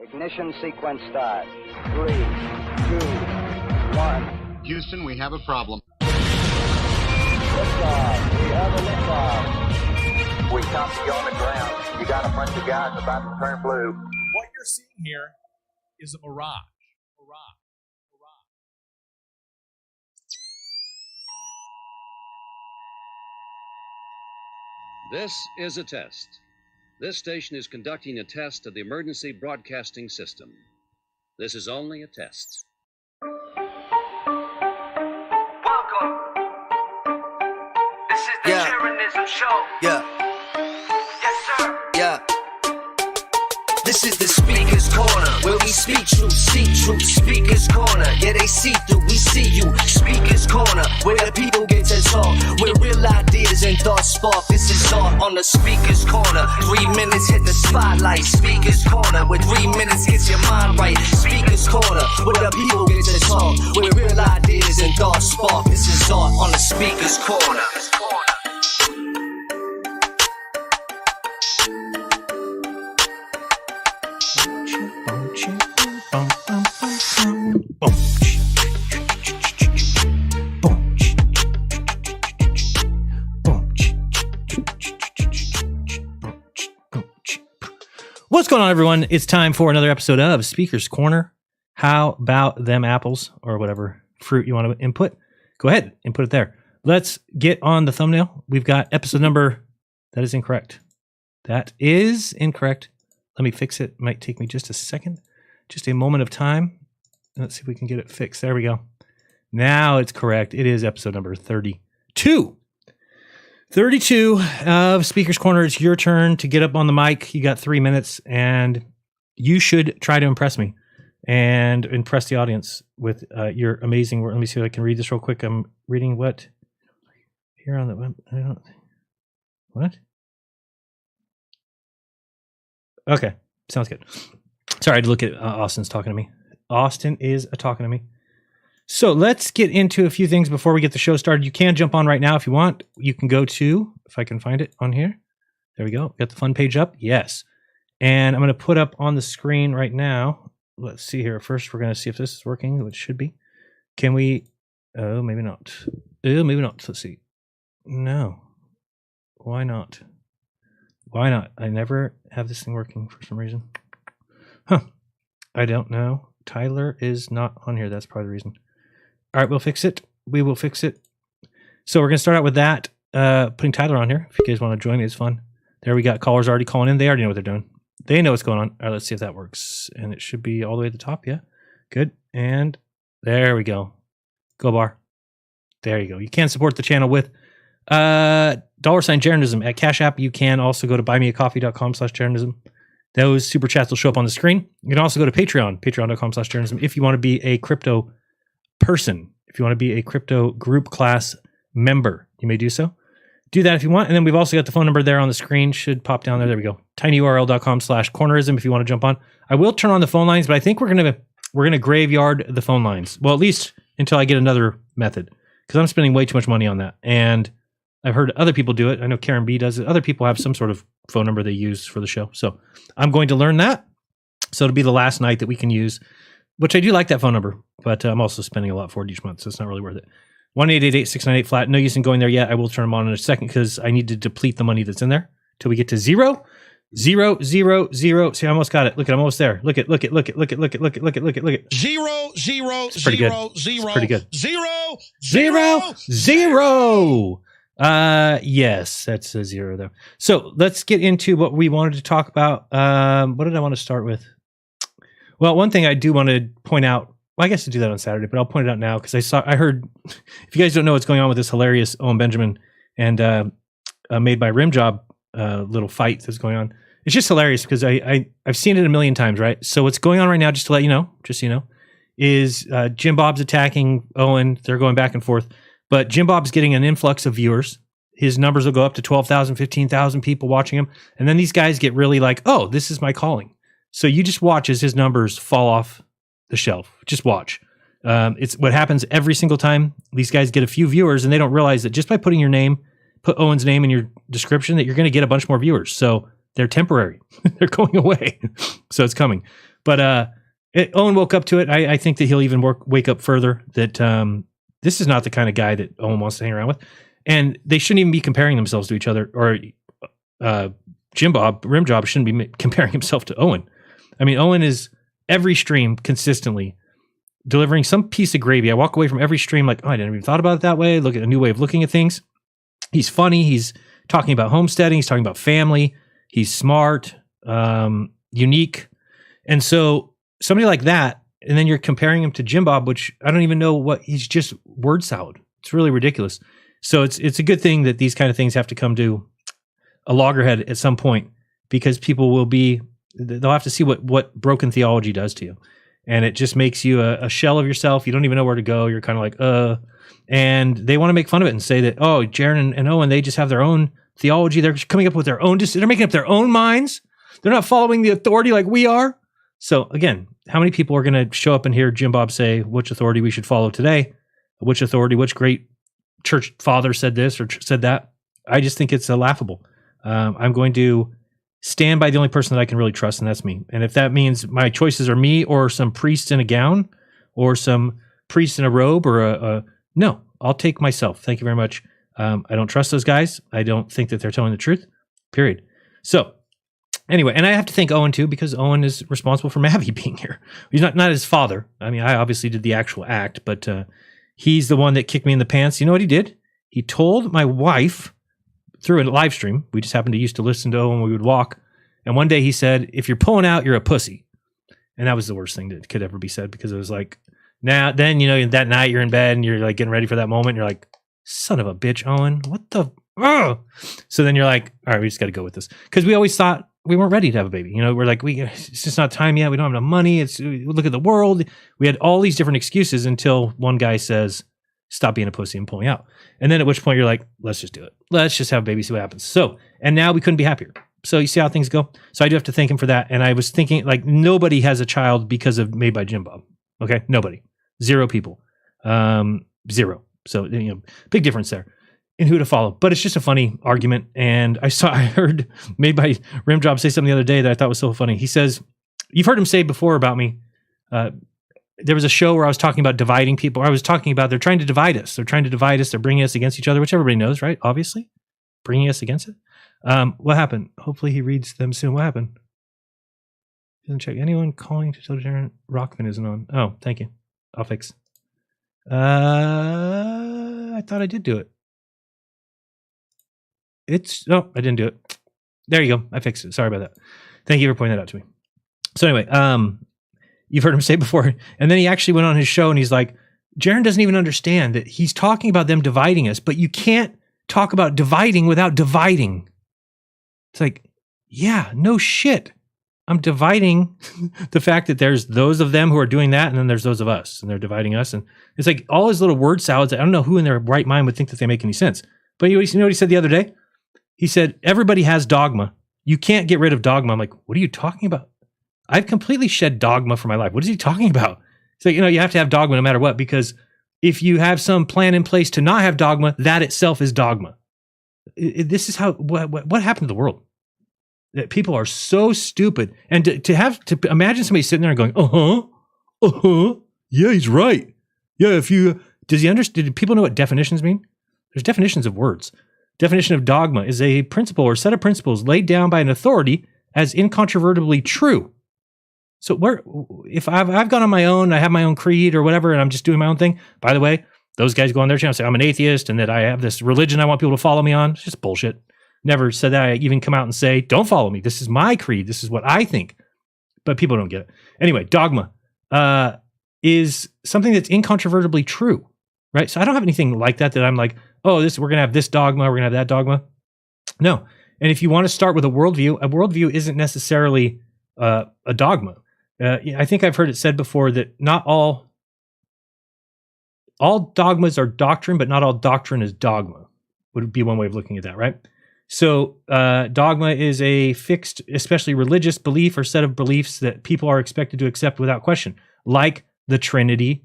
Ignition sequence start. 3, 2, 1. Houston, we have a problem. Liftoff. We have a liftoff. We copy you on the ground. You got a bunch of guys about to turn blue. What you're seeing here is a mirage. This is a test. This station is conducting a test of the emergency broadcasting system. This is only a test. Welcome. This is the Jeranism show. Yeah. Yes, sir. Yeah. This is the Speaker's Corner, where we speak truth, see truth. Speaker's Corner, yeah, they see through, we see you. Speaker's Corner, where the people get to talk, where real ideas and thoughts spark. This is all on the Speaker's Corner. 3 minutes hit the spotlight. Speaker's Corner, where 3 minutes gets your mind right. Speaker's Corner, where the people get to talk, where real ideas and thoughts spark. This is all on the Speaker's Corner. What's going on, everyone? It's time for another episode of Speaker's Corner. How about them apples or whatever fruit you want to input? Go ahead, input it there. Let's get on the thumbnail. We've got episode number. That is incorrect. That is incorrect. Let me fix it. Might take me just a second. Just a moment of time. Let's see if we can get it fixed. There we go. Now it's correct. It is episode number 32. 32 of Speaker's Corner. It's your turn to get up on the mic. You got 3 minutes, and you should try to impress me and impress the audience with your amazing work. Let me see if I can read this real quick. I'm reading what? Here on the web. I don't. What? Okay. Sounds good. Sorry, I had to look at Austin's talking to me. Austin is talking to me. So let's get into a few things before we get the show started. You can jump on right now if you want. You can go to, if I can find it on here. There we go. Got the fun page up. Yes. And I'm going to put up on the screen right now. Let's see here. First, we're going to see if this is working, which should be. Can we? Oh, maybe not. Oh, maybe not. Let's see. No. Why not? Why not? I never have this thing working for some reason. Huh. I don't know. Tyler is not on here. That's probably the reason. All right, we'll fix it. We will fix it. So we're going to start out with that. Putting Tyler on here. If you guys want to join me, it's fun. There we got callers already calling in. They already know what they're doing. They know what's going on. All right, let's see if that works. And it should be all the way at the top. Yeah. Good. And there we go. Go bar. There you go. You can support the channel with $Jeranism at Cash App. You can also go to buymeacoffee.com/Jeranism. Those super chats will show up on the screen. You can also go to Patreon, patreon.com/Jeranism, if you want to be a crypto person. If you want to be a crypto group class member, you may do so. Do that if you want. And then we've also got the phone number there on the screen. Should pop down there. There we go. tinyurl.com/cornerism if you want to jump on. I will turn on the phone lines, but I think we're gonna graveyard the phone lines. Well, at least until I get another method, because I'm spending way too much money on that. And I've heard other people do it. I know Karen B does it. Other people have some sort of phone number they use for the show. So I'm going to learn that. So it'll be the last night that we can use, which I do like that phone number, but I'm also spending a lot for it each month, so it's not really worth it. 1-888-698-FLAT. No use in going there yet. I will turn them on in a second because I need to deplete the money that's in there till we get to 0. 0, 0, 0. See, I almost got it. Look at, I'm almost there. Look at. 0, 0, 0, 0, it's pretty good. 0, It's pretty good. 0, 0, 0. Yes, that's a 0 there. So let's get into what we wanted to talk about. What did I want to start with? Well, one thing I do want to point out, well, I guess to do that on Saturday, but I'll point it out now because I heard, if you guys don't know what's going on with this hilarious Owen Benjamin and Made by Rim Job little fight that's going on. It's just hilarious because I've seen it a million times, right? So what's going on right now, just to let you know, is Jim Bob's attacking Owen. They're going back and forth. But Jim Bob's getting an influx of viewers. His numbers will go up to 12,000, 15,000 people watching him. And then these guys get really like, oh, this is my calling. So you just watch as his numbers fall off the shelf. Just watch. It's what happens every single time. These guys get a few viewers and they don't realize that just by putting your name, put Owen's name in your description, that you're going to get a bunch more viewers. So they're temporary. They're going away. So it's coming. But Owen woke up to it. I think that he'll even wake up further that this is not the kind of guy that Owen wants to hang around with. And they shouldn't even be comparing themselves to each other. Or Jim Bob, Rimjob, shouldn't be comparing himself to Owen. I mean, Owen is every stream consistently delivering some piece of gravy. I walk away from every stream like, oh, I didn't even thought about it that way. Look at a new way of looking at things. He's funny. He's talking about homesteading. He's talking about family. He's smart, unique. And so somebody like that, and then you're comparing him to Jim Bob, which I don't even know what, he's just word salad. It's really ridiculous. So it's a good thing that these kind of things have to come to a loggerhead at some point, because people they'll have to see what broken theology does to you. And it just makes you a shell of yourself. You don't even know where to go. You're kind of like, and they want to make fun of it and say that, oh, Jaron and Owen, they just have their own theology. They're coming up with their own, they're making up their own minds. They're not following the authority like we are. So again, how many people are going to show up and hear Jim Bob say which authority we should follow today? Which authority, which great church father said this or said that? I just think it's laughable. I'm going to stand by the only person that I can really trust, and that's me. And if that means my choices are me or some priest in a gown or some priest in a robe or no, I'll take myself. Thank you very much. I don't trust those guys. I don't think that they're telling the truth, period. So anyway, and I have to thank Owen too, because Owen is responsible for Mavi being here. He's not his father. I mean, I obviously did the actual act, but he's the one that kicked me in the pants. You know what he did? He told my wife through a live stream. We just happened to used to listen to Owen when we would walk. And one day he said, if you're pulling out, you're a pussy. And that was the worst thing that could ever be said, because it was like, then, that night you're in bed and you're like getting ready for that moment. You're like, son of a bitch, Owen, what the? Oh! So then you're like, all right, we just got to go with this. Because we always thought we weren't ready to have a baby. We're like, it's just not time yet. We don't have enough money. Look at the world. We had all these different excuses until one guy says, stop being a pussy and pulling out. And then at which point you're like, let's just do it. Let's just have a baby, see what happens. So, and now we couldn't be happier. So you see how things go? So I do have to thank him for that. And I was thinking, like, nobody has a child because of Made by Jim Bob. Okay? Nobody. 0 people. 0. So, big difference there in who to follow. But it's just a funny argument. And I heard Made by Rimjob say something the other day that I thought was so funny. He says, you've heard him say before about me, there was a show where I was talking about dividing people. I was talking about they're trying to divide us. They're trying to divide us. They're bringing us against each other, which everybody knows, right? Obviously. Bringing us against it. What happened? Hopefully he reads them soon. What happened? Doesn't check. Anyone calling to tell Jaren Rokfin isn't on. Oh, thank you. I'll fix. I thought I did do it. I didn't do it. There you go. I fixed it. Sorry about that. Thank you for pointing that out to me. So anyway, you've heard him say before, and then he actually went on his show and he's like, Jaren doesn't even understand that he's talking about them dividing us, but you can't talk about dividing without dividing. It's like, yeah, no shit. I'm dividing the fact that there's those of them who are doing that, and then there's those of us, and they're dividing us. And it's like all his little word salads. I don't know who in their right mind would think that they make any sense. But you know what he said the other day? He said, everybody has dogma. You can't get rid of dogma. I'm like, what are you talking about? I've completely shed dogma from my life. What is he talking about? It's like, you have to have dogma no matter what, because if you have some plan in place to not have dogma, that itself is dogma. This is how, what happened to the world? That people are so stupid. And to imagine somebody sitting there and going, yeah, he's right. Yeah, does he understand? Do people know what definitions mean? There's definitions of words. Definition of dogma is a principle or set of principles laid down by an authority as incontrovertibly true. So if I've gone on my own, I have my own creed or whatever, and I'm just doing my own thing. By the way, those guys go on their channel and say I'm an atheist and that I have this religion I want people to follow me on. It's just bullshit. Never said that. I even come out and say, don't follow me. This is my creed. This is what I think. But people don't get it. Anyway, dogma is something that's incontrovertibly true, right? So I don't have anything like that I'm like, we're going to have this dogma, we're going to have that dogma. No. And if you want to start with a worldview isn't necessarily a dogma. I think I've heard it said before that not all dogmas are doctrine, but not all doctrine is dogma, would be one way of looking at that, right? So dogma is a fixed, especially religious belief or set of beliefs that people are expected to accept without question, like the Trinity,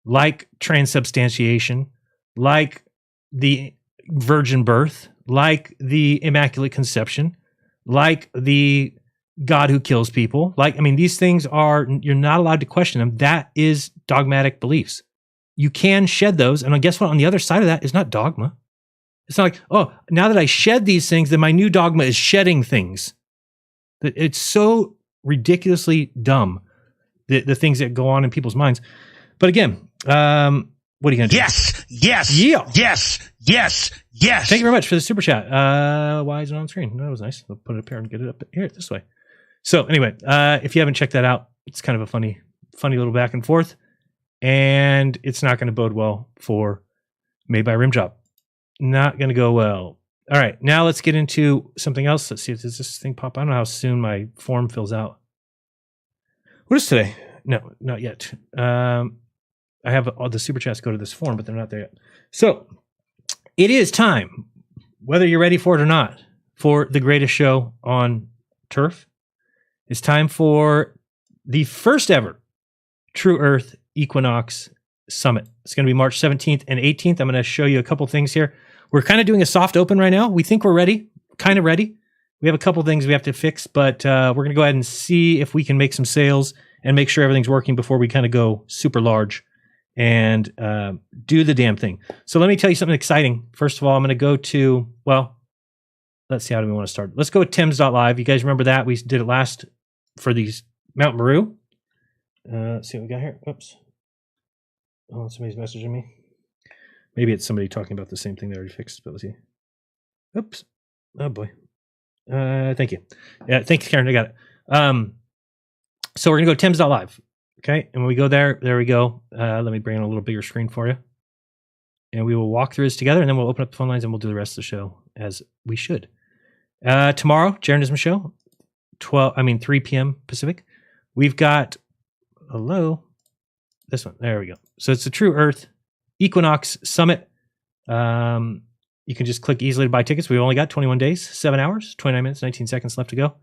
like transubstantiation, like the virgin birth, like the Immaculate Conception, like the God who kills people. Like, I mean, these things are, you're not allowed to question them. That is dogmatic beliefs. You can shed those. And guess what? On the other side of that is not dogma. It's not like, oh, now that I shed these things, then my new dogma is shedding things. It's so ridiculously dumb, the things that go on in people's minds. But again, what are you going to do? Yes. Yeah. Yes. Thank you very much for the super chat. Why is it on screen? That was nice. I'll put it up here and get it up here this way. So anyway, if you haven't checked that out, it's kind of a funny little back and forth, and it's not going to bode well for Made by Rimjob. Not going to go well. All right, now let's get into something else. Let's see if does this thing pop. I don't know how soon my form fills out. What is today? No, not yet. I have all the super chats go to this form, but they're not there yet. So it is time, whether you're ready for it or not, for the greatest show on turf. It's time for the first ever True Earth Equinox Summit. It's going to be March 17th and 18th. I'm going to show you a couple things here. We're kind of doing a soft open right now. We think we're ready, kind of ready. We have a couple things we have to fix, but we're going to go ahead and see if we can make some sales and make sure everything's working before we kind of go super large and do the damn thing. So let me tell you something exciting. First of all, I'm going to go to, well, let's see, how do we want to start? Let's go with Tims.live. You guys remember that? We did it last for these Mount Meru. Let's see what we got here. Oops. Oh, somebody's messaging me. Maybe it's somebody talking about the same thing they already fixed, but let's see. Oops. Oh, boy. Thank you. Yeah, thanks, Karen. I got it. So we're going to go to Tims.live. Okay. And when we go there we go. Let me bring in a little bigger screen for you. And we will walk through this together, and then we'll open up the phone lines and we'll do the rest of the show as we should. Tomorrow, Jeranism show, 3 p.m. Pacific. We've got, this one. There we go. So it's the True Earth Equinox Summit. You can just click easily to buy tickets. We've only got 21 days, 7 hours, 29 minutes, 19 seconds left to go.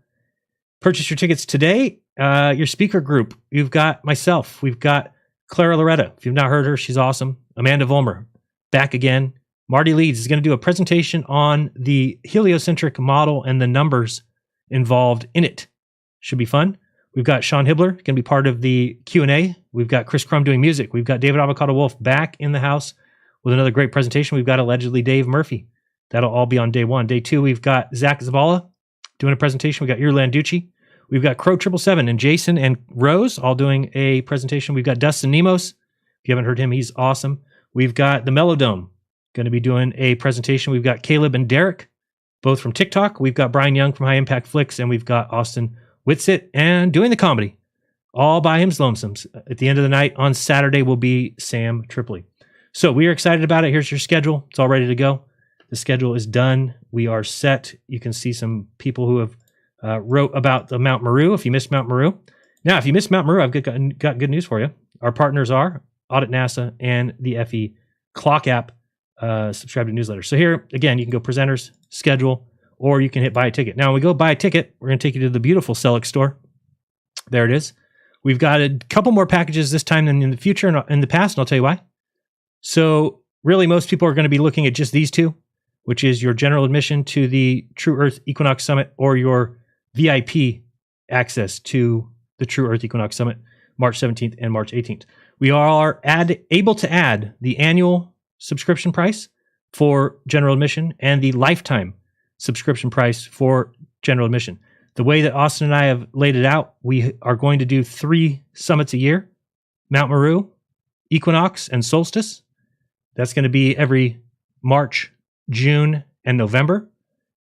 Purchase your tickets today. Your speaker group. You've got myself. We've got Clara Loretta. If you've not heard her, she's awesome. Amanda Vollmer, back again. Marty Leeds is going to do a presentation on the heliocentric model and the numbers involved in it. Should be fun. We've got Sean Hibbler going to be part of the Q&A. We've got Chris Crum doing music. We've got David Avocado Wolf back in the house with another great presentation. We've got allegedly Dave Murphy. That'll all be on day one. Day two, we've got Zach Zavala doing a presentation. We've got Irland Ducci. We've got Crow 777 and Jason and Rose all doing a presentation. We've got Dustin Nemos. If you haven't heard him, he's awesome. We've got the Melodome going to be doing a presentation. We've got Caleb and Derek, both from TikTok. We've got Brian Young from High Impact Flicks, and we've got Austin Whitsitt and doing the comedy all by him's lonesomes. At the end of the night on Saturday will be Sam Tripoli. So we are excited about it. Here's your schedule. It's all ready to go. The schedule is done. We are set. You can see some people who have wrote about the Mount Meru. If you missed Mount Meru. Now, if you missed Mount Meru, I've got good news for you. Our partners are Audit NASA and the FE Clock app. Subscribe to newsletter. So here, again, you can go presenters, schedule, or you can hit buy a ticket. Now, when we go buy a ticket, we're going to take you to the beautiful Selleck store. There it is. We've got a couple more packages this time than in the future and in the past, and I'll tell you why. So really, most people are going to be looking at just these two, which is your general admission to the True Earth Equinox Summit or your VIP access to the True Earth Equinox Summit, March 17th and March 18th. We are able to add the annual subscription price for general admission and the lifetime subscription price for general admission. The way that Austin and I have laid it out, we are going to do 3 summits a year, Mount Meru, Equinox, and Solstice. That's going to be every March, June, and November.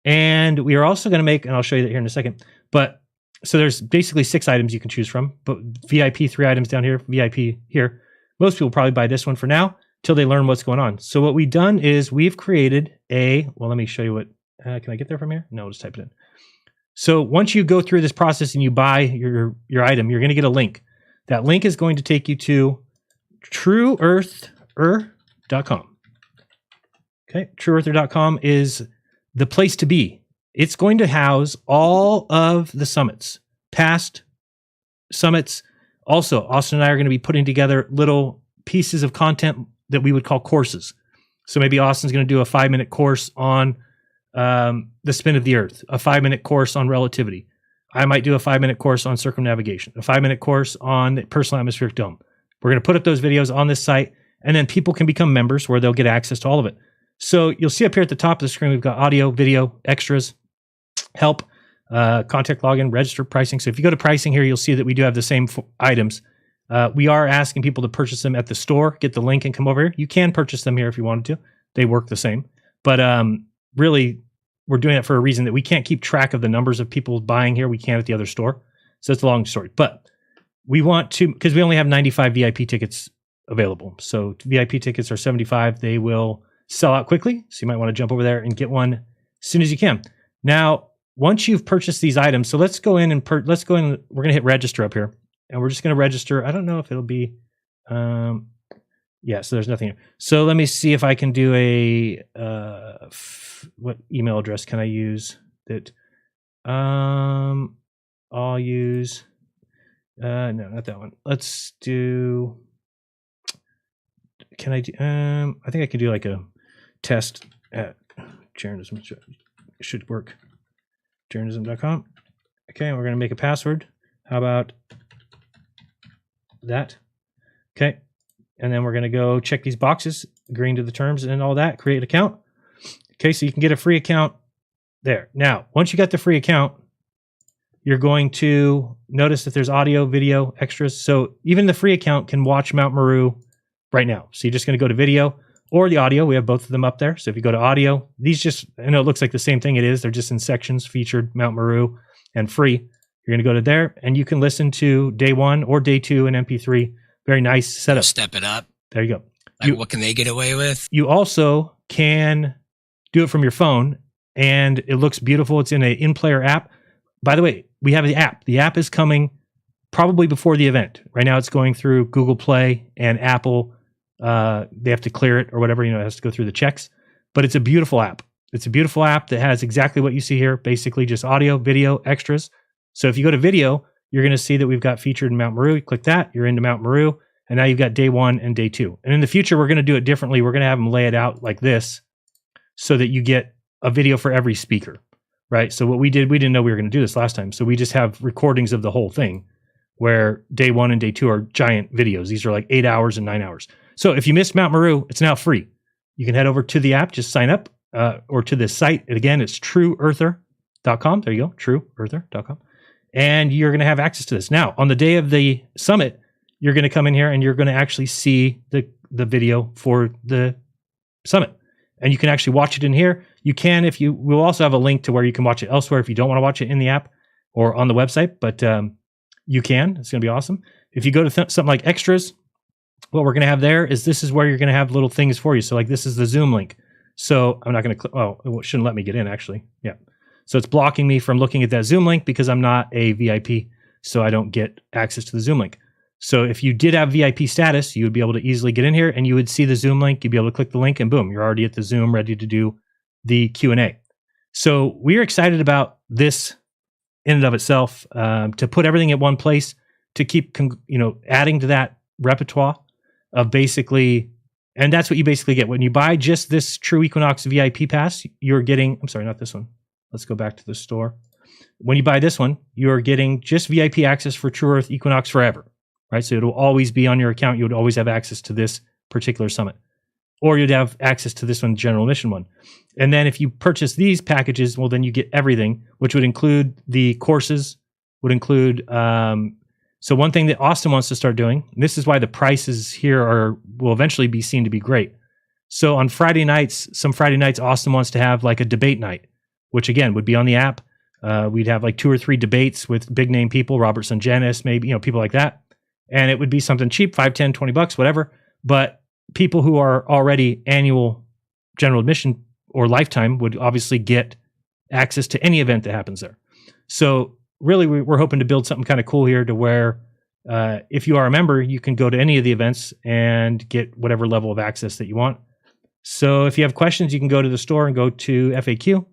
And we are also going to make, and I'll show you that here in a second, but so there's basically 6 items you can choose from, but VIP 3 items down here, VIP here. Most people probably buy this one for now till they learn what's going on. So what we've done is we've created let me show you what, can I get there from here? No, I'll just type it in. So once you go through this process and you buy your item, you're going to get a link. That link is going to take you to trueearther.com. Okay, trueearther.com is the place to be. It's going to house all of the summits, past summits. Also, Austin and I are going to be putting together little pieces of content that we would call courses. So maybe Austin's going to do a 5-minute course on the spin of the Earth, a 5-minute course on relativity, I might do a 5-minute course on circumnavigation, a 5-minute course on the personal atmospheric dome. We're going to put up those videos on this site, and then people can become members where they'll get access to all of it. So you'll see up here at the top of the screen, we've got audio, video, extras, help, contact login, register, pricing. So if you go to pricing here, you'll see that we do have the same items. We are asking people to purchase them at the store, get the link and come over here. You can purchase them here if you wanted to. They work the same. But really, we're doing it for a reason that we can't keep track of the numbers of people buying here. We can at the other store. So it's a long story. But we want to, because we only have 95 VIP tickets available. So VIP tickets are 75. They will sell out quickly. So you might want to jump over there and get one as soon as you can. Now, once you've purchased these items, so let's go in and we're going to hit register up here. And we're just going to register. I don't know if it'll be, yeah, so there's nothing here. So let me see if I can do what email address can I use that, I'll use, no, not that one. Let's do, can I do, I think I can do like a test at Jeranism. It should work. Jeranism.com. Okay, and we're going to make a password. How about that? Okay, and then we're going to go check these boxes, agreeing to the terms and all that, create an account. Okay, so you can get a free account there. Now, once you got the free account, you're going to notice that there's audio, video, extras. So even the free account can watch Mount Meru right now. So you're just going to go to video or the audio. We have both of them up there. So if you go to audio, these just, I know it looks like the same thing. It is. They're just in sections, featured, Mount Meru, and free. You're going to go to there, and you can listen to day 1 or day 2 in MP3. Very nice setup. Step it up. There you go. Like, what can they get away with? You also can do it from your phone, and it looks beautiful. It's in an in-player app. By the way, we have the app. The app is coming probably before the event. Right now, it's going through Google Play and Apple. They have to clear it or whatever. It has to go through the checks. But it's a beautiful app. It's a beautiful app that has exactly what you see here. Basically, just audio, video, extras. So if you go to video, you're going to see that we've got featured in Mount Meru. You click that, you're into Mount Meru, and now you've got day 1 and day 2. And in the future, we're going to do it differently. We're going to have them lay it out like this so that you get a video for every speaker, right? So what we did, we didn't know we were going to do this last time. So we just have recordings of the whole thing where day 1 and day 2 are giant videos. These are like 8 hours and 9 hours. So if you missed Mount Meru, it's now free. You can head over to the app, just sign up, or to this site. And again, it's trueearther.com. There you go, trueearther.com. And you're going to have access to this. Now, on the day of the summit, you're going to come in here and you're going to actually see the video for the summit. And you can actually watch it in here. You can, we'll also have a link to where you can watch it elsewhere if you don't want to watch it in the app or on the website, but you can. It's going to be awesome. If you go to something like extras, what we're going to have there is this is where you're going to have little things for you. So like this is the Zoom link. So I'm not going to, it shouldn't let me get in actually. Yeah. So it's blocking me from looking at that Zoom link because I'm not a VIP, so I don't get access to the Zoom link. So if you did have VIP status, you would be able to easily get in here and you would see the Zoom link. You'd be able to click the link and boom, you're already at the Zoom ready to do the Q&A. So we're excited about this in and of itself, to put everything at one place, to keep adding to that repertoire of basically, and that's what you basically get. When you buy just this True Equinox VIP pass, you're getting, I'm sorry, not this one. Let's go back to the store. When you buy this one, you're getting just VIP access for True Earth Equinox forever, right? So it'll always be on your account. You would always have access to this particular summit. Or you'd have access to this one, general mission one. And then if you purchase these packages, well, then you get everything, which would include the courses, would include, so one thing that Austin wants to start doing, and this is why the prices here will eventually be seen to be great. So on Friday nights, some Friday nights, Austin wants to have like a debate night, which again would be on the app. We'd have like 2 or 3 debates with big name people, Robert Sungenis, maybe, people like that. And it would be something cheap, $5, $10, $20, whatever. But people who are already annual general admission or lifetime would obviously get access to any event that happens there. So really, we're hoping to build something kind of cool here to where if you are a member, you can go to any of the events and get whatever level of access that you want. So if you have questions, you can go to the store and go to FAQ,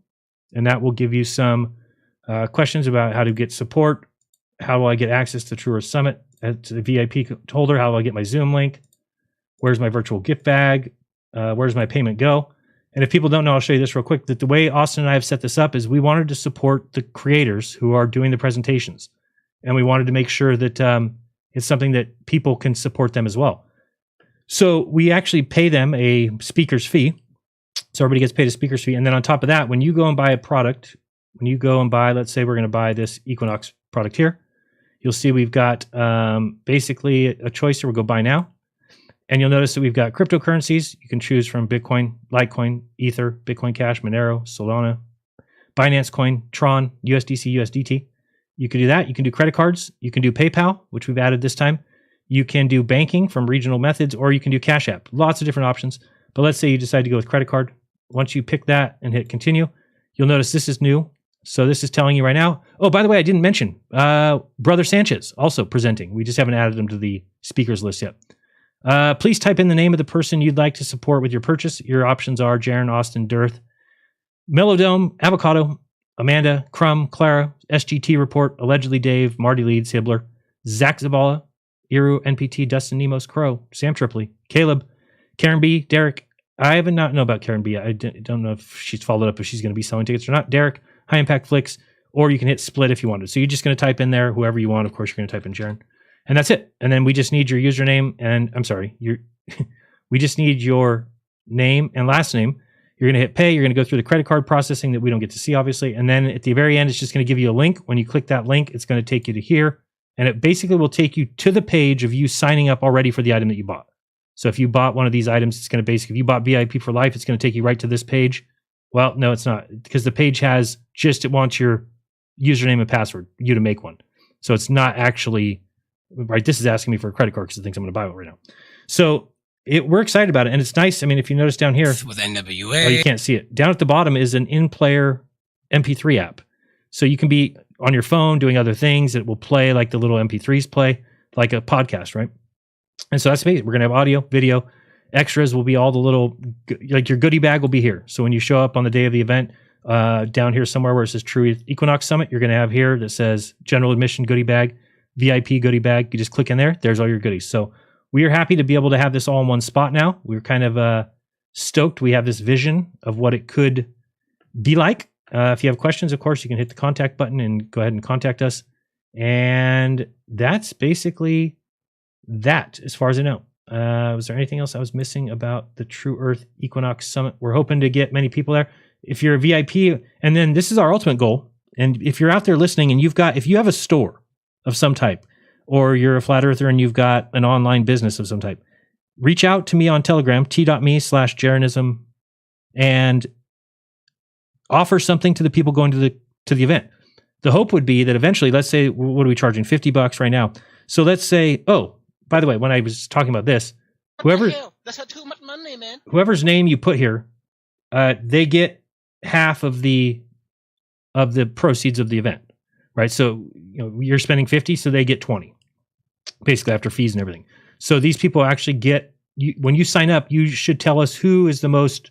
and that will give you some questions about how to get support. How will I get access to True Earth Summit as a VIP holder? How do I get my Zoom link? Where's my virtual gift bag? Where does my payment go? And if people don't know, I'll show you this real quick, that the way Austin and I have set this up is we wanted to support the creators who are doing the presentations. And we wanted to make sure that it's something that people can support them as well. So we actually pay them a speaker's fee. So everybody gets paid a speaker's fee. And then on top of that, when you go and buy a product, when you go and buy, let's say we're going to buy this Equinox product here, you'll see we've got basically a choice here. We'll go buy now. And you'll notice that we've got cryptocurrencies. You can choose from Bitcoin, Litecoin, Ether, Bitcoin Cash, Monero, Solana, Binance Coin, Tron, USDC, USDT. You can do that. You can do credit cards. You can do PayPal, which we've added this time. You can do banking from regional methods, or you can do Cash App. Lots of different options. But let's say you decide to go with credit card. Once you pick that and hit continue, you'll notice this is new. So this is telling you right now. Oh, by the way, I didn't mention Brother Sanchez also presenting. We just haven't added him to the speakers list yet. Please type in the name of the person you'd like to support with your purchase. Your options are Jaren, Austin, Dearth, Melodome, Avocado, Amanda, Crumb, Clara, SGT Report, Allegedly Dave, Marty Leeds, Hibbler, Zach Zabala, Iru, NPT, Dustin Nemos, Crow, Sam Tripley, Caleb, Karen B, Derek. I haven't not know about Karen B. I don't know if she's followed up if she's going to be selling tickets or not. Derek, High Impact Flicks, or you can hit split if you wanted. So you're just going to type in there whoever you want. Of course, you're going to type in Jaren. And that's it. And then we just need your username and we just need your name and last name. You're going to hit pay. You're going to go through the credit card processing that we don't get to see, obviously. And then at the very end, it's just going to give you a link. When you click that link, it's going to take you to here. And it basically will take you to the page of you signing up already for the item that you bought. So if you bought one of these items, it's going to basically, if you bought VIP for life, it's going to take you right to this page. Well, no, it's not, because the page has it wants your username and password, you to make one. So it's not actually, right, this is asking me for a credit card because it thinks I'm going to buy one right now. So we're excited about it. And it's nice. I mean, if you notice down here, with NWA, oh, you can't see it. Down at the bottom is an in-player MP3 app. So you can be on your phone doing other things. It will play like the little MP3s play, like a podcast, right? And so that's amazing. We're going to have audio, video. Extras will be all the little, like your goodie bag will be here. So when you show up on the day of the event, down here somewhere where it says True Equinox Summit, you're going to have here that says General Admission Goodie Bag, VIP Goodie Bag. You just click in there. There's all your goodies. So we are happy to be able to have this all in one spot now. We're kind of stoked. We have this vision of what it could be like. If you have questions, of course, you can hit the contact button and go ahead and contact us. And that's basically that as far as I know. Was there anything else I was missing about the True Earth Equinox Summit? We're hoping to get many people there. If you're a VIP, and then this is our ultimate goal. And if you're out there listening and if you have a store of some type, or you're a flat earther and you've got an online business of some type, reach out to me on Telegram, t.me/Jeranism, and offer something to the people going to the event. The hope would be that eventually, let's say, what are we charging? $50 right now. So let's say, oh, by the way, when I was talking about this, that's too much money, man. Whoever's name you put here, they get half of the proceeds of the event, right? So you're spending 50, so they get 20, basically after fees and everything. So these people actually get when you sign up, you should tell us who is the most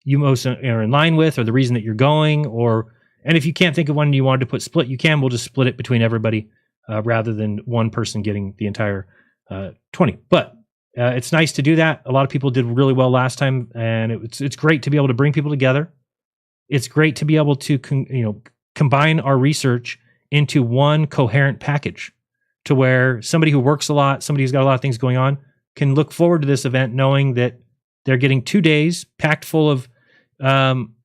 you are in line with, or the reason that you're going, and if you can't think of one you wanted to put split, you can. We'll just split it between everybody rather than one person getting the entire 20. But it's nice to do that. A lot of people did really well last time, and it's great to be able to bring people together. It's great to be able to combine our research into one coherent package, to where somebody who works a lot, somebody who's got a lot of things going on, can look forward to this event knowing that they're getting 2 days packed full of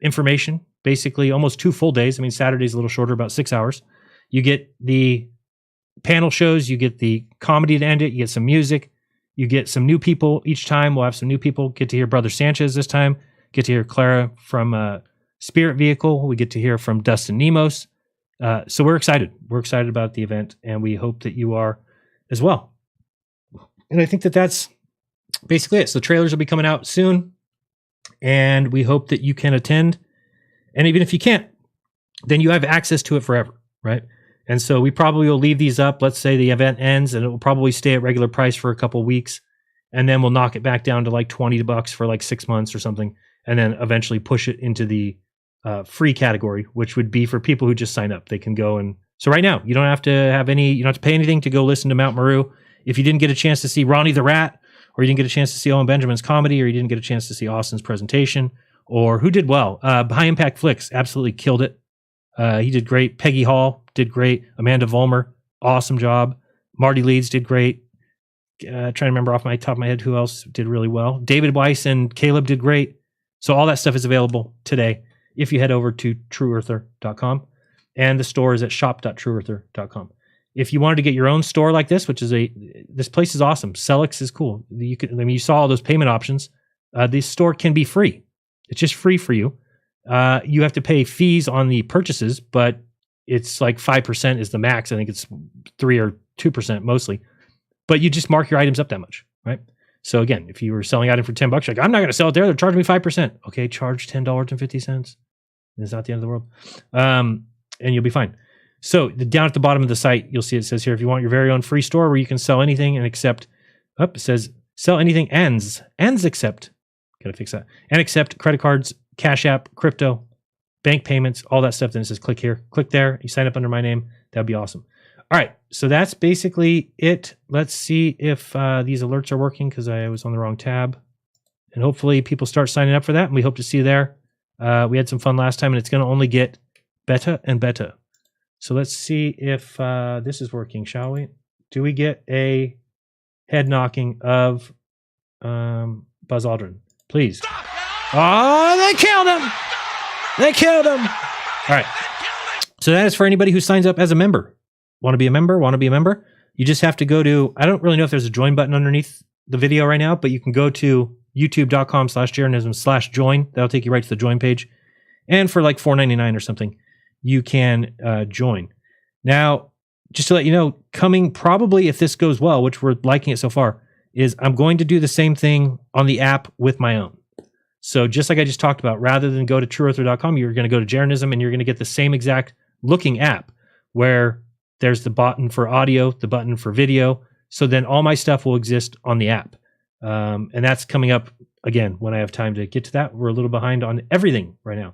information, basically almost 2 full days. I mean, Saturday's a little shorter, about 6 hours. You get the panel shows, you get the comedy to end it, you get some music, you get some new people each time. We'll have some new people. Get to hear Brother Sanchez this time, get to hear Clara from Spirit Vehicle, we get to hear from Dustin Nemos. So we're excited. We're excited about the event, and we hope that you are as well. And I think that that's basically it. So trailers will be coming out soon, and we hope that you can attend. And even if you can't, then you have access to it forever, right? And so we probably will leave these up. Let's say the event ends, and it will probably stay at regular price for a couple of weeks, and then we'll knock it back down to like $20 for like 6 months or something, and then eventually push it into the free category, which would be for people who just sign up. They can go and so right now you don't have to pay anything to go listen to Mount Meru. If you didn't get a chance to see Ronnie the Rat, or you didn't get a chance to see Owen Benjamin's comedy, or you didn't get a chance to see Austin's presentation, Or who did well? High Impact Flicks absolutely killed it. He did great. Peggy Hall did great. Amanda Vollmer, awesome job. Marty Leeds did great. Trying to remember off my top of my head who else did really well. David Weiss and Caleb did great. So all that stuff is available today if you head over to trueearther.com. And the store is at shop.trueearther.com. If you wanted to get your own store like this, this place is awesome. Celix is cool. You saw all those payment options. This store can be free. It's just free for you. You have to pay fees on the purchases, but it's like 5% is the max. I think it's 3 or 2% mostly. But you just mark your items up that much, right? So again, if you were selling item for $10, you're like, I'm not going to sell it there. They're charging me 5%. Okay, charge $10.50. It's not the end of the world. And you'll be fine. So down at the bottom of the site, you'll see it says here, if you want your very own free store where you can sell anything and accept, it says sell anything ends accept. Got to fix that. And accept credit cards, Cash App, crypto, bank payments, all that stuff. Then it says click here, click there. You sign up under my name. That'd be awesome. All right. So that's basically it. Let's see if these alerts are working because I was on the wrong tab. And hopefully people start signing up for that. And we hope to see you there. We had some fun last time and it's going to only get better and better. So let's see if this is working, shall we? Do we get a head knocking of Buzz Aldrin? Please. Oh, they killed him! They killed him! All right. So that is for anybody who signs up as a member. Want to be a member? Want to be a member? You just have to go to, I don't really know if there's a join button underneath the video right now, but you can go to youtube.com/Jeranism/join. That'll take you right to the join page. And for like $4.99 or something, you can join. Now, just to let you know, coming probably if this goes well, which we're liking it so far, is I'm going to do the same thing on the app with my own. So just like I just talked about, rather than go to trueearther.com, you're going to go to Jeranism and you're going to get the same exact looking app where there's the button for audio, the button for video. So then all my stuff will exist on the app. And that's coming up again when I have time to get to that. We're a little behind on everything right now.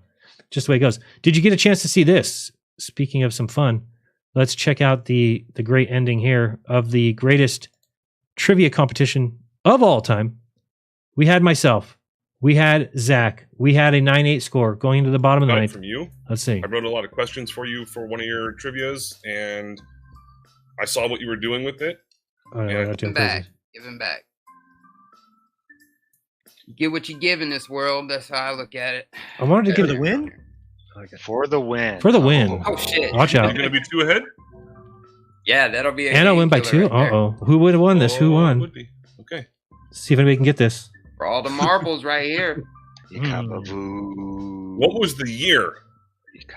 Just the way it goes. Did you get a chance to see this? Speaking of some fun, let's check out the great ending here of the greatest trivia competition of all time. We had myself. We had Zach. We had a 9-8 score going into the bottom of the ninth. From you. Let's see. I wrote a lot of questions for you for one of your trivias, and I saw what you were doing with it. Oh, no, Yeah. Give him back. Give him back. Get what you give in this world. That's how I look at it. I wanted to For get the win? Okay. For the win. For the win. Oh, shit. Watch You're out. going to be 2 ahead? Yeah, that'll be a And I'll game win by killer 2. right there. Uh-oh. Who would have won this? Who It won? would be. Okay. See if anybody can get this. For all the marbles right here. What was the year,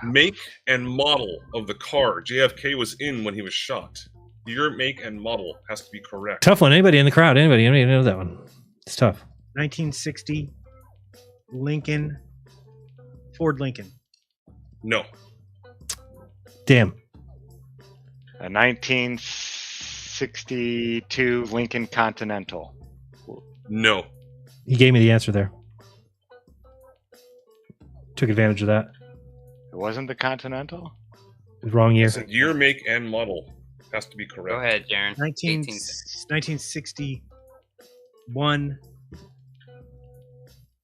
make, and model of the car JFK was in when he was shot? Year, make, and model has to be correct. Tough one. Anybody in the crowd? Anybody know that one? It's tough. 1960 Lincoln, Ford Lincoln. No. Damn. A 1962 Lincoln Continental. No. He gave me the answer there. Took advantage of that. It wasn't the Continental? Wrong year. I said year, make, and model has to be correct. Go ahead, Jaren. 1961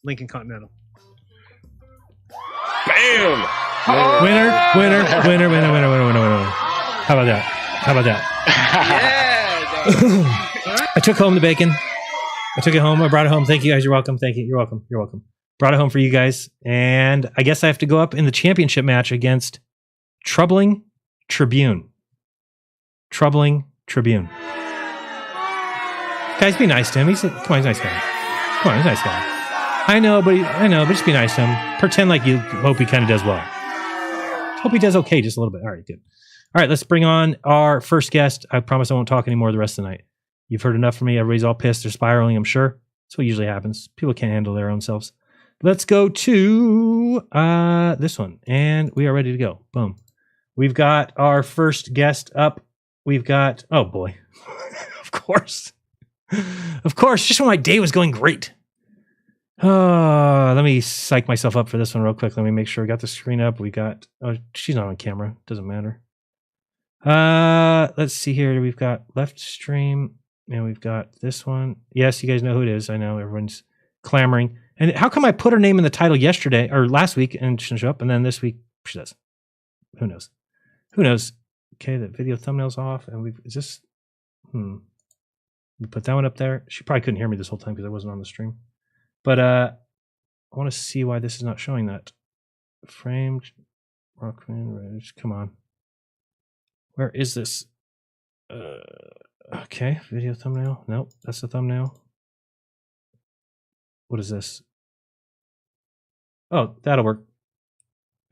Lincoln Continental. Bam! Winner. How about that? Yeah. I took home the bacon. I took it home. I brought it home. Thank you guys. You're welcome. Thank you. You're welcome. Brought it home for you guys. And I guess I have to go up in the championship match against Troubling Tribune. Guys, be nice to him. He's a nice guy. I know, but just be nice to him. Pretend like you hope he kind of does well. Hope he does okay, just a little bit. All right, good. All right, let's bring on our first guest. I promise I won't talk anymore the rest of the night. You've heard enough from me. Everybody's all pissed. They're spiraling, I'm sure. That's what usually happens. People can't handle their own selves. Let's go to this one, and we are ready to go. Boom. We've got our first guest up. We've got, oh boy, of course, just when my day was going great. Let me psych myself up for this one real quick. Let me make sure I got the screen up. We got, oh, she's not on camera. Doesn't matter. Let's see here. We've got left stream, and we've got this one. Yes, you guys know who it is. I know everyone's clamoring. And how come I put her name in the title yesterday or last week and she didn't show up, and then this week she does? Who knows? Who knows? Okay, the video thumbnail's off, and is this? We put that one up there. She probably couldn't hear me this whole time because I wasn't on the stream. But I want to see why this is not showing that. Framed, Rokfin, come on. Where is this? Okay, video thumbnail. Nope, that's the thumbnail. What is this? Oh, that'll work,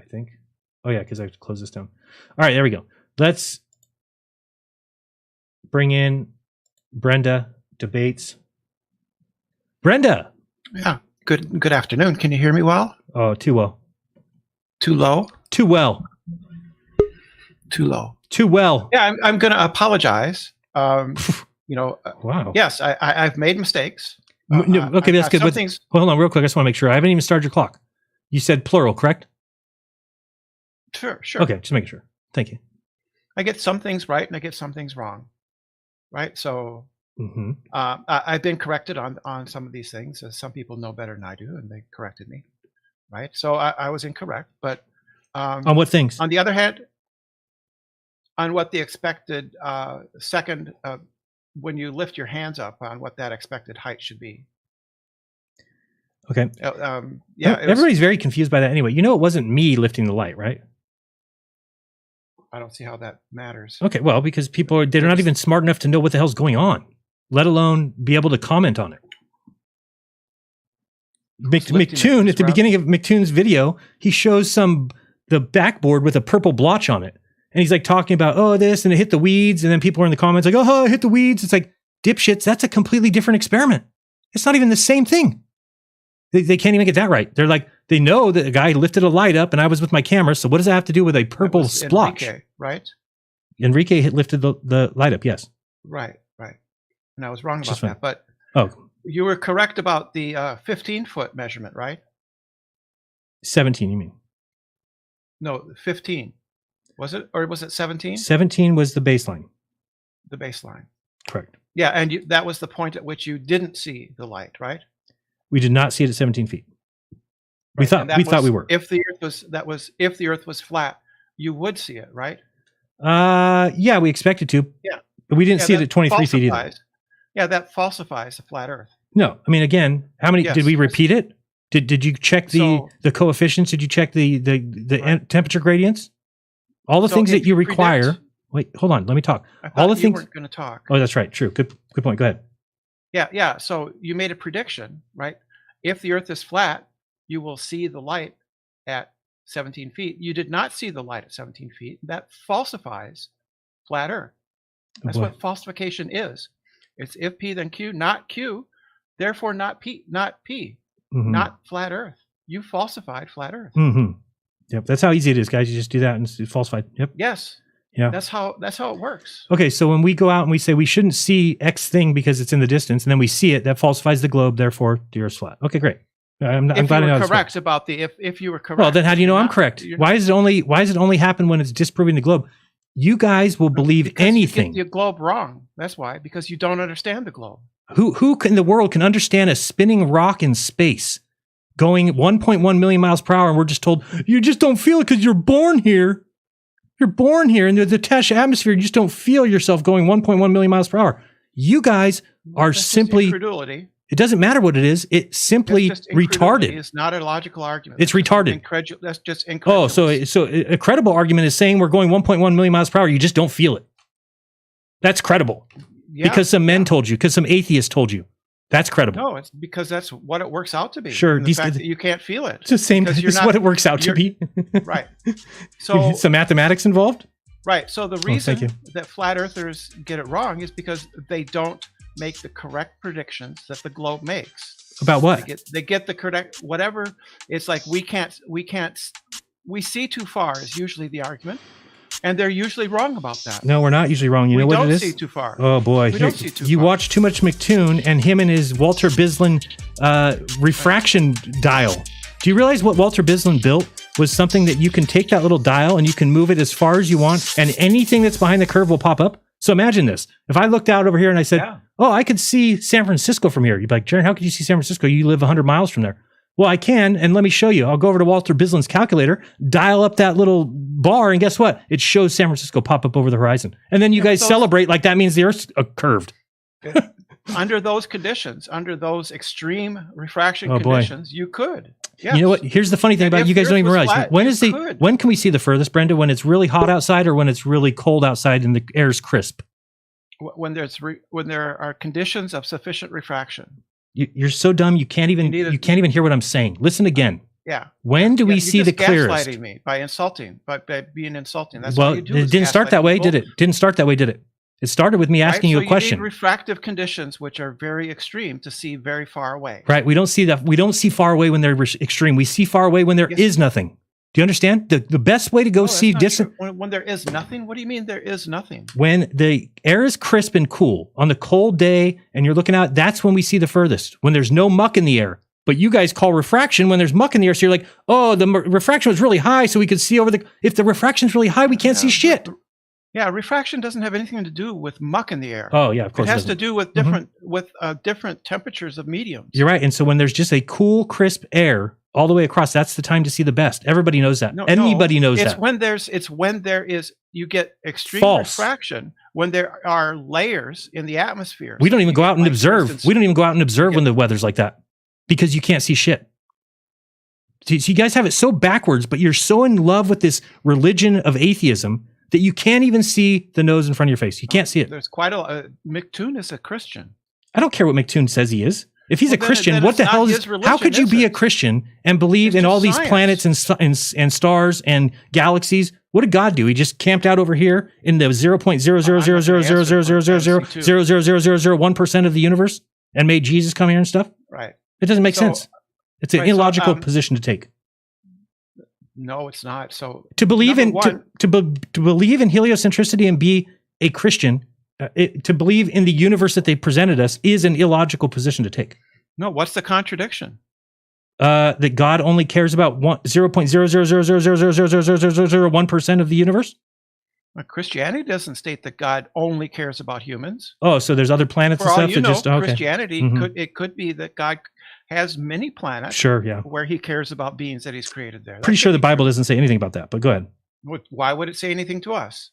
I think. Oh yeah, because I have to close this down. All right, there we go. Let's bring in Brenda Debates. Brenda! Yeah, good afternoon. Can you hear me well? Oh, too well. Too low? Too well. Too low. Too well. Yeah, I'm going to apologize. Wow. Yes, I've made mistakes. No, okay, that's good. Hold on real quick. I just want to make sure. I haven't even started your clock. You said plural, correct? Sure. Okay, just making sure. Thank you. I get some things right and I get some things wrong. Right? So I've been corrected on some of these things. Some people know better than I do, and they corrected me. Right? So I was incorrect. But on what things? On the other hand, on what the expected second, when you lift your hands up, on what that expected height should be. Okay. Yeah. Everybody's very confused by that anyway. You know, it wasn't me lifting the light, right? I don't see how that matters. Okay, well, because they're not even smart enough to know what the hell's going on, let alone be able to comment on it. McToon, at the beginning of McToon's video, he shows the backboard with a purple blotch on it. And he's like talking about, oh, this, and it hit the weeds. And then people are in the comments like, oh, it hit the weeds. It's like, dipshits, that's a completely different experiment. It's not even the same thing. They can't even get that right. They're like, they know that a guy lifted a light up and I was with my camera. So what does that have to do with a purple splotch? Enrique, right? Enrique lifted the light up, yes. Right. And I was wrong about that. But you were correct about the 15-foot measurement, right? 17, you mean? No, 15. Was it? Or was it 17? 17 was the baseline. The baseline. Correct. Yeah, and that was the point at which you didn't see the light, right? We did not see it at 17 feet. Right. We thought we were. If the Earth was flat, you would see it, right? Yeah, we expected to. Yeah. But we didn't see it at 23 feet either. Yeah, that falsifies the flat Earth. No, I mean, again, how many did we repeat it? Did you check the coefficients? Did you check the temperature gradients? All the things that you require. Wait, hold on. Let me talk. All the things. You weren't going to talk. Oh, that's right. True. Good point. Go ahead. Yeah. So you made a prediction, right? If the Earth is flat, you will see the light at 17 feet. You did not see the light at 17 feet. That falsifies flat Earth. That's what falsification is. It's if P then Q, not Q, therefore not P, not flat Earth. You falsified flat Earth. Yep, that's how easy it is, guys. You just do that and it's falsified. Yep. Yes. Yeah. That's how it works. Okay, so when we go out and we say we shouldn't see X thing because it's in the distance, and then we see it, that falsifies the globe. Therefore, the Earth's flat. Okay, great. I'm glad I know. Correct about the if you were correct. Well, then how do you know I'm correct? Why does it only happen when it's disproving the globe? You guys will believe anything. You get the globe wrong. That's why, because you don't understand the globe. Who in the world can understand a spinning rock in space going 1.1 million miles per hour, and we're just told you just don't feel it because you're born here. You're born here in the detached atmosphere. You just don't feel yourself going 1.1 million miles per hour. You guys are simply incredulity. It doesn't matter what it is. It's simply retarded. It's not a logical argument. It's retarded. That's just incredulous. Oh, so a credible argument is saying we're going 1.1 million miles per hour. You just don't feel it. That's credible. Yeah. Because some men told you, because some atheists told you. That's credible. No, it's because that's what it works out to be. Sure. The fact that you can't feel it. It's the same. It's what it works out to be. Right. So some mathematics involved? Right. So the reason that flat earthers get it wrong is because they don't make the correct predictions that the globe makes. About what? They get the correct whatever. It's like we see too far is usually the argument. And they're usually wrong about that. No, we're not usually wrong. You know what it is? We don't see too far. Oh, boy. We don't see too far. You watch too much McToon and him and his Walter Bislin refraction dial. Do you realize what Walter Bislin built was something that you can take that little dial and you can move it as far as you want, and anything that's behind the curve will pop up? So imagine this. If I looked out over here and I said, oh, I could see San Francisco from here. You'd be like, Jaron, how could you see San Francisco? You live 100 miles from there. Well, I can, and let me show you. I'll go over to Walter Bisland's calculator, dial up that little bar, and guess what? It shows San Francisco pop up over the horizon. And then you guys celebrate like that means the Earth's curved. Under those conditions, under those extreme refraction conditions, you could. Yes. You know what? Here's the funny thing about it. You guys don't even realize. Flat, when can we see the furthest, Brenda? When it's really hot outside or when it's really cold outside and the air's crisp? When there are conditions of sufficient refraction. You're so dumb you can't even hear what I'm saying. Listen again. Yeah. When do we see the clearest? Gaslighting me by insulting, by being insulting. That's well, what you do. It didn't start that way, did it? Didn't start that way, did it? It started with me asking you a question. You need refractive conditions which are very extreme to see very far away. Right. We don't see that. We don't see far away when they're extreme. We see far away when there is nothing. Do you understand? The best way to go see distant. When there is nothing? What do you mean there is nothing? When the air is crisp and cool on the cold day and you're looking out, that's when we see the furthest. When there's no muck in the air. But you guys call refraction when there's muck in the air. So you're like, oh, the refraction was really high, so we could see over the. If the refraction's really high, we can't see shit. Yeah, refraction doesn't have anything to do with muck in the air. Oh yeah, of course. It has to do with different temperatures of mediums. You're right. And so when there's just a cool, crisp air all the way across, that's the time to see the best. Everybody knows that. Anybody knows that. It's when there is you get extreme refraction when there are layers in the atmosphere. We don't even go out and observe. We don't even go out and observe when the weather's like that because you can't see shit. So you guys have it so backwards, but you're so in love with this religion of atheism that you can't even see the nose in front of your face. You can't see it. There's quite a McToon is a Christian. I don't care what McToon says he is. If he's a Christian, what the hell is? How could you be a Christian and believe in all these planets and stars and galaxies? What did God do? He just camped out over here in the 0.000000000000001% of the universe and made Jesus come here and stuff. Right. It doesn't make sense. It's an illogical position to take. No, it's not. So to believe in to believe in heliocentricity and be a Christian, to believe in the universe that they presented us is an illogical position to take. No, what's the contradiction? That God only cares about 0.000000001% of the universe. Christianity doesn't state that God only cares about humans. Oh, so there's other planets and stuff that just okay. Christianity could be that God has many planets. Sure, yeah. Where he cares about beings that he's created there. Pretty sure the Bible doesn't say anything about that, but go ahead. Why would it say anything to us?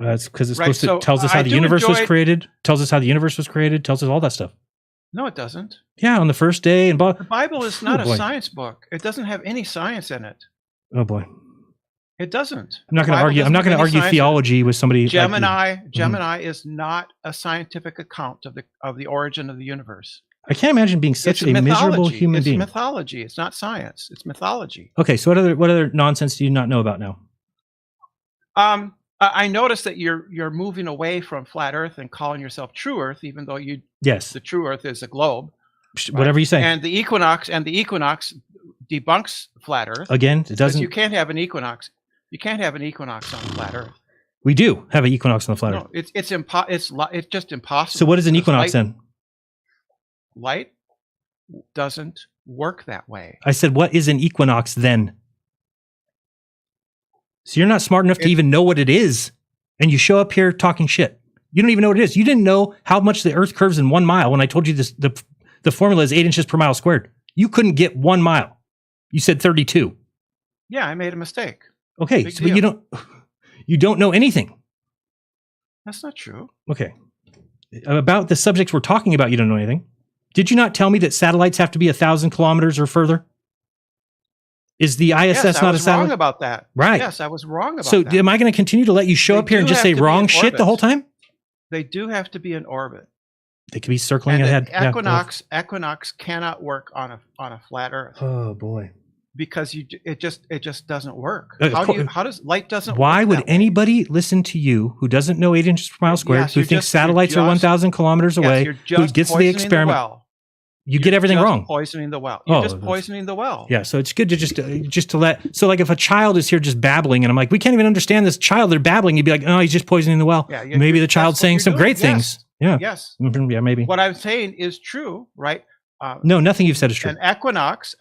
It's because it's supposed to tells us how the universe was created, tells us how the universe was created, tells us all that stuff. No, it doesn't. Yeah, on the first day and the Bible is not a science book. It doesn't have any science in it. Oh boy. It doesn't. I'm not going to argue. I'm not going to argue theology with somebody. Gemini is not a scientific account of the origin of the universe. I can't imagine being such a miserable human being. It's mythology. It's not science. It's mythology. Okay, so what other nonsense do you not know about now? I noticed that you're moving away from flat Earth and calling yourself True Earth, even though the True Earth is a globe. Whatever you say. And the Equinox debunks flat Earth. Again, it doesn't. You can't have an equinox. You can't have an equinox on flat Earth. We do have an equinox on the flat Earth. No, it's just impossible. So what is an equinox then? Light doesn't work that way. I said, what is an equinox then? So you're not smart enough to even know what it is, and you show up here talking shit. You don't even know what it is. You didn't know how much the Earth curves in 1 mile when I told you this. The formula is 8 inches per mile squared. You couldn't get 1 mile. You said 32. Yeah, I made a mistake. Okay, but you don't know anything. That's not true. Okay. About the subjects we're talking about, you don't know anything. Did you not tell me that satellites have to be 1,000 kilometers or further? Is the ISS not a satellite? I was wrong about that. Right. Yes, I was wrong about that. So am I going to continue to let you show up here and just say wrong shit the whole time? They do have to be in orbit. They could be circling ahead. Equinox cannot work on a flat Earth. Oh boy. Because it just doesn't work. How does light doesn't work? Why would anybody listen to you who doesn't know 8 inches per mile squared, who thinks satellites are 1,000 kilometers away, who gets the experiment? You get everything wrong. Poisoning the well. You're just poisoning the well. Yeah, so it's good to just to let. So like if a child is here just babbling, and I'm like, we can't even understand this child. They're babbling. You'd be like, oh, he's just poisoning the well. Yeah, maybe the child's saying some great things. Yeah. Yes. Yeah, maybe. What I'm saying is true, right? No, nothing you've said is true. An equinox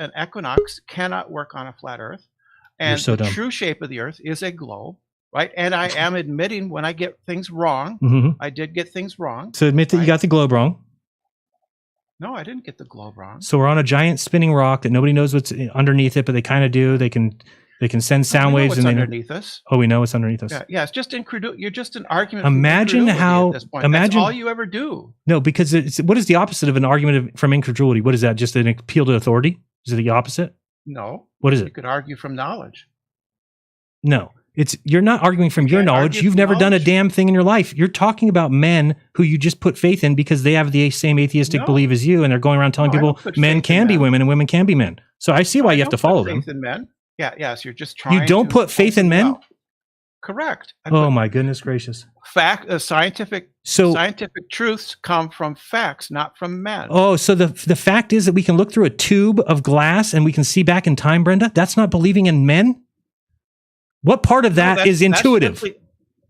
cannot work on a flat Earth, and the true shape of the Earth is a globe. right? And I am admitting when I get things wrong. Mhm. I did get things wrong. So admit that you got the globe wrong. No, I didn't get the globe wrong. So we're on a giant spinning rock that nobody knows what's underneath it, but they kind of do. They can send sound waves and underneath us. Oh, we know what's underneath us. Yeah, it's just incredulity. You're just an argument. Imagine how. At this point. Imagine That's all you ever do. No, because what is the opposite of an argument from incredulity? What is that? Just an appeal to authority? Is it the opposite? No. What is it? You could argue from knowledge. No, you're not arguing from your knowledge. You've never done a damn thing in your life. You're talking about men who you just put faith in because they have the same atheistic belief as you, and they're going around telling people men can be women and women can be men. So I see why you have to follow them. Faith in men. Yeah, yes, you're just trying. You don't put faith in men? Correct. Oh my goodness gracious. Scientific truths come from facts, not from men. Oh, so the fact is that we can look through a tube of glass and we can see back in time, Brenda? That's not believing in men? What part of that is intuitive?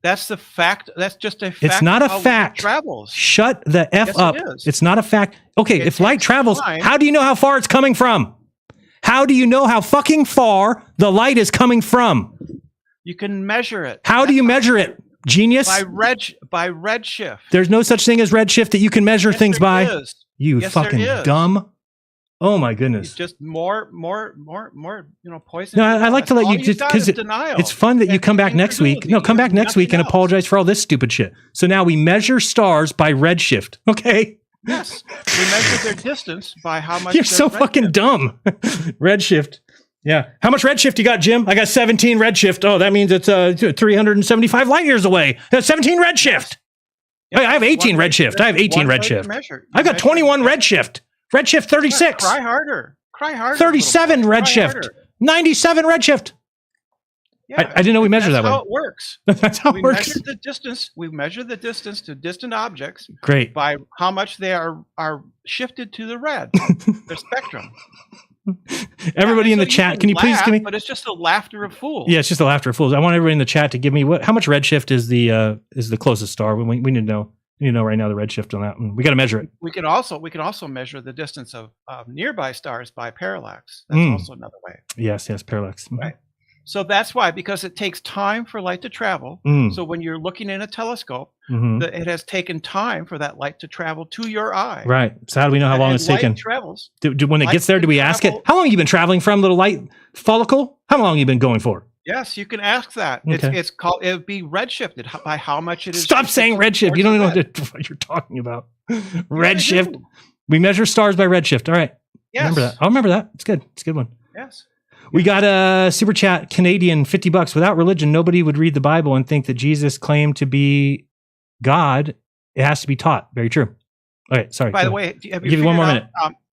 That's the fact. That's just a fact. It's not a fact. Travels. Shut the F up. It is. It's not a fact. Okay, if light travels, how do you know how far it's coming from? How do you know how fucking far the light is coming from? You can measure it. How do you measure it? Genius? By redshift. There's no such thing as redshift that you can measure things by. Is. You yes, fucking dumb. Oh my goodness. It's just more, poison. No, I like to let you just, because it's fun that you come back next week. No, come back next week and apologize for all this stupid shit. So now we measure stars by redshift. Okay. Yes. We measure their distance by how much. You're so fucking dumb. Redshift. Yeah. How much redshift you got, Jim? I got 17 redshift. Oh, that means it's 375 light years away. That's 17 redshift. Yeah, I have 18 redshift. I have 18 redshift. I got 21 redshift. Redshift 36. Cry harder. 37 redshift. 97 redshift. Yeah, I didn't know we measured that way. That's how it works. That's how it works. Measure the distance. We measure the distance to distant objects. Great. By how much they are shifted to the red, their spectrum. Everybody in the chat, can you please give me? But it's just the laughter of fools. Yeah, it's just the laughter of fools. I want everybody in the chat to give me how much redshift is the closest star. We need to know. We need to know right now the redshift on that one. We got to measure it. We can also measure the distance of nearby stars by parallax. That's also another way. Yes, parallax. Right. So that's why, because it takes time for light to travel. So when you're looking in a telescope, it has taken time for that light to travel to your eye. Right. So how do we know how long it's taken? Travels. When it gets there, do we ask it? How long have you been traveling from, little light follicle? How long have you been going for? Yes, you can ask that. Okay. It's called. It would be redshifted by how much it is. Stop saying redshift. You don't even know what you're talking about. Redshift. We measure stars by redshift. All right. Yes. Remember that. I'll remember that. It's good. It's a good one. Yes. We got a super chat, Canadian, $50. Without religion, nobody would read the Bible and think that Jesus claimed to be God. It has to be taught. Very true. Okay, sorry. By the way, I'll give you one more minute.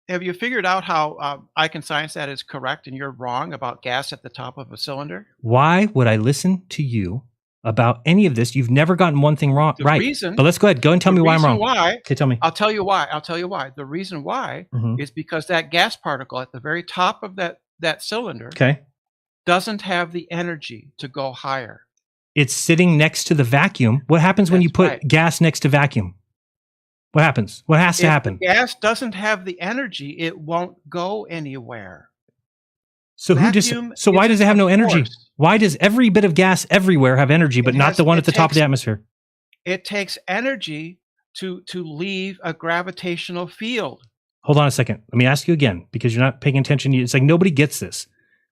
Have you figured out how I Can Science that is correct and you're wrong about gas at the top of a cylinder? Why would I listen to you about any of this? You've never gotten one thing wrong. The right. Reason, but let's go ahead. Go and tell me why I'm wrong. Why, okay, tell me. I'll tell you why. The reason why is because that gas particle at the very top of that cylinder doesn't have the energy to go higher. It's sitting next to the vacuum. What happens when you put gas next to vacuum? What happens? What has to happen? If the gas doesn't have the energy, it won't go anywhere. So why does it have no energy? Why does every bit of gas everywhere have energy, but not the one at the top of the atmosphere? It takes energy to leave a gravitational field. Hold on a second. Let me ask you again, because you're not paying attention. It's like nobody gets this.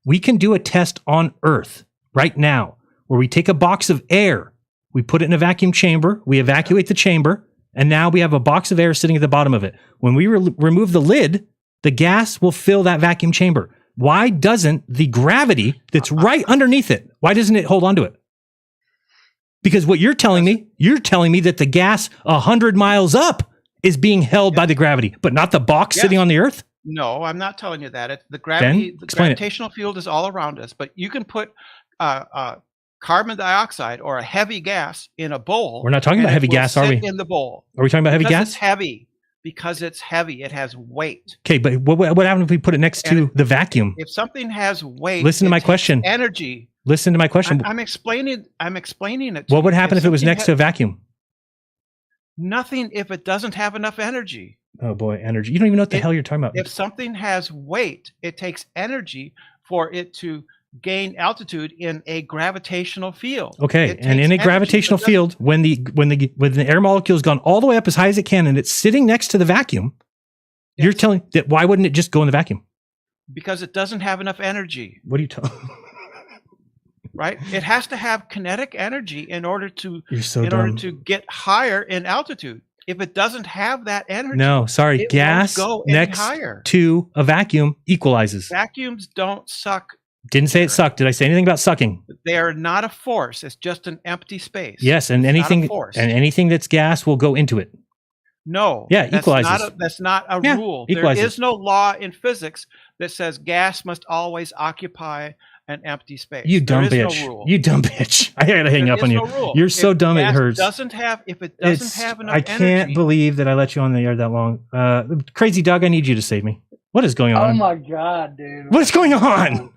We can do a test on Earth right now where we take a box of air, we put it in a vacuum chamber, we evacuate the chamber, and now we have a box of air sitting at the bottom of it. When we remove the lid, the gas will fill that vacuum chamber. Why doesn't the gravity that's right underneath it, why doesn't it hold on to it? Because what you're telling me that the gas 100 miles up is being held by the gravity, but not the box sitting on the Earth? No, I'm not telling you that. The gravitational field is all around us, but you can put carbon dioxide or a heavy gas in a bowl. We're not talking about heavy gas, are we? In the bowl. Are we talking about heavy gas? It's heavy. Because it's heavy, it has weight. Okay, but what happens if we put it next to the vacuum? If something has weight, listen to my question. Energy. Listen to my question. I'm explaining it. What would happen if it was next to a vacuum? Nothing if it doesn't have enough energy. Oh boy, energy. You don't even know what the hell you're talking about. If something has weight, it takes energy for it to gain altitude in a gravitational field. Okay, It and takes in a energy, gravitational but doesn't- field, when the air molecule's gone all the way up as high as it can, and it's sitting next to the vacuum, you're telling that why wouldn't it just go in the vacuum? because it doesnn't have enough energy. What are you telling? Right? It has to have kinetic energy in order to You're so in order dumb. to get higher in altitude. If it doesn't have that energy, No, sorry. it won't Gas go any next higher. to a vacuum equalizes. Vacuums don't suck. Didn't say it sucked. Did I say anything about sucking? They are not a force. It's just an empty space. Yes, and It's not a anything force. that's gas will go into it. No. Yeah, that's equalizes. That's not a Yeah, rule. equalizes. There is no law in physics that says gas must always occupy an empty space. You dumb there is bitch. No rule. You dumb bitch. I gotta hang There up on is you. no rule. You're so If dumb it gas hurts. If it doesn't have enough I can't energy, believe that I let you on the air that long. Crazy Doug, I need you to save me. What is going Oh on? my god, dude! What is going on?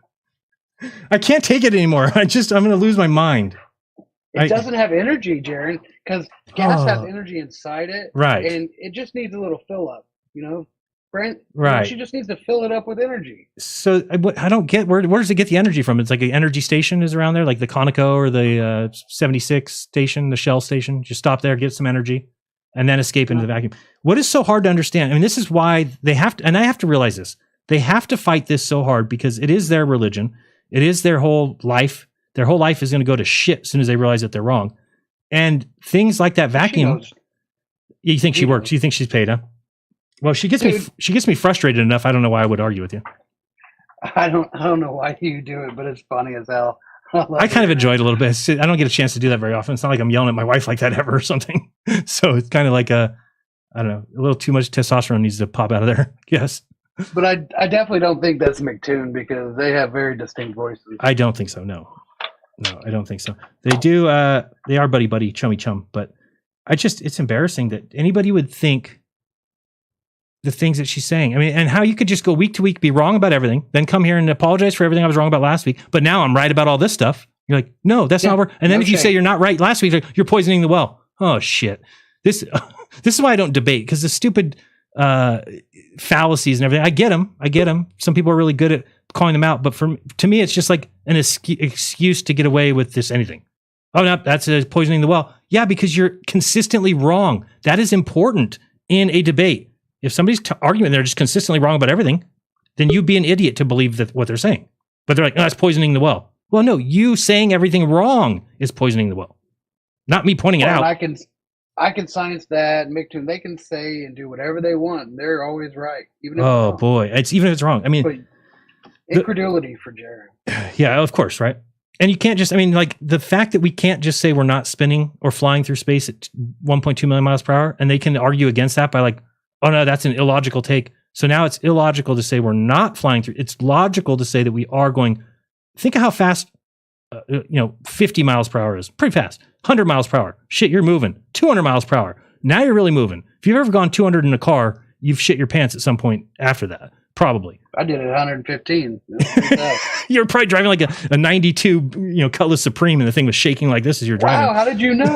I can't take it anymore. I'm gonna lose my mind. It doesn't have energy, Jaron, because gas has Oh. energy inside it, Right. And it just needs a little fill up. You know, Brent. Right. She just needs to fill it up with energy. So I don't get where does it get the energy from? It's like an energy station is around there, like the Conoco or the 76 station, the Shell station. Just stop there, get some energy, and then escape into the vacuum. What is so hard to understand? I mean, this is why they have to, and I have to realize this. They have to fight this so hard because it is their religion. It is their whole life. Their whole life is going to go to shit as soon as they realize that they're wrong. And things like that vacuum. You think she works? You think she's paid, huh? Well, she gets me frustrated enough. I don't know why I would argue with you. I don't know why you do it, but it's funny as hell. I kind of enjoy it a little bit. I don't get a chance to do that very often. It's not like I'm yelling at my wife like that ever or something. So it's kind of like I don't know, a little too much testosterone needs to pop out of there. Yes. But I definitely don't think that's McToon because they have very distinct voices. I don't think so. No, I don't think so. They do. They are buddy, chummy chum. But it's embarrassing that anybody would think the things that she's saying. I mean, and how you could just go week to week, be wrong about everything, then come here and apologize for everything I was wrong about last week. But now I'm right about all this stuff. You're like, no, that's not where. And then if you say you're not right last week, you're poisoning the well. Oh shit. This is why I don't debate, because the stupid fallacies and everything. I get them. Some people are really good at calling them out, but to me, it's just like an excuse to get away with this anything. Oh no, that's poisoning the well. Yeah, because you're consistently wrong. That is important in a debate. If somebody's arguing they're just consistently wrong about everything, then you'd be an idiot to believe that what they're saying. But they're like, no, that's poisoning the well. Well, no, you saying everything wrong is poisoning the well, not me pointing it out. I can science that, McToon. They can say and do whatever they want. And they're always right, even if Oh boy, even if it's wrong. I mean, but incredulity for Jaron. Yeah, of course, right? And you can't just, I mean, like the fact that we can't just say we're not spinning or flying through space at 1.2 million miles per hour, and they can argue against that by like, oh no, that's an illogical take. So now it's illogical to say we're not flying through. It's logical to say that we are going. Think of how fast, 50 miles per hour is. Pretty fast. 100 miles per hour. Shit, you're moving. 200 miles per hour. Now you're really moving. If you've ever gone 200 in a car, you've shit your pants at some point after that. Probably. I did it 115. You're probably driving like a 92, Cutlass Supreme, and the thing was shaking like this as you're driving. Wow, how did you know?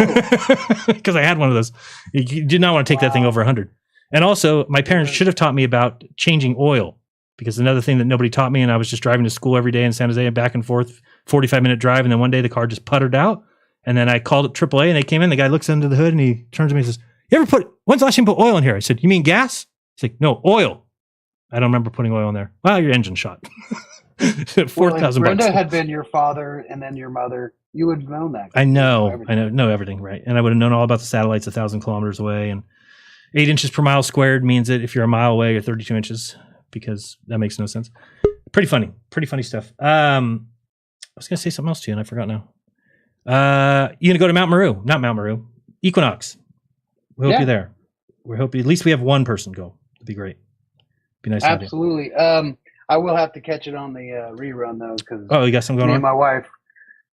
Because I had one of those. You did not want to take that thing over 100. And also, my parents should have taught me about changing oil, because another thing that nobody taught me, and I was just driving to school every day in San Jose and back and forth, 45-minute drive, and then one day the car just puttered out, and then I called it AAA, and they came in. The guy looks under the hood, and he turns to me and says, when's the last time you put oil in here? I said, you mean gas? He's like, no, oil. I don't remember putting oil in there. Well, your engine shot. $4,000. If Brenda had been your father and then your mother, you would have known that. I know everything, right? And I would have known all about the satellites 1,000 kilometers away, and 8 inches per mile squared means that if you're a mile away, you're 32 inches, because that makes no sense. Pretty funny stuff. I was going to say something else to you, and I forgot now. You going to go to Mount Meru? Not Mount Meru. Equinox. We hope you're there. We hope at least we have one person go. It'd be great. Be nice. Absolutely. I will have to catch it on the rerun though, because you got some going me on? and my wife.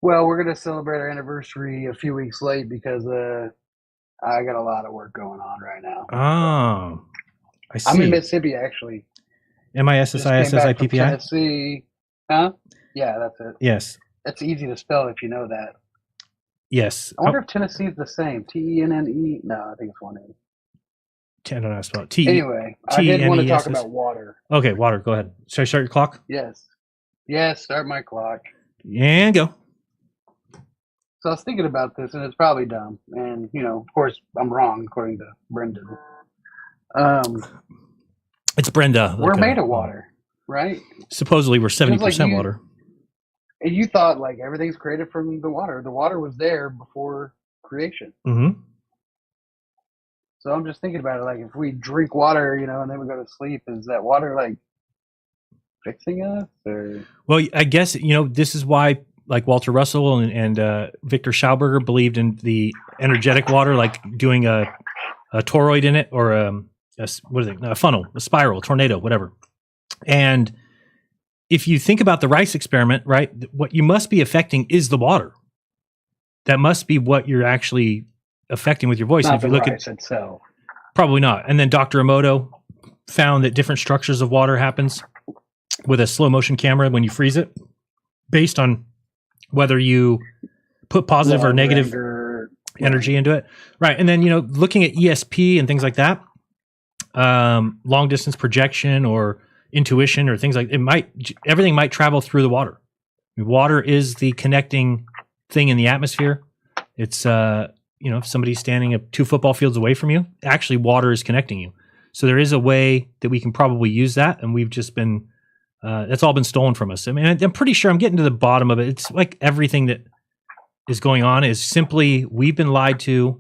Well, we're going to celebrate our anniversary a few weeks late because I got a lot of work going on right now. Oh, I see. I'm in Mississippi actually. MISSISSIPPI? Tennessee. Huh? Yeah, that's it. Yes. That's easy to spell if you know that. Yes. I wonder if Tennessee is the same. TENNE? No, I think it's one E. I don't know how to spell it. Anyway, I did want to talk about water. Okay, water. Go ahead. Should I start your clock? Yes. Yes, start my clock. And go. So I was thinking about this, and it's probably dumb. And, of course, I'm wrong, according to Brendan. It's Brenda. We're made of water, right? Supposedly we're 70% water. And you thought, like, everything's created from the water. The water was there before creation. Mm-hmm. So I'm just thinking about it, like, if we drink water, and then we go to sleep, is that water, like, fixing us? Or? Well, I guess, this is why, like, Walter Russell and Victor Schauberger believed in the energetic water, like doing a toroid in it, or a funnel, a spiral, a tornado, whatever. And if you think about the rice experiment, right, what you must be affecting is the water. That must be what you're actually affecting with your voice. Not and if you the look rice itself. Probably not. And then Dr. Emoto found that different structures of water happens with a slow motion camera when you freeze it, based on whether you put positive or negative energy into it. Right. And then, looking at ESP and things like that, long distance projection or intuition or things like everything might travel through the water. I mean, water is the connecting thing in the atmosphere. It's, if somebody's standing 2 football fields away from you, actually water is connecting you. So there is a way that we can probably use that. And we've just been, that's all been stolen from us. I mean, I'm pretty sure I'm getting to the bottom of it. It's like everything that is going on is simply, we've been lied to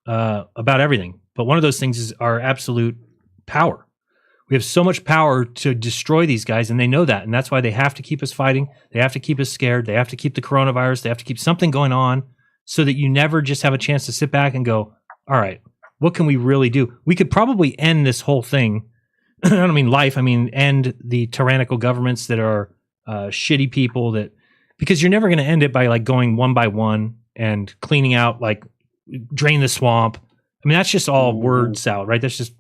about everything. But one of those things is our absolute power. We have so much power to destroy these guys, and they know that. And that's why they have to keep us fighting. They have to keep us scared. They have to keep the coronavirus. They have to keep something going on so that you never just have a chance to sit back and go, all right, what can we really do? We could probably end this whole thing. I don't mean life. I mean, end the tyrannical governments that are shitty people because you're never going to end it by like going one by one and cleaning out, like drain the swamp. I mean, that's just all word salad, right? That's just,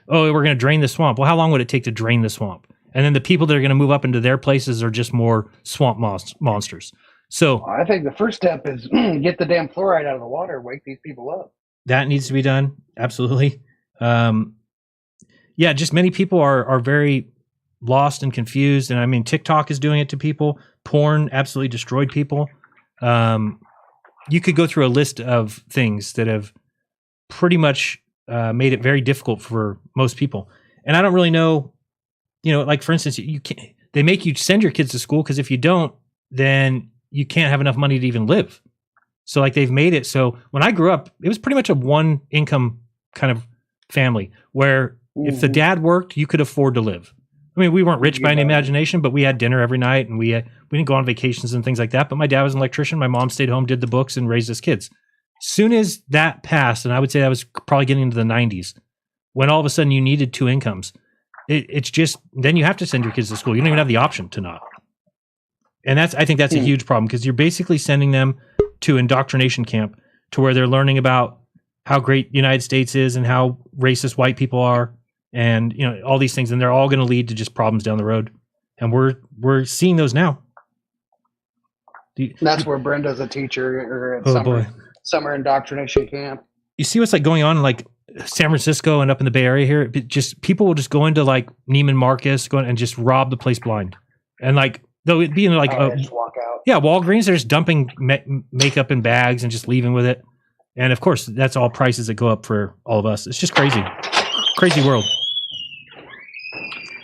we're going to drain the swamp. Well, how long would it take to drain the swamp? And then the people that are going to move up into their places are just more swamp monsters. So I think the first step is get the damn fluoride out of the water, wake these people up. That needs to be done. Absolutely. Just many people are very lost and confused. And I mean, TikTok is doing it to people. Porn absolutely destroyed people. You could go through a list of things that have pretty much made it very difficult for most people. And I don't really know, like for instance, they make you send your kids to school because if you don't, then you can't have enough money to even live. So like they've made it so when I grew up, it was pretty much a one income kind of family where if the dad worked, you could afford to live. I mean, we weren't rich by any imagination, but we had dinner every night and we didn't go on vacations and things like that. But my dad was an electrician. My mom stayed home, did the books and raised us kids. Soon as that passed, and I would say that was probably getting into the 90s, when all of a sudden you needed 2 incomes, it's just, then you have to send your kids to school. You don't even have the option to not. And I think that's a huge problem because you're basically sending them to indoctrination camp to where they're learning about how great the United States is and how racist white people are and, all these things. And they're all going to lead to just problems down the road. And we're seeing those now. That's where Brenda's a teacher or at summer indoctrination camp. You see what's like going on in like San Francisco and up in the Bay Area here? Just people will just go into like Neiman Marcus and just rob the place blind. And like, though it being like, just walk out. Yeah, Walgreens, they're just dumping makeup in bags and just leaving with it. And of course, that's all prices that go up for all of us. It's just crazy. Crazy world.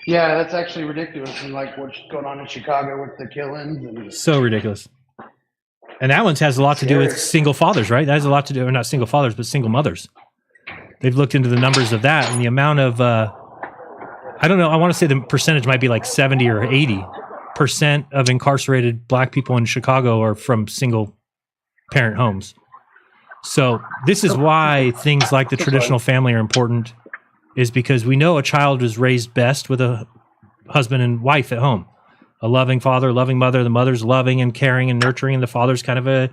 Yeah, that's actually ridiculous. And like what's going on in Chicago with the killings. And so ridiculous. And that one has a lot to do with single fathers, right? That has a lot to do, or not single fathers, but single mothers. They've looked into the numbers of that and the amount of, I don't know, I want to say the percentage might be like 70 or 80% of incarcerated black people in Chicago are from single parent homes. So this is why things like the traditional family are important, is because we know a child is raised best with a husband and wife at home. A loving father, a loving mother. The mother's loving and caring and nurturing, and the father's kind of a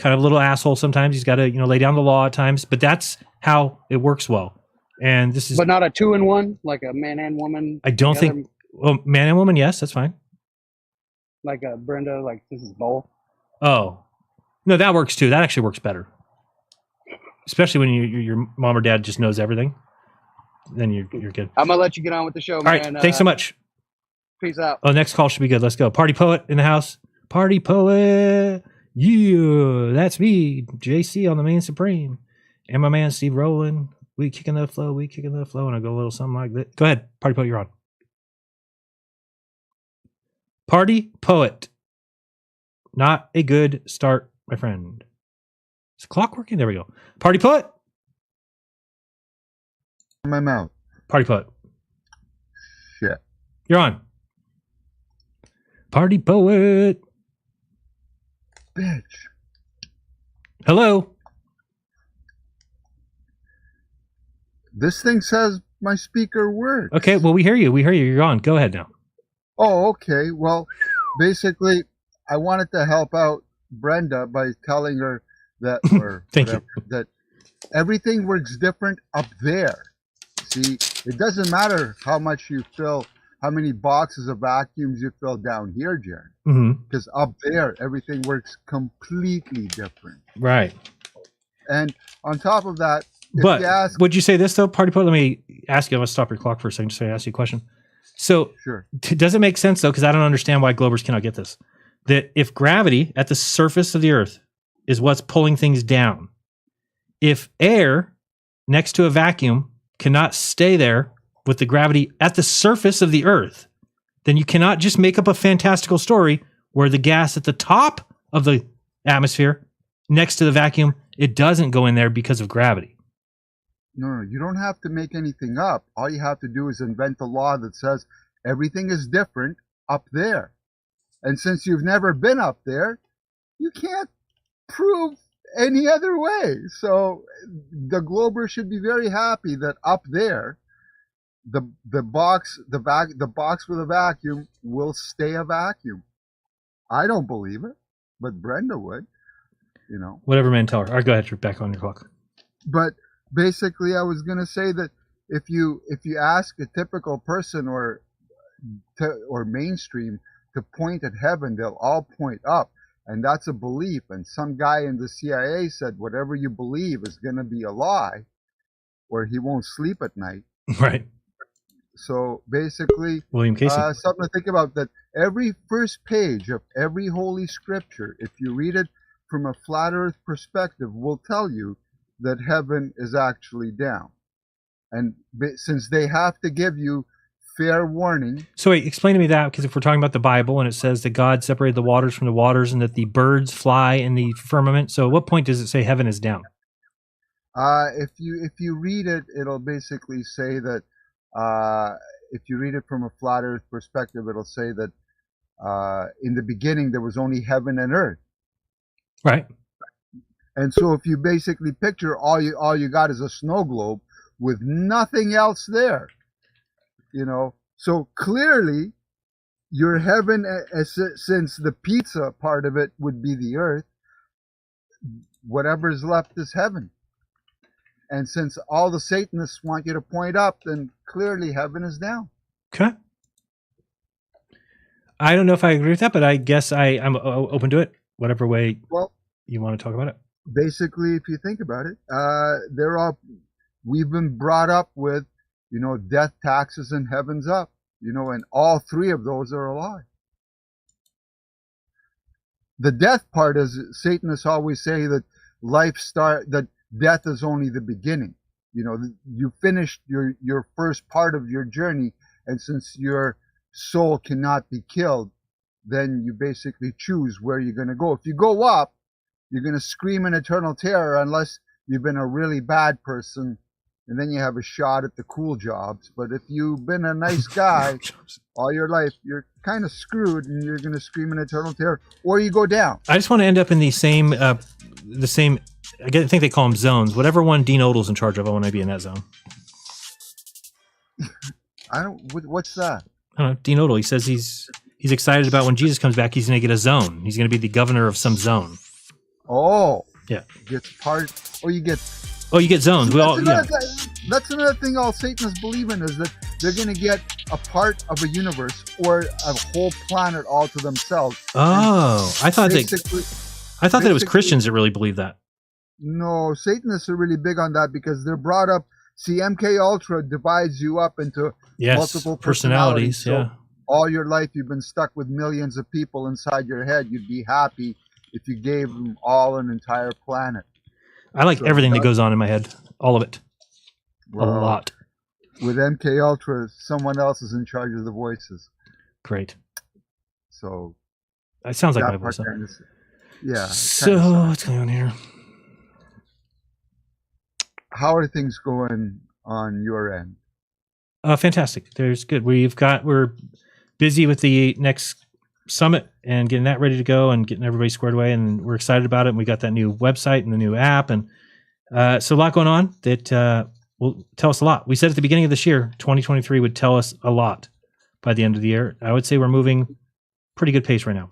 little asshole sometimes. He's got to lay down the law at times, but that's how it works well. And this is, but not a 2-in-1, like a man and woman. I don't think. Well, man and woman, yes, that's fine. Like a Brenda, like this is both. Oh, no, that works too. That actually works better, especially when your mom or dad just knows everything. Then you're good. I'm gonna let you get on with the show, man. All right, thanks so much. Peace out. Oh, next call should be good. Let's go. Party Poet in the house. Party Poet. Yeah, that's me, JC on the main supreme. And my man Steve Rowland. We kicking the flow. And I go a little something like that. Go ahead. Party Poet, you're on. Party Poet. Not a good start, my friend. Is the clock working? There we go. Party Poet. My mouth. Party Poet. Shit. You're on. Party Poet. Bitch. Hello. This thing says my speaker works. Okay, well, we hear you. You're on. Go ahead now. Oh, okay. Well, basically, I wanted to help out Brenda by telling her that, or Thank whatever, you. that everything works different up there. See, it doesn't matter how much you fill, how many boxes of vacuums you fill down here, Jared. Because up there, everything works completely different. Right. And on top of that, if But you ask, would you say this though, Party Poet? Let me ask you. I'm gonna stop your clock for a second just so I ask you a question. So, sure. Does it make sense though? Because I don't understand why Globers cannot get this. That if gravity at the surface of the Earth is what's pulling things down, if air next to a vacuum cannot stay there with the gravity at the surface of the Earth, then you cannot just make up a fantastical story where the gas at the top of the atmosphere next to the vacuum, it doesn't go in there because of gravity. No, you don't have to make anything up. All you have to do is invent a law that says everything is different up there. And since you've never been up there, you can't prove any other way. So the Glober should be very happy that up there, the box with a vacuum will stay a vacuum. I don't believe it, but Brenda would, you know. Whatever, man, tell her. All right, go ahead. You're back on your clock. But basically, I was going to say that if you ask a typical person or mainstream to point at heaven, they'll all point up, and that's a belief. And some guy in the CIA said, whatever you believe is going to be a lie, or he won't sleep at night. Right. So basically, William Casey. Something to think about, that every first page of every holy scripture, if you read it from a flat earth perspective, will tell you that heaven is actually down. And since they have to give you fair warning. So wait, explain to me that, because if we're talking about the Bible and it says that God separated the waters from the waters and that the birds fly in the firmament, so at what point does it say heaven is down? If you read it, it'll basically say that, if you read it from a flat earth perspective, it'll say that in the beginning there was only heaven and earth. Right. And so if you basically picture all you got is a snow globe with nothing else there, you know. So clearly your heaven, since the pizza part of it would be the earth, whatever's left is heaven. And since all the Satanists want you to point up, then clearly heaven is down. Okay. I don't know if I agree with that, but I guess I'm open to it, whatever way you want to talk about it. Basically, if you think about it, we've been brought up with, you know, death, taxes, and heaven's up, you know, and all three of those are a lie. The death part is, Satanists always say that that death is only the beginning. You know, you finished your first part of your journey, and since your soul cannot be killed, then you basically choose where you're going to go. If you go up, you're going to scream in eternal terror unless you've been a really bad person, and then you have a shot at the cool jobs. But if you've been a nice guy all your life, you're kind of screwed, and you're going to scream in eternal terror, or you go down. I just want to end up in the same, I think they call them zones. Whatever one Dean Odel's in charge of, I want to be in that zone. What's that? I don't know. Dean Odel, he says he's excited about when Jesus comes back, he's going to get a zone. He's going to be the governor of some zone. Oh. Yeah. You get zones. That's another thing all Satanists believe in, is that they're going to get a part of a universe or a whole planet all to themselves. Oh, I thought that it was Christians that really believe that. No, Satanists are really big on that because they're brought up. See, MK Ultra divides you up into multiple personalities. Yeah. all your life you've been stuck with millions of people inside your head, you'd be happy if you gave them all an entire planet. I like everything that goes on in my head, all of it, Well, a lot. With MK Ultra, someone else is in charge of the voices. Great. So It sounds like that my voice. part kinda- yeah. So what's going on here? How are things going on your end? Fantastic. There's good. We're busy with the next summit and getting that ready to go and getting everybody squared away, and we're excited about it. And we got that new website and the new app, and so a lot going on that will tell us a lot. We said at the beginning of this year, 2023 would tell us a lot by the end of the year. I would say we're moving pretty good pace right now.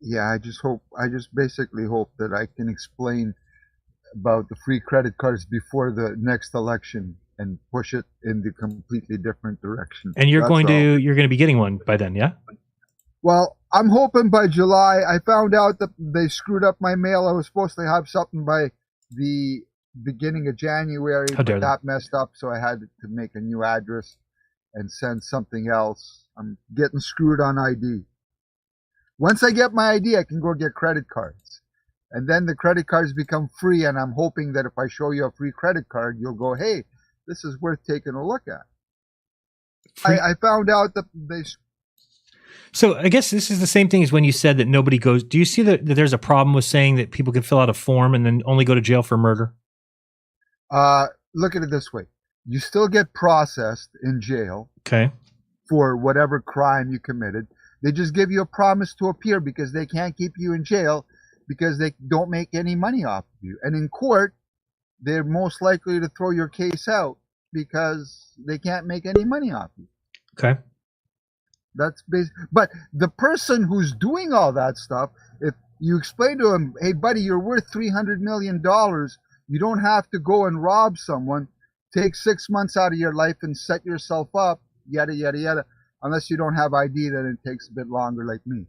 Yeah, I just basically hope that I can explain about the free credit cards before the next election and push it in the completely different direction. And you're That's going all. to be getting one by then, yeah? Well, I'm hoping by July. I found out that they screwed up my mail. I was supposed to have something by the beginning of January, How but dare they. that messed up, so I had to make a new address and send something else. I'm getting screwed on ID. Once I get my ID, I can go get credit cards. And then the credit cards become free, and I'm hoping that if I show you a free credit card, you'll go, hey, this is worth taking a look at. I found out that they... So I guess this is the same thing as when you said that nobody goes. Do you see that there's a problem with saying that people can fill out a form and then only go to jail for murder? Look at it this way. You still get processed in jail Okay. for whatever crime you committed. They just give you a promise to appear because they can't keep you in jail because they don't make any money off of you. And in court, they're most likely to throw your case out because they can't make any money off you. Okay. That's but the person who's doing all that stuff, if you explain to him, hey buddy, you're worth $300 million, you don't have to go and rob someone, take 6 months out of your life and set yourself up, yada yada yada. Unless you don't have ID, then it takes a bit longer, like me.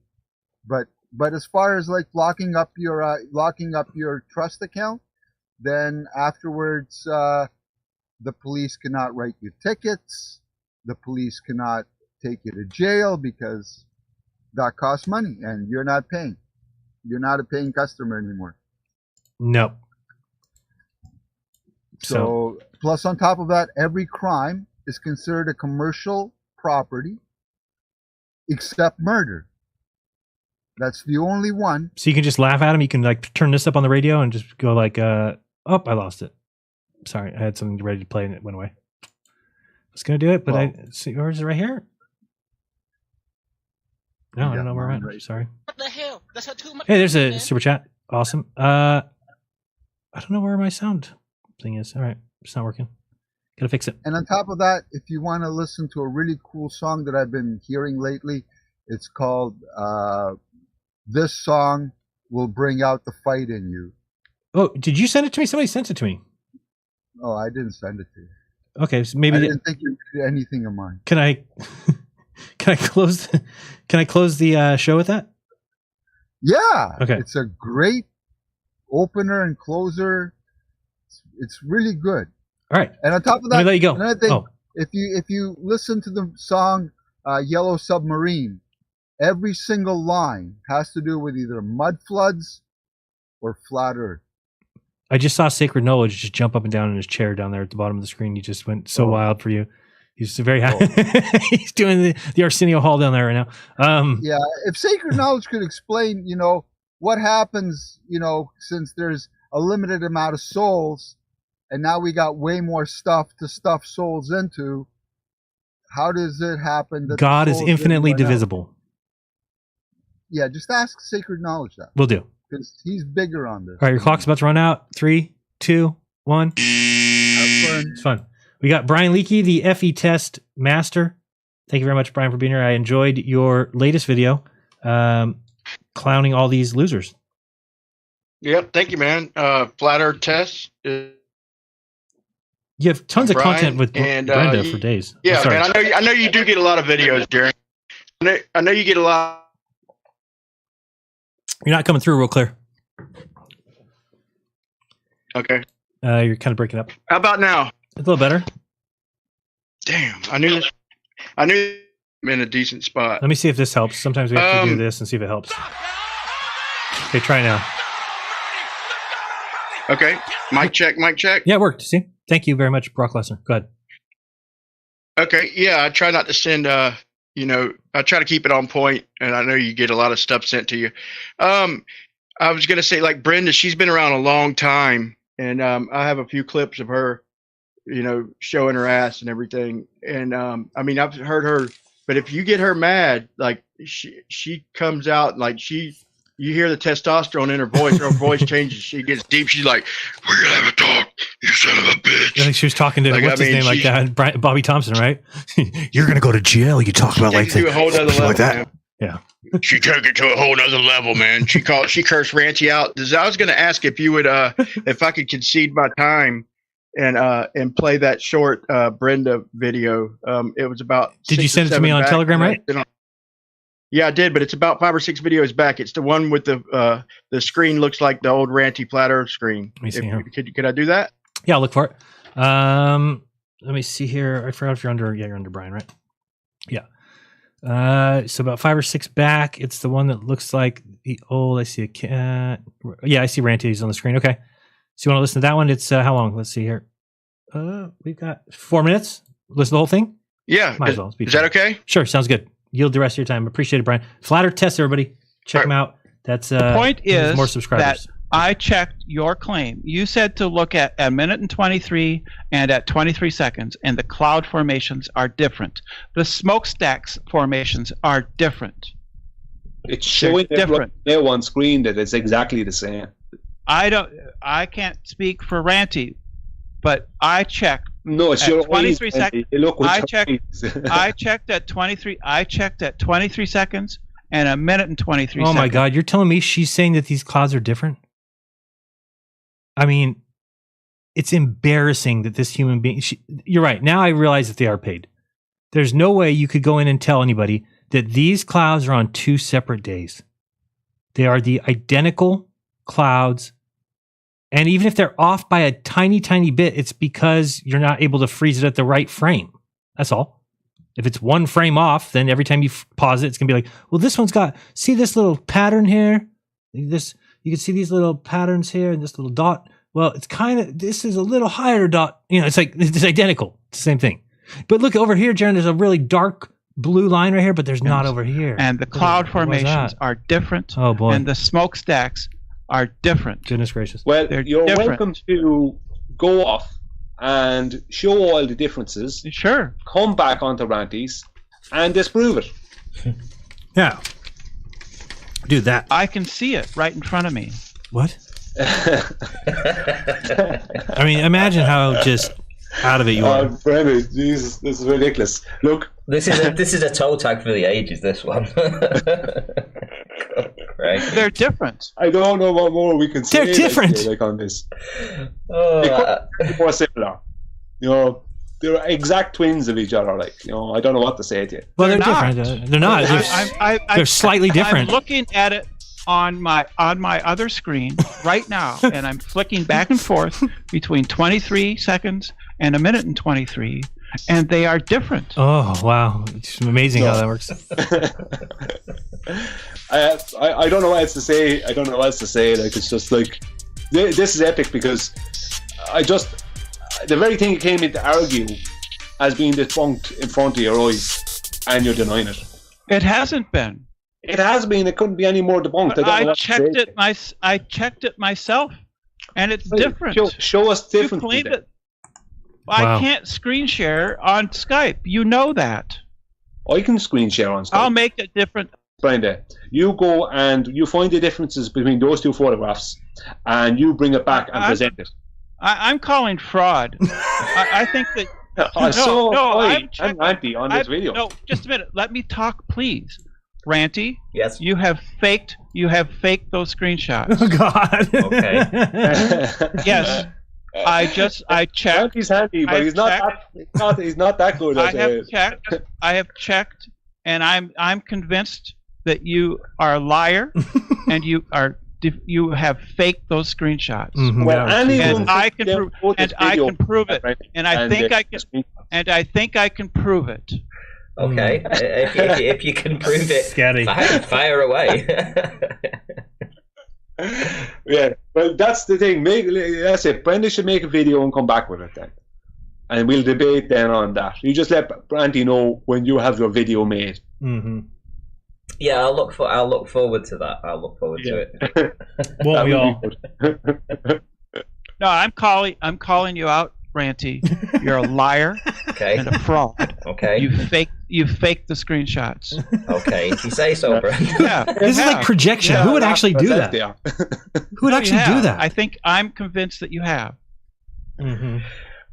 But as far as like locking up your trust account, then afterwards the police cannot write you tickets. The police cannot take you to jail because that costs money and you're not paying. You're not a paying customer anymore. No. So plus on top of that, every crime is considered a commercial property except murder. That's the only one. So you can just laugh at him. You can like turn this up on the radio and just go like, oh, I lost it. Sorry, I had something ready to play and it went away. I was going to do it, but I see, or is it right here? No, I don't know where I'm at. Right. Sorry. What the hell? That's how too much. Hey, there's a man. super chat. Awesome. I don't know where my sound thing is. All right, it's not working. Gotta fix it. And on top of that, if you want to listen to a really cool song that I've been hearing lately, it's called This Song Will Bring Out the Fight in You. Oh, did you send it to me? Somebody sent it to me. Oh, I didn't send it to you. Okay, so maybe I didn't think you did anything of mine. Can I close the show with that? Yeah. Okay. It's a great opener and closer. It's really good. All right. And on top of Let that, me let you go. another thing, Oh. if you listen to the song Yellow Submarine, every single line has to do with either mud floods or flat earth. I just saw Sacred Knowledge just jump up and down in his chair down there at the bottom of the screen. He just went so wild for you. He's very happy. He's doing the Arsenio Hall down there right now. Yeah, if Sacred Knowledge could explain, what happens, since there's a limited amount of souls, and now we got way more stuff to stuff souls into, how does it happen that God is souls infinitely didn't run out? divisible. Yeah, just ask Sacred Knowledge that. Will do. Because he's bigger on this. All right, your clock's about to run out. 3, 2, 1. Have fun. It's fun. We got Brian Leakey, the FE Test Master. Thank you very much, Brian, for being here. I enjoyed your latest video, clowning all these losers. Yep, thank you, man. Flat Earth Test. You have tons of content with Brenda for days. Yeah, Sorry. man. I know you do get a lot of videos, Jerry. I know you get a lot. You're not coming through real clear. Okay. You're kind of breaking up. How about now? A little better. Damn, I knew in a decent spot. Let me see if this helps. Sometimes we have to do this and see if it helps. Okay, try now. Okay, mic check, mic check. Yeah, it worked. See? Thank you very much, Brock Lesnar. Go ahead. Okay, yeah, I try not to send, I try to keep it on point, and I know you get a lot of stuff sent to you. I was going to say, like, Brenda, she's been around a long time, and I have a few clips of her, showing her ass and everything. And, I've heard her, but if you get her mad, like, she comes out, like, you hear the testosterone in her voice changes. She gets deep. She's like, "We're gonna have a talk, you son of a bitch." I think she was talking to what's his name, like that, Bobby Thompson, right? You're gonna go to jail. You talk about like to a whole other level, like that. Man. Yeah. She took it to a whole other level, man. She cursed Ranty out. I was gonna ask if you would, if I could concede my time and play that short Brenda video. It was about. Did you send it to me on Telegram, right? Yeah, I did, but it's about 5 or 6 videos back. It's the one with the screen looks like the old Ranty Platter screen. Let me see here. Could I do that? Yeah, I'll look for it. Let me see here. I forgot if you're under. Yeah, you're under Brian, right? Yeah. So about 5 or 6 back, it's the one that looks like the old. I see a cat. Yeah, I see Ranty's on the screen. Okay. So you want to listen to that one? It's how long? Let's see here. We've got 4 minutes. Listen to the whole thing. Yeah. Might as well. Is that okay? Sure. Sounds good. Yield the rest of your time. Appreciate it, Brian. Flatter test, everybody. Check them out. That's the point is more subscribers. That I checked your claim. You said to look at a minute and 23 and at 23 seconds, and the cloud formations are different. The smokestacks formations are different. It's showing different there on screen that it's exactly the same. I can't speak for Ranty, but I checked. No, it's your 23 seconds. I checked at 23. I checked at 23 seconds and a minute and 23 seconds. Oh my God! You're telling me she's saying that these clouds are different? I mean, it's embarrassing that this human being. You're right. Now I realize that they are paid. There's no way you could go in and tell anybody that these clouds are on 2 separate days. They are the identical clouds. And even if they're off by a tiny, tiny bit, it's because you're not able to freeze it at the right frame. That's all. If it's 1 frame off, then every time you pause it, it's going to be like, well, this one's got, see this little pattern here? You can see these little patterns here and this little dot. Well, it's kind of, this is a little higher dot. It's like, it's identical. It's the same thing. But look over here, Jaron, there's a really dark blue line right here, but there's not over here. And the cloud formations are different. Oh, boy. And the smokestacks are different. Goodness gracious. Well, you're different. welcome to go off and show all the differences. Sure. Come back onto Ranty's and disprove it. Yeah. Do that. I can see it right in front of me. What? I mean, imagine how just out of it you are. Brandon, Jesus, this is ridiculous. Look. This is a toe tag for the ages, this one. Right. They're different. I don't know what more we can say. They're different. Like on this. They could be more similar. They're exact twins of each other. I don't know what to say to you. Well, they're different. They're not. They're slightly different. I'm looking at it on my other screen right now, and I'm flicking back and forth between 23 seconds and a minute and 23. And they are different. Oh, wow. It's amazing how that works. I don't know what else to say. It's just like, this is epic because the very thing you came in to argue has been debunked in front of your eyes and you're denying it. It hasn't been. It has been. It couldn't be any more debunked. I checked it myself and it's different. Show us different. I can't screen share on Skype. You know that. I can screen share on Skype. I'll make it different. Brenda, you go and you find the differences between those 2 photographs and you bring it back and present it. I'm calling fraud. I think that... I'm Ranty on this video. No, just a minute. Let me talk, please. Ranty, yes. You have faked those screenshots. Oh, God. Okay. Yes. I checked. He's handy, but he's not that good. I have checked, and I'm convinced that you are a liar, and you have faked those screenshots. Mm-hmm. Well, and I can prove it. And I think I can prove it. Okay, if you can prove it, Scatty. Fire away. Yeah, well, that's the thing. That's it. Brenda should make a video and come back with it then, and we'll debate then on that. You just let Brandy know when you have your video made. Mm-hmm. Yeah, I'll look forward to that. I'll look forward to it. Won't we all? No, I'm calling you out, Ranty. You're a liar and a fraud. Okay. You faked the screenshots. Okay, if you say so, Brent. Yeah. This is like projection. Who would actually do that? Who would actually do that? I'm convinced that you have. Mm-hmm.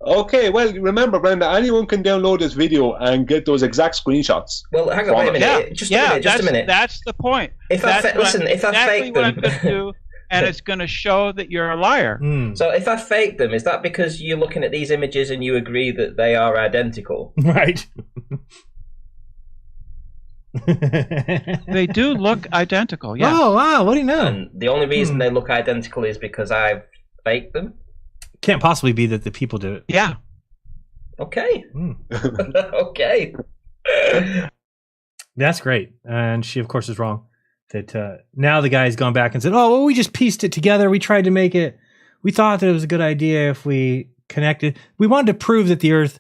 Okay, well, remember, Brenda, anyone can download this video and get those exact screenshots. Well, hang on, wait a minute. Just a minute. That's the point. If I fake them, I'm going to do, and it's going to show that you're a liar. So if I fake them, is that because you're looking at these images and you agree that they are identical? Right. They do look identical. Yeah. Oh wow! What do you know? And the only reason they look identical is because I've faked them. Can't possibly be that the people did it. Yeah. Okay. Okay. That's great. And she, of course, is wrong. That now the guy's gone back and said, "Oh, well, we just pieced it together. We tried to make it. We thought that it was a good idea if we connected. We wanted to prove that the Earth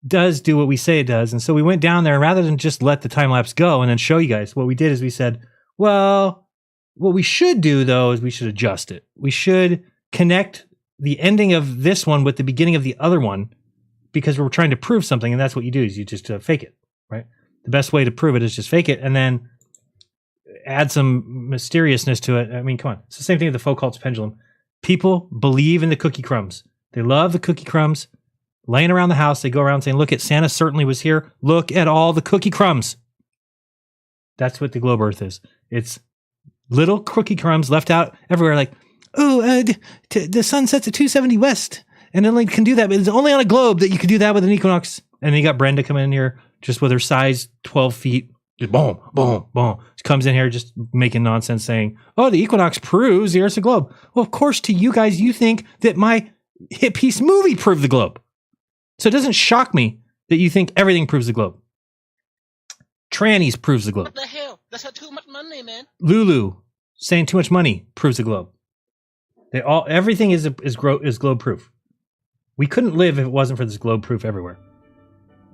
does do what we say it does, and so we went down there. And rather than just let the time lapse go and then show you guys, what we did is we said, well, what we should do though is we should adjust it. We should connect the ending of this one with the beginning of the other one, because we're trying to prove something, and that's what you do is you just fake it, right? The best way to prove it is just fake it and then add some mysteriousness to it. I mean, come on. It's the same thing with the Foucault's pendulum. People believe in the cookie crumbs. They love the cookie crumbs. Laying around the house, they go around saying, look, Santa certainly was here. Look at all the cookie crumbs. That's what the globe Earth is. It's little cookie crumbs left out everywhere, like, oh, the sun sets at 270 west, and it only can do that, but it's only on a globe that you can do that with an Equinox. And then you got Brenda coming in here just with her size 12 feet, just boom, boom, boom. She comes in here just making nonsense saying, oh, the Equinox proves the Earth's a globe. Well, of course, to you guys, you think that my hit piece movie proved the globe. So it doesn't shock me that you think everything proves the globe. Trannies proves the globe. What the hell? That's not too much money, man. Lulu saying too much money proves the globe. Everything is globe proof. We couldn't live if it wasn't for this globe proof everywhere.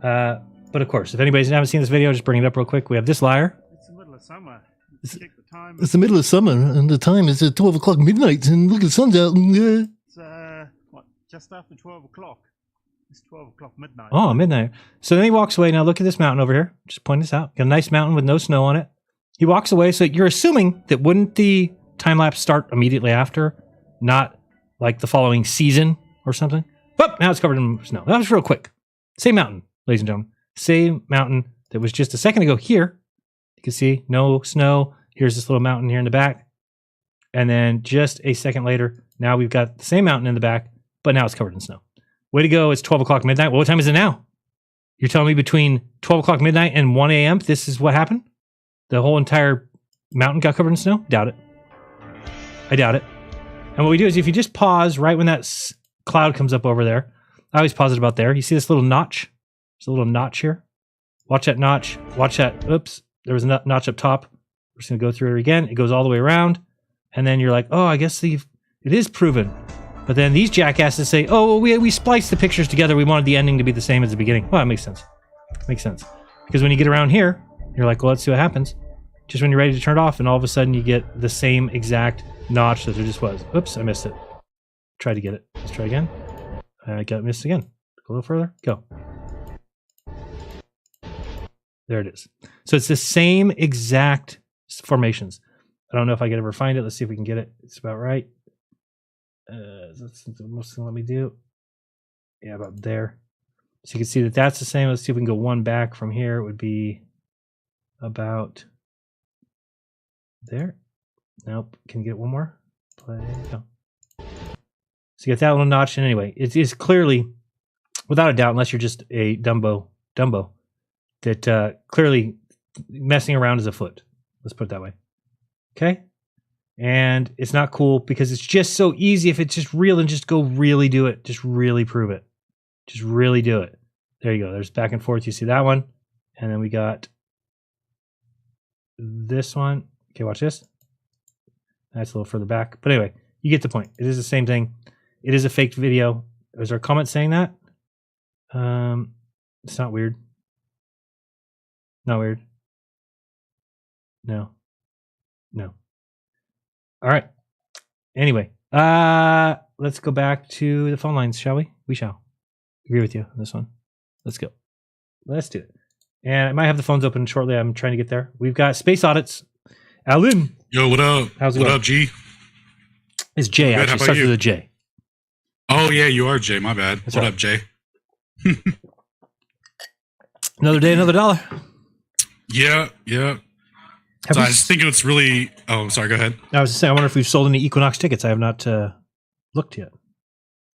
But of course, if anybody's haven't seen this video, just bring it up real quick. We have this liar. It's the middle of summer. It's the middle of summer, and the time is 12 o'clock midnight, and look, the sun's out. And, It's just after 12 o'clock. It's 12 o'clock midnight. Oh, midnight. So then he walks away. Now look at this mountain over here. Just point this out. Got a nice mountain with no snow on it. He walks away. So you're assuming that wouldn't the time lapse start immediately after, not like the following season or something? But now it's covered in snow. That was real quick. Same mountain, ladies and gentlemen. Same mountain that was just a second ago here. You can see no snow. Here's this little mountain here in the back. And then just a second later, now we've got the same mountain in the back, but now it's covered in snow. Way to go. It's 12 o'clock midnight. Well, what time is it now? You're telling me between 12 o'clock midnight and 1 a.m. this is what happened? The whole entire mountain got covered in snow? Doubt it. I doubt it. And what we do is if you just pause right when that cloud comes up over there, I always pause it about there. You see this little notch? There's a little notch here. Watch that notch. Watch that. Oops. There was a notch up top. We're just going to go through it again. It goes all the way around. And then you're like, oh, I guess it is proven. But then these jackasses say, oh, well, we spliced the pictures together. We wanted the ending to be the same as the beginning. Well, that makes sense. Makes sense. Because when you get around here, you're like, well, let's see what happens. Just when you're ready to turn it off, and all of a sudden you get the same exact notch that there just was. Oops, I missed it. Try to get it. Let's try again. I got missed again. Go a little further. Go. There it is. So it's the same exact formations. I don't know if I can ever find it. Let's see if we can get it. It's about right. That's the most thing let me do. Yeah, about there. So you can see that that's the same. Let's see if we can go one back from here. It would be about there. Nope. Can you get one more? Play. No. So you get that little notch. And anyway, it is clearly, without a doubt, unless you're just a Dumbo, that clearly messing around is afoot. Let's put it that way. Okay? And it's not cool because it's just so easy if it's just real and just go really do it. Just really prove it. Just really do it. There you go. There's back and forth. You see that one? And then we got this one. Okay, watch this. That's a little further back. But anyway, you get the point. It is the same thing. It is a faked video. Is there a comment saying that? It's not weird. Not weird. No. All right. Anyway, let's go back to the phone lines, shall we? We shall. Agree with you on this one. Let's go. Let's do it. And I might have the phones open shortly. I'm trying to get there. We've got Space Audits. Alan. Yo, what up? How's it what going? up, G? It's Jay, Good, actually. how about Starts you? with a J. Oh, yeah, you are Jay. My bad. That's what right. up, Jay? Another day, another dollar. Yeah. So I just think it's really... Oh, sorry, go ahead. I was just saying, I wonder if we've sold any Equinox tickets. I have not looked yet.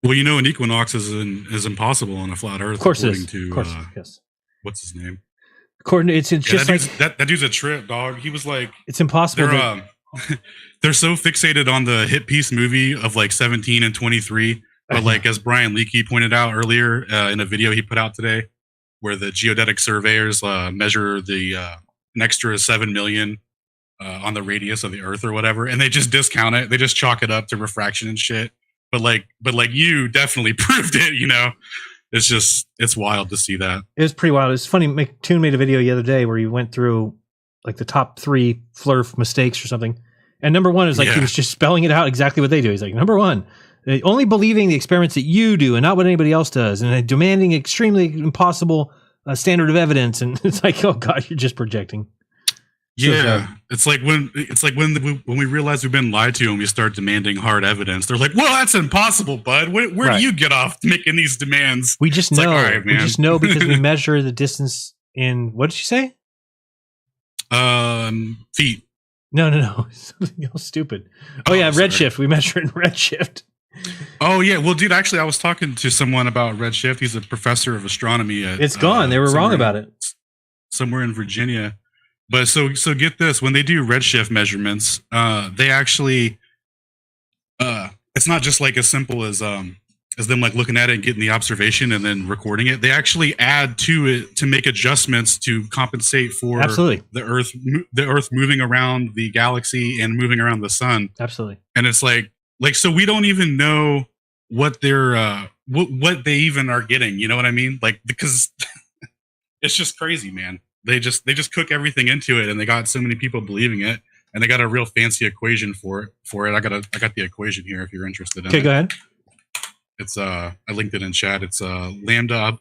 Well, an equinox is impossible on a flat Earth. Of course it according is. To, of course, yes. What's his name? According to, it's just that dude's a trip, dog. He was like... It's impossible. They're so fixated on the hit piece movie of like 17 and 23. But like, as Brian Leakey pointed out earlier in a video he put out today, where the geodetic surveyors measure an extra 7 million on the radius of the Earth or whatever, and they just discount it. They just chalk it up to refraction and shit. But you definitely proved it. It's wild to see that. It was pretty wild. It's funny. Toon made a video the other day where he went through like the top 3 Flurf mistakes or something. And number one is like he was just spelling it out exactly what they do. He's like, number one, only believing the experiments that you do and not what anybody else does, and demanding extremely impossible standard of evidence. And it's like, oh God, you're just projecting. Yeah, it's like when we realize we've been lied to and we start demanding hard evidence. They're like, "Well, that's impossible, bud. Where do you get off making these demands?" We just know. Like, we just know because we measure the distance in what did you say? Feet. No, something else stupid. Oh yeah, sorry. Redshift. We measure in Redshift. Oh yeah, well, dude, actually, I was talking to someone about Redshift. He's a professor of astronomy. It's gone. They were wrong about it. Somewhere in Virginia. But so get this: when they do Redshift measurements, they actually, it's not just like as simple as them like looking at it and getting the observation and then recording it. They actually add to it to make adjustments to compensate for Absolutely. the Earth moving around the galaxy and moving around the sun. Absolutely. And it's like so we don't even know what they're what they even are getting. You know what I mean? Like, because it's just crazy, man. They just cook everything into it, and they got so many people believing it, and they got a real fancy equation for it. I got the equation here if you're interested in it. Okay, go ahead. It's I linked it in chat. It's lambda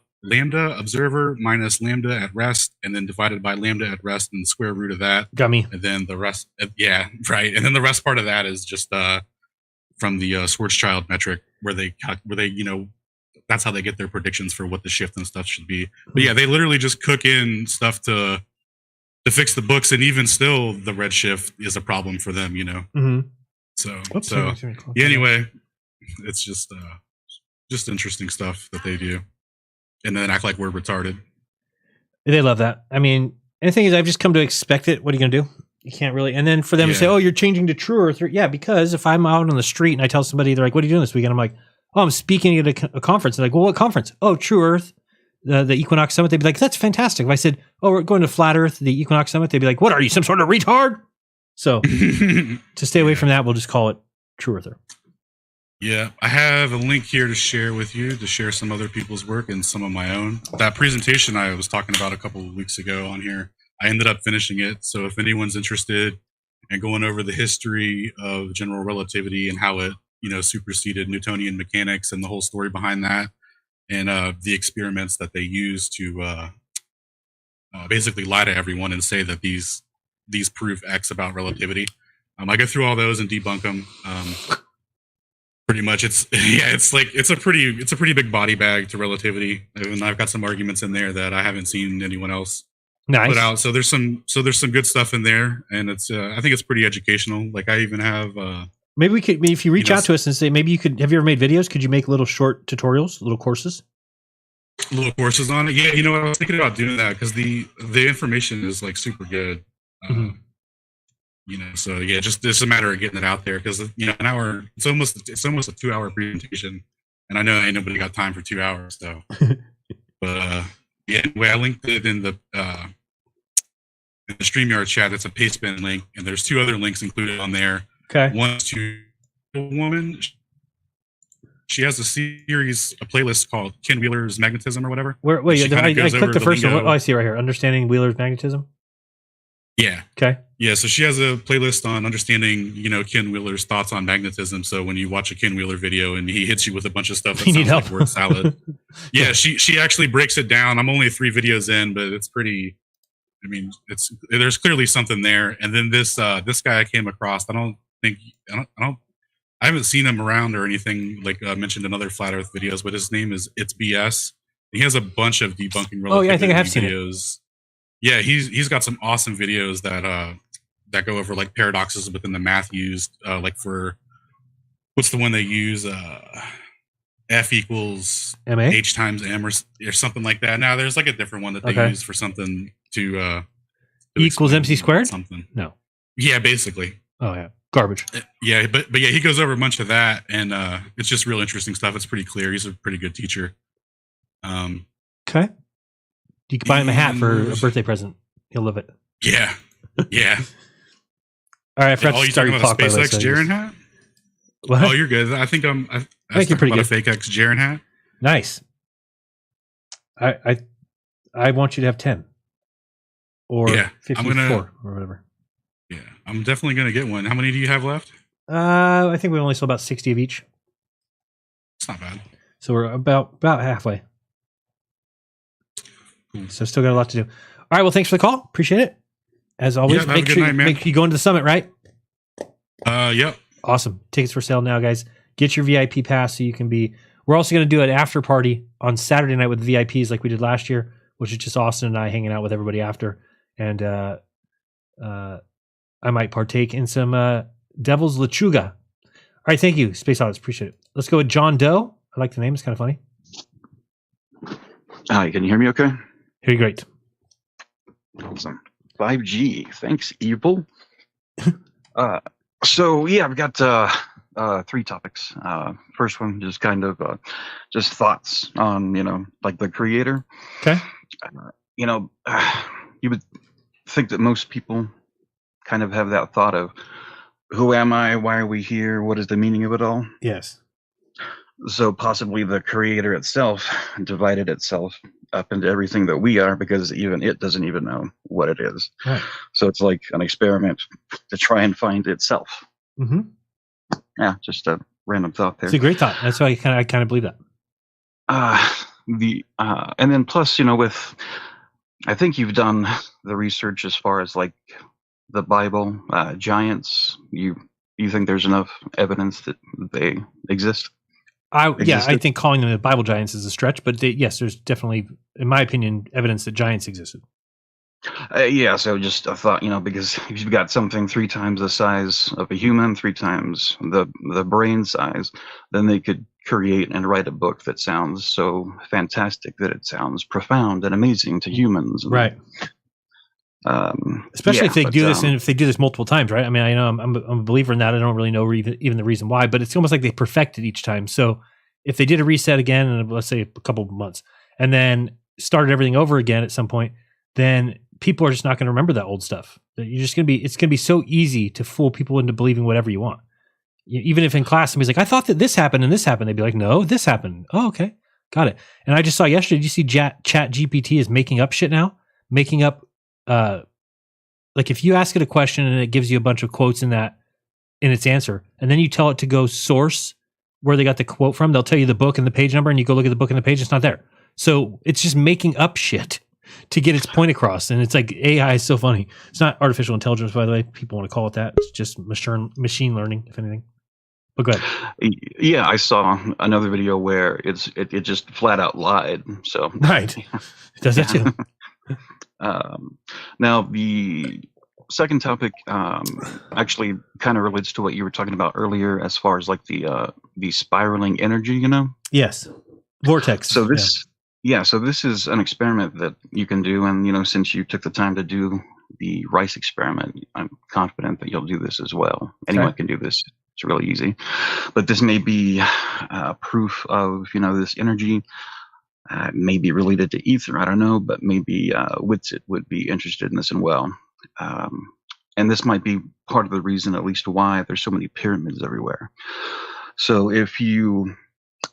observer minus lambda at rest, and then divided by lambda at rest and the square root of that. Got me. And then the rest, yeah, right. And then the rest part of that is just from the Schwarzschild metric, where they that's how they get their predictions for what the shift and stuff should be. But yeah, they literally just cook in stuff to fix the books, and even still, the Redshift is a problem for them. Mm-hmm. So Oops, yeah. Anyway, it's just interesting stuff that they do, and then act like we're retarded. They love that. I mean, and the thing is, I've just come to expect it. What are you going to do? You can't really. And then for them to say, "Oh, you're changing to True Earth," yeah, because if I'm out on the street and I tell somebody, they're like, "What are you doing this weekend?" I'm like, "Oh, I'm speaking at a conference." They're like, "Well, what conference?" "Oh, True Earth, the Equinox Summit." They'd be like, "That's fantastic." If I said, "Oh, we're going to Flat Earth, the Equinox Summit," they'd be like, "What are you, some sort of retard?" So to stay away from that, we'll just call it True Earther. Yeah, I have a link here to share with you, to share some other people's work and some of my own. That presentation I was talking about a couple of weeks ago on here, I ended up finishing it. So if anyone's interested in going over the history of general relativity and how it, superseded Newtonian mechanics and the whole story behind that, and the experiments that they use to basically lie to everyone and say that these prove X about relativity. I go through all those and debunk them. Pretty much, it's a pretty big body bag to relativity, and I've got some arguments in there that I haven't seen anyone else put out. So there's some good stuff in there, and it's I think it's pretty educational. Like, I even have maybe we could, if you reach out to us and say, maybe you could, have you ever made videos? Could you make little short tutorials, little courses on it? Yeah, I was thinking about doing that because the information is like super good. So yeah, just it's a matter of getting it out there, because an hour, it's almost a 2-hour presentation, and I know ain't nobody got time for 2 hours. So, but Yeah, anyway, I linked it in the StreamYard chat. It's a pastebin link, and there's 2 other links included on there. Okay. One's to a woman. She has a playlist called Ken Wheeler's Magnetism or whatever. Wait, I clicked the first one. Oh, I see right here. Understanding Wheeler's Magnetism. Yeah. Okay. Yeah, so she has a playlist on understanding, Ken Wheeler's thoughts on magnetism. So when you watch a Ken Wheeler video and he hits you with a bunch of stuff that sounds like word salad. Yeah, she actually breaks it down. I'm only 3 videos in, but it's pretty. I mean, there's clearly something there. And then this guy I came across, I haven't seen him around or anything like mentioned in other flat Earth videos, but his name is It's BS. He has a bunch of debunking. Oh yeah, I think I have seen videos. Yeah, he's got some awesome videos that go over like paradoxes within the math used, like for what's the one they use, F equals MA? H times M or something like that. Now there's like a different one that they use for something to E equals MC squared. Something. No. Yeah, basically. Oh yeah, garbage. Yeah, but yeah, he goes over a bunch of that, and it's just real interesting stuff. It's pretty clear. He's a pretty good teacher. Okay. You can buy him a hat for a birthday present. He'll love it. Yeah. Yeah. All right, I forgot to start your clock. SpaceX Jaren hat? What? Oh, you're good. I think I think you're pretty good. A fake X Jaren hat. Nice. I want you to have 10. Or 54 or whatever. Yeah, I'm definitely going to get one. How many do you have left? I think we only sold about 60 of each. It's not bad. So we're about halfway. So still got a lot to do. All right. Well, thanks for the call. Appreciate it. As always, make sure you go into the summit, right? Yep. Awesome. Tickets for sale now, guys. Get your VIP pass so you can be. We're also going to do an after party on Saturday night with VIPs like we did last year, which is just Austin and I hanging out with everybody after. And I might partake in some Devil's Lechuga. All right. Thank you, Space Audits. Appreciate it. Let's go with John Doe. I like the name. It's kind of funny. Hi, can you hear me okay? Hear you great. Awesome. 5G. Thanks, Evil. So, yeah, I've got 3 topics. First one, just kind of just thoughts on, like the creator. Okay. You would think that most people kind of have that thought of, who am I? Why are we here? What is the meaning of it all? Yes. So possibly the creator itself divided itself up into everything that we are, because even it doesn't even know what it is. Right. So it's like an experiment to try and find itself. Mm-hmm. Yeah, just a random thought there. It's a great thought. That's why I kind of believe that. And then plus, with, I think you've done the research as far as like the Bible giants. You think there's enough evidence that they exist? I think calling them the Bible giants is a stretch, but yes, there's definitely, in my opinion, evidence that giants existed. Yeah, so just a thought, because if you've got something 3 times the size of a human, 3 times the brain size, then they could create and write a book that sounds so fantastic that it sounds profound and amazing to humans. Right. Especially if they do this, and if they do this multiple times, right? I mean, I know I'm a believer in that. I don't really know even the reason why, but it's almost like they perfect it each time. So if they did a reset again, in let's say a couple of months, and then started everything over again at some point, then people are just not going to remember that old stuff. It's going to be so easy to fool people into believing whatever you want. Even if in class somebody's like, I thought that this happened and this happened, they'd be like, no, this happened. Oh, okay, got it. And I just saw yesterday. Did you see Chat GPT is making up shit now? Making up. Like if you ask it a question and it gives you a bunch of quotes in its answer, and then you tell it to go source where they got the quote from, they'll tell you the book and the page number, and you go look at the book and the page, it's not there. So it's just making up shit to get its point across. And it's like, AI is so funny. It's not artificial intelligence, by the way. People want to call it that. It's just machine learning, if anything. But go ahead. Yeah, I saw another video where it just flat out lied. So right, it does that too. Now the second topic actually kind of relates to what you were talking about earlier, as far as like the spiraling energy. Yes, vortex. So this, so this is an experiment that you can do, and since you took the time to do the rice experiment, I'm confident that you'll do this as well. Anyone can do this. It's really easy, but this may be proof of this energy maybe related to ether. I don't know, but maybe Witsit would be interested in this as well. And this might be part of the reason, at least, why there's so many pyramids everywhere. So if you,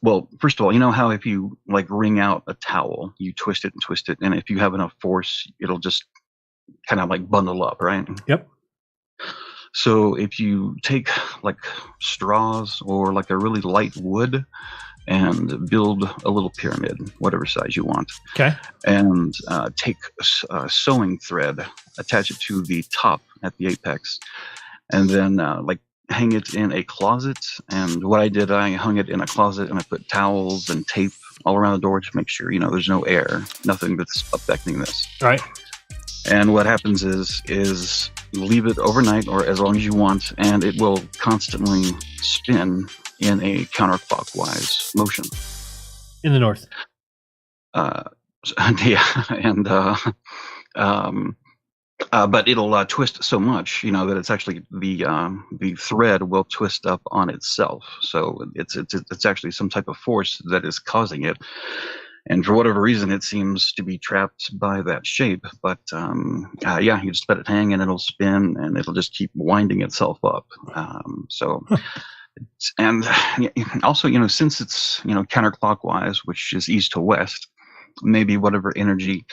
well, first of all, you know how if you like wring out a towel, you twist it, and if you have enough force, it'll just kind of like bundle up, right? Yep. So if you take like straws or like a really light wood and build a little pyramid, whatever size you want. Okay. And take a sewing thread, attach it to the top at the apex, and then like hang it in a closet. And what I did, I hung it in a closet and I put towels and tape all around the door to make sure, there's no air, nothing that's affecting this. All right. And what happens is you leave it overnight or as long as you want, and it will constantly spin in a counterclockwise motion. In the north. Yeah, and but it'll twist so much, that it's actually the thread will twist up on itself. So it's actually some type of force that is causing it. And for whatever reason, it seems to be trapped by that shape. But yeah, you just let it hang and it'll spin and it'll just keep winding itself up. And also, since it's, counterclockwise, which is east to west, maybe whatever energy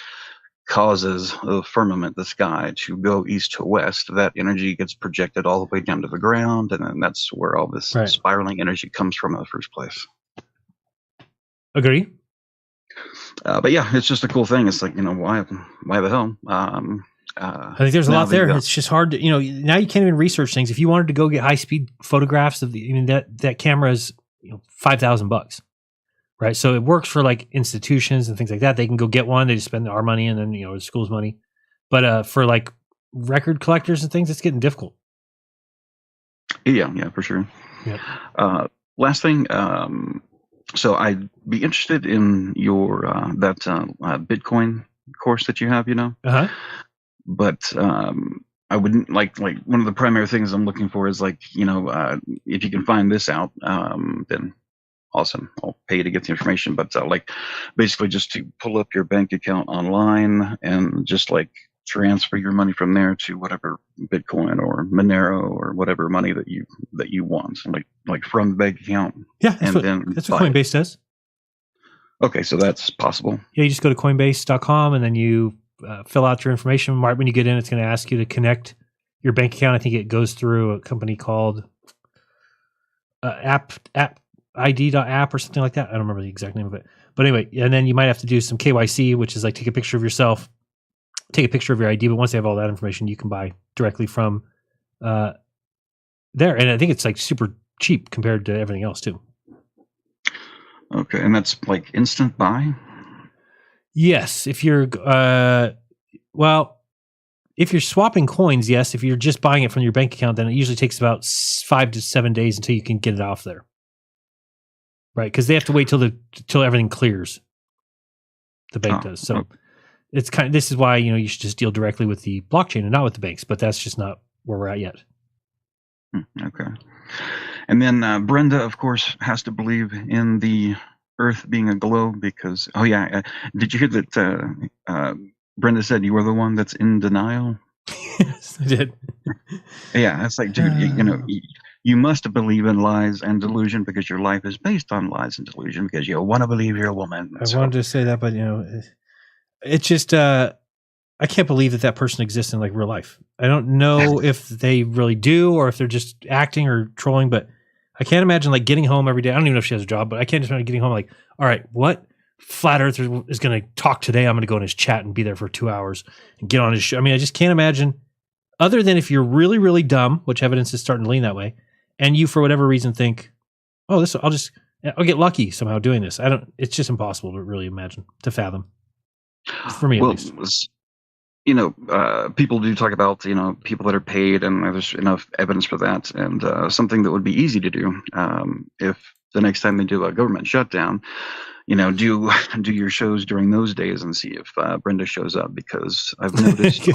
causes the firmament, the sky, to go east to west, that energy gets projected all the way down to the ground. And then that's where all this spiraling energy comes from in the first place. Agree. But yeah, it's just a cool thing. It's like, why the hell? I think there's a lot there. It's just hard to, now you can't even research things. If you wanted to go get high speed photographs of that camera is, $5,000, right? So it works for like institutions and things like that. They can go get one. They just spend our money and then, the school's money. But for like record collectors and things, it's getting difficult. Yeah, for sure. Yeah. Last thing, so I'd be interested in your that Bitcoin course that you have, Uh-huh. But I wouldn't like one of the primary things I'm looking for is like, if you can find this out, then awesome. I'll pay you to get the information. But like basically just to pull up your bank account online and just like transfer your money from there to whatever Bitcoin or Monero or whatever money that you want, like from the bank account. Yeah, that's what Coinbase does. Okay, so that's possible. Yeah, you just go to Coinbase.com and then you fill out your information. Right when you get in, it's going to ask you to connect your bank account. I think it goes through a company called ID.app or something like that. I don't remember the exact name of it. But anyway, and then you might have to do some KYC, which is like take a picture of yourself, take a picture of your ID. But once they have all that information, you can buy directly from there. And I think it's like super cheap compared to everything else too. Okay, and that's like instant buy? Yes, if you're if you're swapping coins, yes. If you're just buying it from your bank account, then it usually takes about 5 to 7 days until you can get it off there, right? Because they have to wait till everything clears. The bank does. So it's this is why you should just deal directly with the blockchain and not with the banks. But that's just not where we're at yet. Okay. And then Brenda, of course, has to believe in the Earth being a globe because, did you hear that Brenda said you were the one that's in denial? Yes, I did. Yeah, it's like, dude, you must believe in lies and delusion because your life is based on lies and delusion because you want to believe you're a woman. I wanted to say that, but, it's just, I can't believe that person exists in like real life. I don't know if they really do or if they're just acting or trolling, but I can't imagine like getting home every day. I don't even know if she has a job, but I can't just imagine getting home like, all right, what flat earther is going to talk today? I'm going to go in his chat and be there for 2 hours and get on his show. I mean, I just can't imagine other than if you're really, really dumb, which evidence is starting to lean that way. And you, for whatever reason, think, oh, I'll get lucky somehow doing this. It's just impossible to really imagine, to fathom. For me, at least. People do talk about, people that are paid, and there's enough evidence for that. And something that would be easy to do if the next time they do a government shutdown, do your shows during those days and see if Brenda shows up. Because I've noticed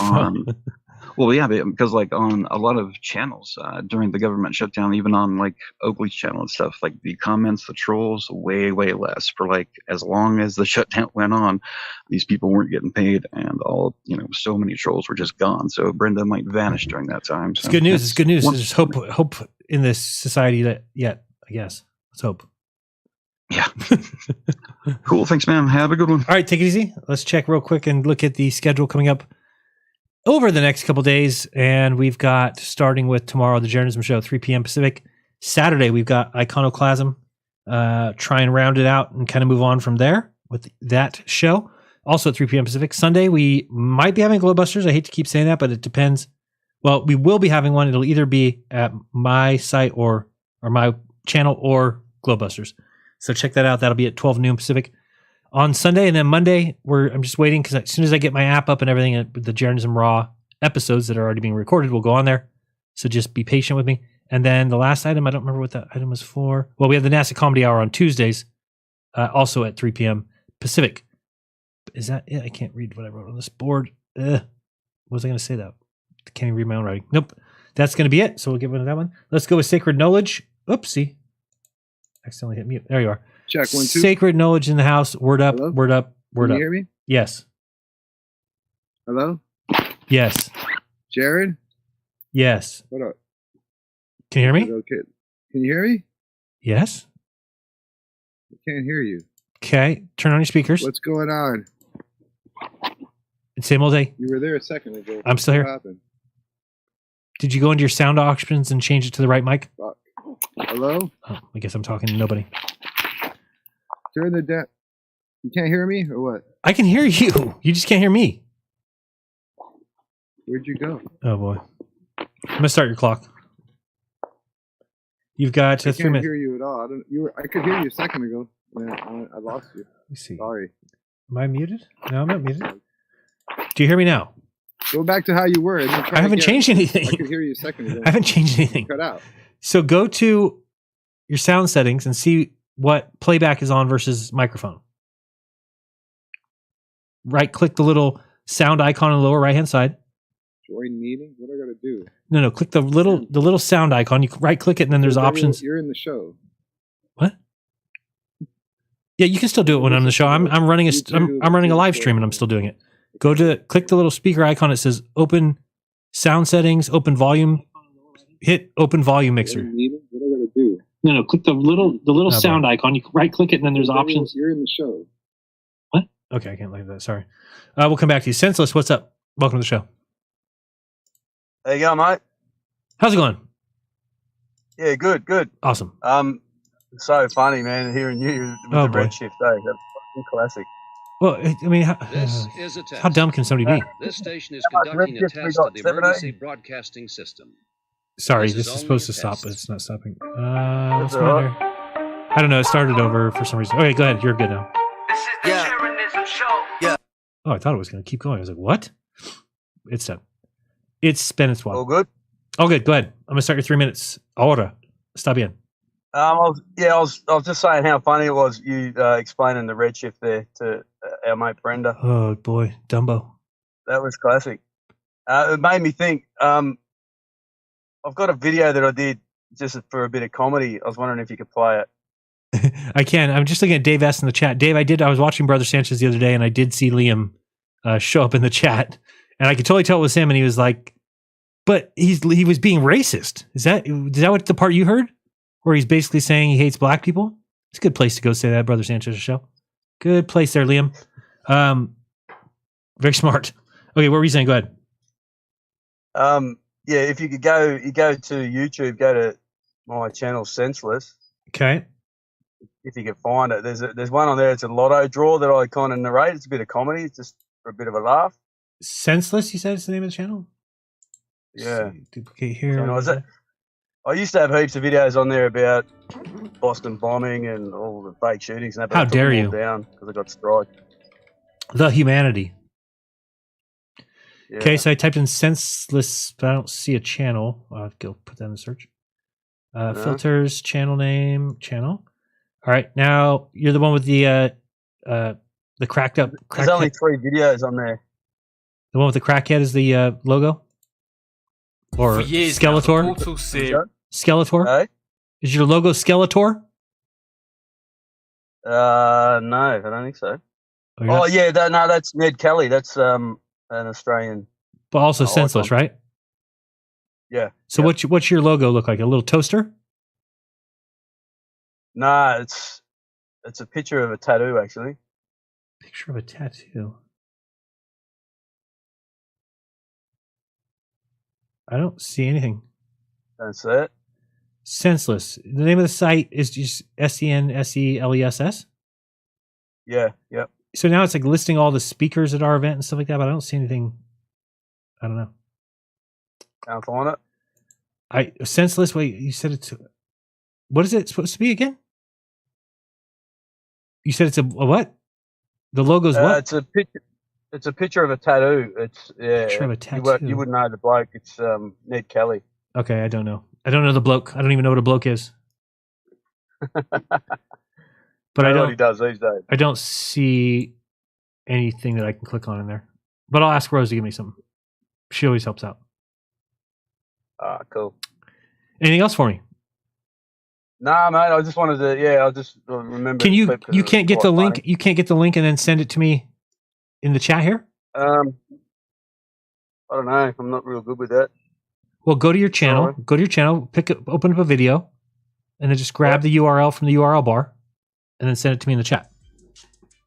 Well, yeah, because like on a lot of channels during the government shutdown, even on like Oakley's channel and stuff, like the comments, the trolls, way less. For like as long as the shutdown went on, these people weren't getting paid, and all so many trolls were just gone. So Brenda might vanish during that time. So it's good news. It's good news. There's hope in this society that yet. I guess let's hope. Yeah. Cool. Thanks, man. Have a good one. All right, take it easy. Let's check real quick and look at the schedule coming up over the next couple days. And we've got, starting with tomorrow, the Jeranism show, 3 p.m. Pacific. Saturday, we've got Iconoclasm. Try and round it out and kind of move on from there with that show. Also at 3 p.m. Pacific. Sunday, we might be having Glowbusters. I hate to keep saying that, but it depends. Well, we will be having one. It'll either be at my site or my channel or Glowbusters. So check that out. That'll be at 12 noon Pacific on Sunday. And then Monday, I'm just waiting because as soon as I get my app up and everything, the Jeranism Raw episodes that are already being recorded will go on there. So just be patient with me. And then the last item, I don't remember what that item was for. Well, we have the NASA Comedy Hour on Tuesdays, also at 3 p.m. Pacific. Is that it? I can't read what I wrote on this board. What was I going to say that? I can't even read my own writing. Nope. That's going to be it. So we'll get rid of that one. Let's go with Sacred Knowledge. Oopsie. Accidentally hit mute. There you are. Check 1 2. Sacred Knowledge in the house. Word up. Hello? Word up. Word up. Can you hear me? Yes. Hello? Yes. Jared? Yes. What up? Can you hear me? Okay. Can you hear me? Yes. I can't hear you. Okay. Turn on your speakers. What's going on? Same old day. You were there a second ago. I'm still What here. happened? Did you go into your sound options and change it to the right mic? Fuck. Hello? Oh, I guess I'm talking to nobody. Turn the You can't hear me or what? I can hear you. You just can't hear me. Where'd you go? Oh boy. I'm gonna start your clock. You've got 3 I can't minutes. hear you at all. I could hear you a second ago. Man, I lost you. Let me see. Sorry. Am I muted? No, I'm not muted. Do you hear me now? Go back to how you were. I haven't changed anything. I could hear you a second ago. I haven't changed anything. Cut out. So go to your sound settings and see what playback is on versus microphone. Right click the little sound icon on the lower right hand side. Join meeting? What do I gotta do? No, click the little sound icon. You right click it and then there's options. You're in the show. What? Yeah, you can still do it when I'm in the show. I'm running a live stream and I'm still doing it. Click the little speaker icon. It says open sound settings, open volume. Hit open volume mixer. What do I gotta do? No, click the little sound icon. You right click it and then there's options. You're in the show. What? Okay, I can't leave that. Sorry. We'll come back to you. Senseless, what's up? Welcome to the show. How you going, mate? How's it going? Yeah, good. Awesome. So funny, man, hearing you with the Redshift. That's fucking classic. Well, I mean, This is a test. how dumb can somebody be? This station is conducting a test of the emergency broadcasting system. Sorry, This is this is supposed to only a stop, test. but it's not stopping. What's the matter? I don't know. It started over for some reason. Okay, go ahead. You're good now. This is the Jeranism show. Oh, I thought it was going to keep going. I was like, what? It's done. It's spent its while. All good? Oh, good. Go ahead. I'm going to start your 3 minutes. Ahora. Está bien. I was just saying how funny it was you explaining the Redshift there to our mate Brenda. Oh, boy. Dumbo. That was classic. It made me think. I've got a video that I did just for a bit of comedy. I was wondering if you could play it. I can. I'm just looking at Dave S. in the chat. Dave, I was watching Brother Sanchez the other day, and I did see Liam show up in the chat, and I could totally tell it was him, and he was like, but he was being racist. Is that what the part you heard? Where he's basically saying he hates black people? It's a good place to go say that, Brother Sanchez show. Good place there, Liam. Very smart. Okay, what were you saying? Go ahead. Yeah, if you could go to YouTube, go to my channel, Senseless. Okay. If you can find it, there's one on there. It's a lotto draw that I kind of narrate. It's a bit of comedy, it's just for a bit of a laugh. Senseless, you said is the name of the channel? Yeah. Duplicate here. I used to have heaps of videos on there about Boston bombing and all the fake shootings and that. But How I took dare them all you. down because I got striked. The Humanity. Yeah. Okay, so I typed in senseless, but I don't see a channel. I'll have to go put that in the search. Filters, channel name, channel. All right, now you're the one with the cracked up. There's only 3 videos on there. The one with the crackhead is the logo. Or Skeletor? Skeletor? Is your logo Skeletor? No, I don't think so. Oh, yeah, no, that's Ned Kelly. That's an Australian. But also senseless, icon. right? Yeah. So what's your logo look like? A little toaster? Nah, it's a picture of a tattoo, actually. Picture of a tattoo. I don't see anything. That's it. Senseless. The name of the site is just SENSELESS. Yeah. Yep. So now it's like listing all the speakers at our event and stuff like that, but I don't see anything. I don't know. Can't find it. Senseless. Wait, you said it's. What is it supposed to be again? You said it's a what? The logo's what? It's a picture. It's a picture of a tattoo. It's Picture of a tattoo. You wouldn't know the bloke. It's Ned Kelly. Okay, I don't know. I don't know the bloke. I don't even know what a bloke is. But I know don't. what he does these days. I don't see anything that I can click on in there. But I'll ask Rose to give me something. She always helps out. Ah, cool. Anything else for me? Nah, mate. I just wanted to. Yeah, I just remember. Can you? You can't get the link. You can't get the link and then send it to me in the chat here. I don't know. I'm not real good with that. Well, go to your channel. Go to your channel. Open up a video, and then just grab the URL from the URL bar, and then send it to me in the chat.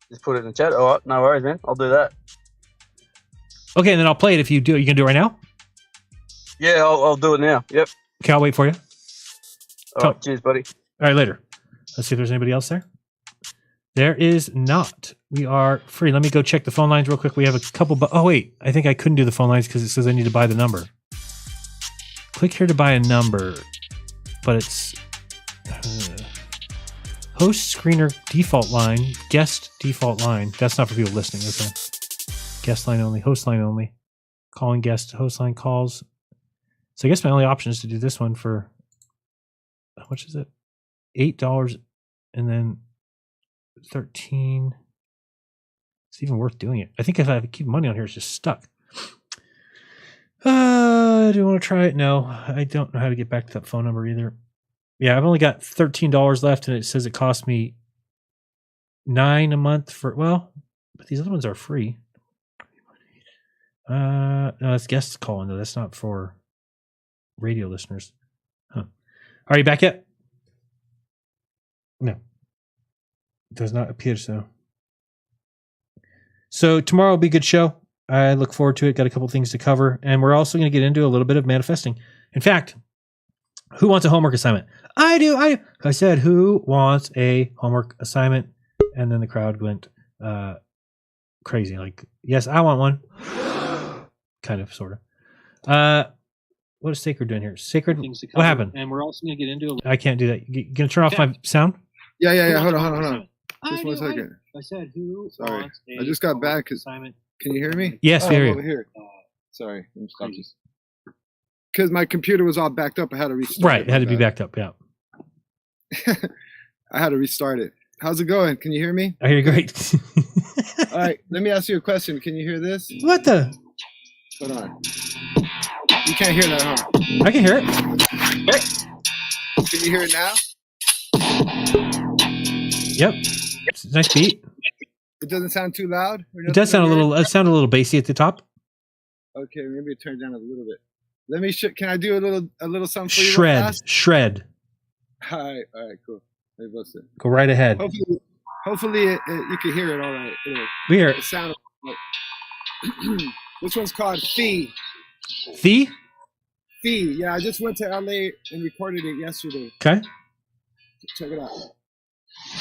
Just put it in the chat. All right, no worries, man. I'll do that. Okay, and then I'll play it if you do it. You can do it right now? Yeah, I'll do it now. Yep. Okay, I'll wait for you. All right, cheers, buddy. All right, later. Let's see if there's anybody else there. There is not. We are free. Let me go check the phone lines real quick. We have a couple. Oh, wait. I think I couldn't do the phone lines because it says I need to buy the number. Click here to buy a number. But it's host screener default line, guest default line. That's not for people listening. Okay. Guest line only, host line only. Calling guest, host line calls. So I guess my only option is to do this one for, how much is it? $8 and then 13. It's even worth doing it. I think if I keep money on here, it's just stuck. Do you want to try it? No, I don't know how to get back to that phone number either. Yeah, I've only got $13 left, and it says it cost me $9 a month for, well, but these other ones are free. No, that's guests calling though. That's not for radio listeners. Huh. Are you back yet? No. It does not appear so. So tomorrow will be a good show. I look forward to it. Got a couple things to cover. And we're also going to get into a little bit of manifesting. In fact, who wants a homework assignment? I do. I said, who wants a homework assignment? And then the crowd went crazy. Like, yes, I want one. Kind of, sort of. What is Sacred doing here? Sacred, what happened? And we're also going to get into I can't do that. You going to turn off my sound? Yeah. Hold on. Just 1 second. I said, who Sorry. wants I just got back. assignment? Can you hear me? Yes, we hear you. Over here. Sorry. Let me stop this. Because my computer was all backed up. I had to restart Right. it. It had to be backed up. Yeah. I had to restart it. How's it going? Can you hear me? I hear you great. All right. Let me ask you a question. Can you hear this? What the? Hold on. You can't hear that, huh? I can hear it. Can you hear it now? Yep. It's a nice beat. It doesn't sound too loud? It does sound a little. It sounded a little bassy at the top. Okay, maybe turn it down a little bit. Let me. Can I do a little something for you? Real fast? Shred. All right, cool. Maybe let's see. Go right ahead. Hopefully you can hear it all right. We hear it. The sound. This one's called Fee. Fee? Fee. Yeah, I just went to LA and recorded it yesterday. Okay. Check it out.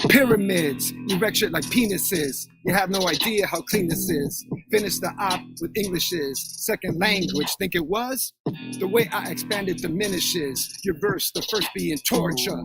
Pyramids, erect shit like penises. You have no idea how clean this is. Finish the op with Englishes. Second language, think it was? The way I expanded diminishes. Your verse, the first being torture.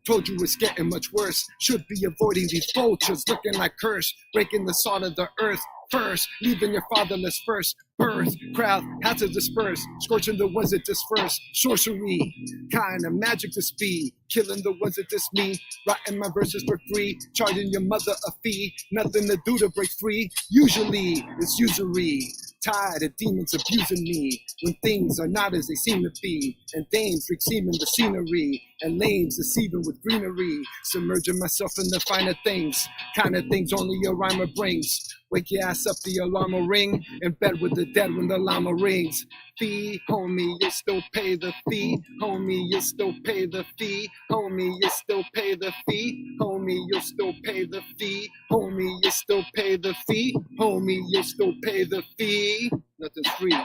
Told you it's getting much worse. Should be avoiding these vultures. Looking like curse, breaking the salt of the earth. First, leaving your fatherless first birth. Crowd had to disperse, scorching the ones that disperse. Sorcery, kind of magic to speed. Killing the ones that diss me. Writing my verses for free. Charging your mother a fee. Nothing to do to break free. Usually, it's usury. Tired of demons abusing me when things are not as they seem to be. And dames receiving the scenery and lanes deceiving with greenery. Submerging myself in the finer things, kind of things only a rhymer brings. Wake your ass up, the alarm will ring. In bed with the dead when the llama rings. Fee, homie, you still pay the fee. Homie, you still pay the fee. Homie, you still pay the fee. Homie, you still pay the fee. Homie, you still pay the fee. Homie, you still pay the fee. Nothing's free.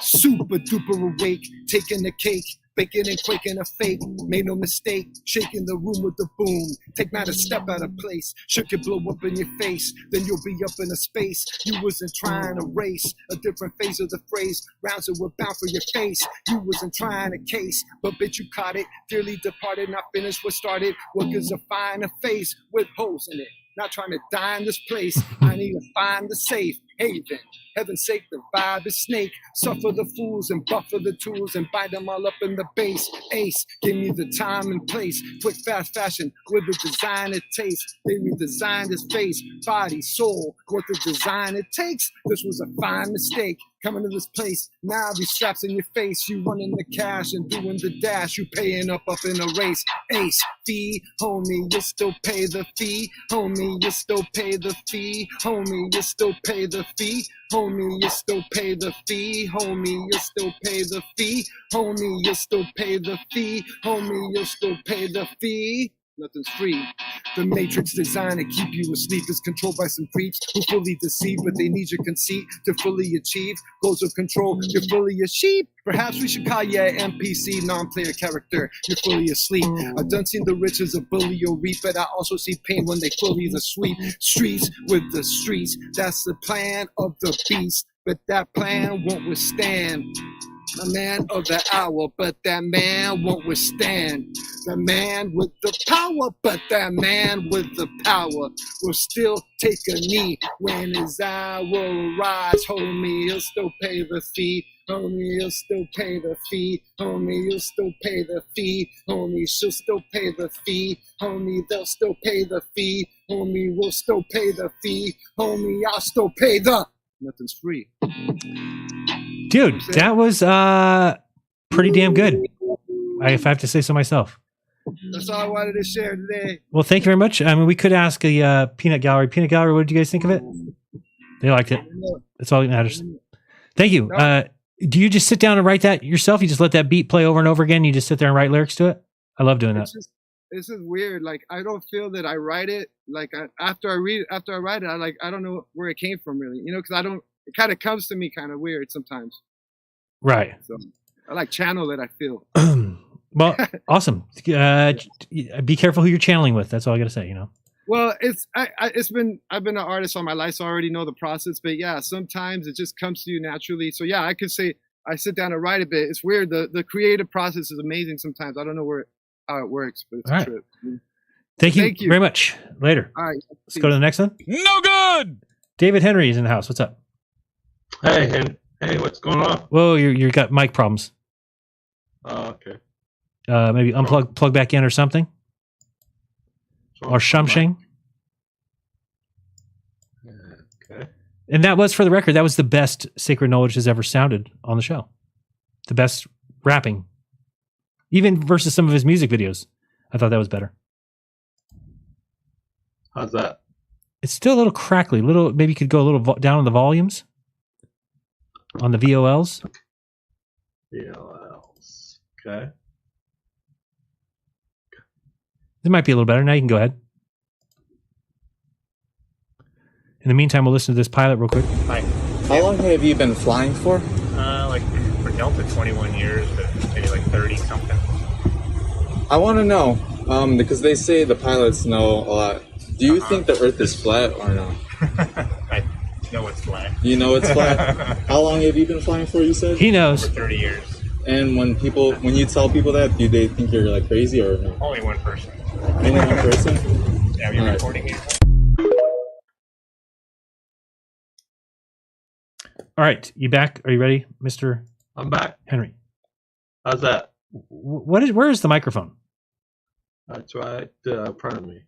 Super duper awake, taking the cake. Baking and quaking a fake, made no mistake, shaking the room with the boom. Take not a step out of place, shook it blow up in your face, then you'll be up in a space. You wasn't trying to race, a different phase of the phrase, rounds that were bound for your face. You wasn't trying to case, but bitch you caught it, dearly departed, not finished what started. What gives a finer face with holes in it? Not trying to die in this place, I need to find the safe haven. Heaven's sake, the vibe is snake. Suffer the fools and buffer the tools and bind them all up in the base. Ace, give me the time and place. Quick, fast fashion with the design it takes. They redesigned his face, body, soul. What the design it takes. This was a fine mistake. Coming to this place, now these straps in your face. You running the cash and doing the dash. You paying up in a race. Ace, fee, homie, you still pay the fee. Homie, you still pay the fee. Homie, you still pay the fee. Homie, you still pay the fee. Homie, you still pay the fee. Homie, you still pay the fee. Homie, you still pay the fee. Nothing's free. The matrix designed to keep you asleep is controlled by some creeps who fully deceive, but they need your conceit to fully achieve goals of control. You're fully a sheep. Perhaps we should call you an NPC, non-player character. You're fully asleep. I've done seen the rich as a bully or reap, but I also see pain when they fully the sweep. Streets with the streets. That's the plan of the beast, but that plan won't withstand a man of the hour, but that man won't withstand. The man with the power, but that man with the power will still take a knee when his hour arrives. Homie, he'll still pay the fee. Homie, you'll still pay the fee. Homie, you'll still pay the fee. Homie, she'll still pay the fee. Homie, they'll still pay the fee. Homie, we'll still pay the fee. Homie, I'll still pay the... Nothing's free. Dude, that was pretty damn good. If I have to say so myself. That's all I wanted to share today. Well, thank you very much. I mean, we could ask the Peanut Gallery. Peanut Gallery, what did you guys think of it? They liked it. That's all that matters. Thank you. Do you just sit down and write that yourself? You just let that beat play over and over again? You just sit there and write lyrics to it? I love doing that. This is weird. Like, I don't feel that I write it. Like, after I write it, I don't know where it came from really. You know, because it kind of comes to me kind of weird sometimes. Right. So I like channel it, I feel. Well, awesome. Be careful who you're channeling with. That's all I got to say, you know. Well, I've been an artist all my life, so I already know the process. But yeah, sometimes it just comes to you naturally. So yeah, I could say I sit down and write a bit. It's weird. The creative process is amazing sometimes. I don't know how it works, but it's a trip. Thank you very much. Later. All right. Let's go to the next one. No good. David Henry is in the house. What's up? Hey, what's going on? Whoa, you got mic problems. Oh, okay. Maybe plug back in or something. Or something. Okay. And that was, for the record, that was the best Sacred Knowledge has ever sounded on the show. The best rapping. Even versus some of his music videos. I thought that was better. How's that? It's still a little crackly. Maybe you could go a little down on the volumes. On the VOLs. VOLs. Okay. It might be a little better. Now you can go ahead. In the meantime, we'll listen to this pilot real quick. Hi. How long have you been flying for? Like for Delta, 21 years, but maybe like 30 something. I want to know, because they say the pilots know a lot. Do you think the Earth is flat or no? I know it's flat. You know it's flat? How long have you been flying for, you said? He knows. For 30 years. And when you tell people that, do they think you're like crazy or no? Only one person. Only one person? Yeah, you're recording it. All right, you back? Are you ready, Mr. I'm back. Henry? How's that? Where is the microphone? That's right in front of me.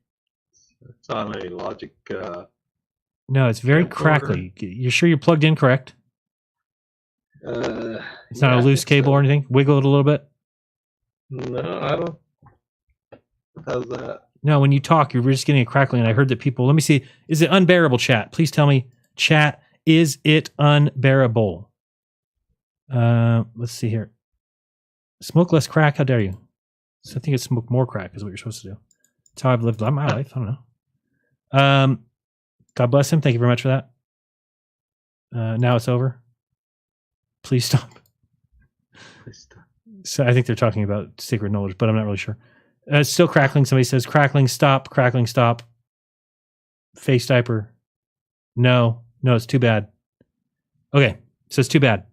It's on a Logic. No, it's very crackly. You sure you're plugged in correct? It's not a loose cable or anything. Wiggle it a little bit. No, I don't. How's that? No, when you talk, you're just getting a crackling. And I heard that people. Let me see. Is it unbearable, chat? Please tell me, chat. Is it unbearable? Let's see here. Smoke less crack. How dare you? I think it's smoke more crack is what you're supposed to do. That's how I've lived my life. I don't know. God bless him. Thank you very much for that. Now it's over. Please stop. So I think they're talking about sacred knowledge, but I'm not really sure. It's still crackling. Somebody says crackling, stop, crackling, stop. Face diaper. No, it's too bad. Okay, so it's too bad.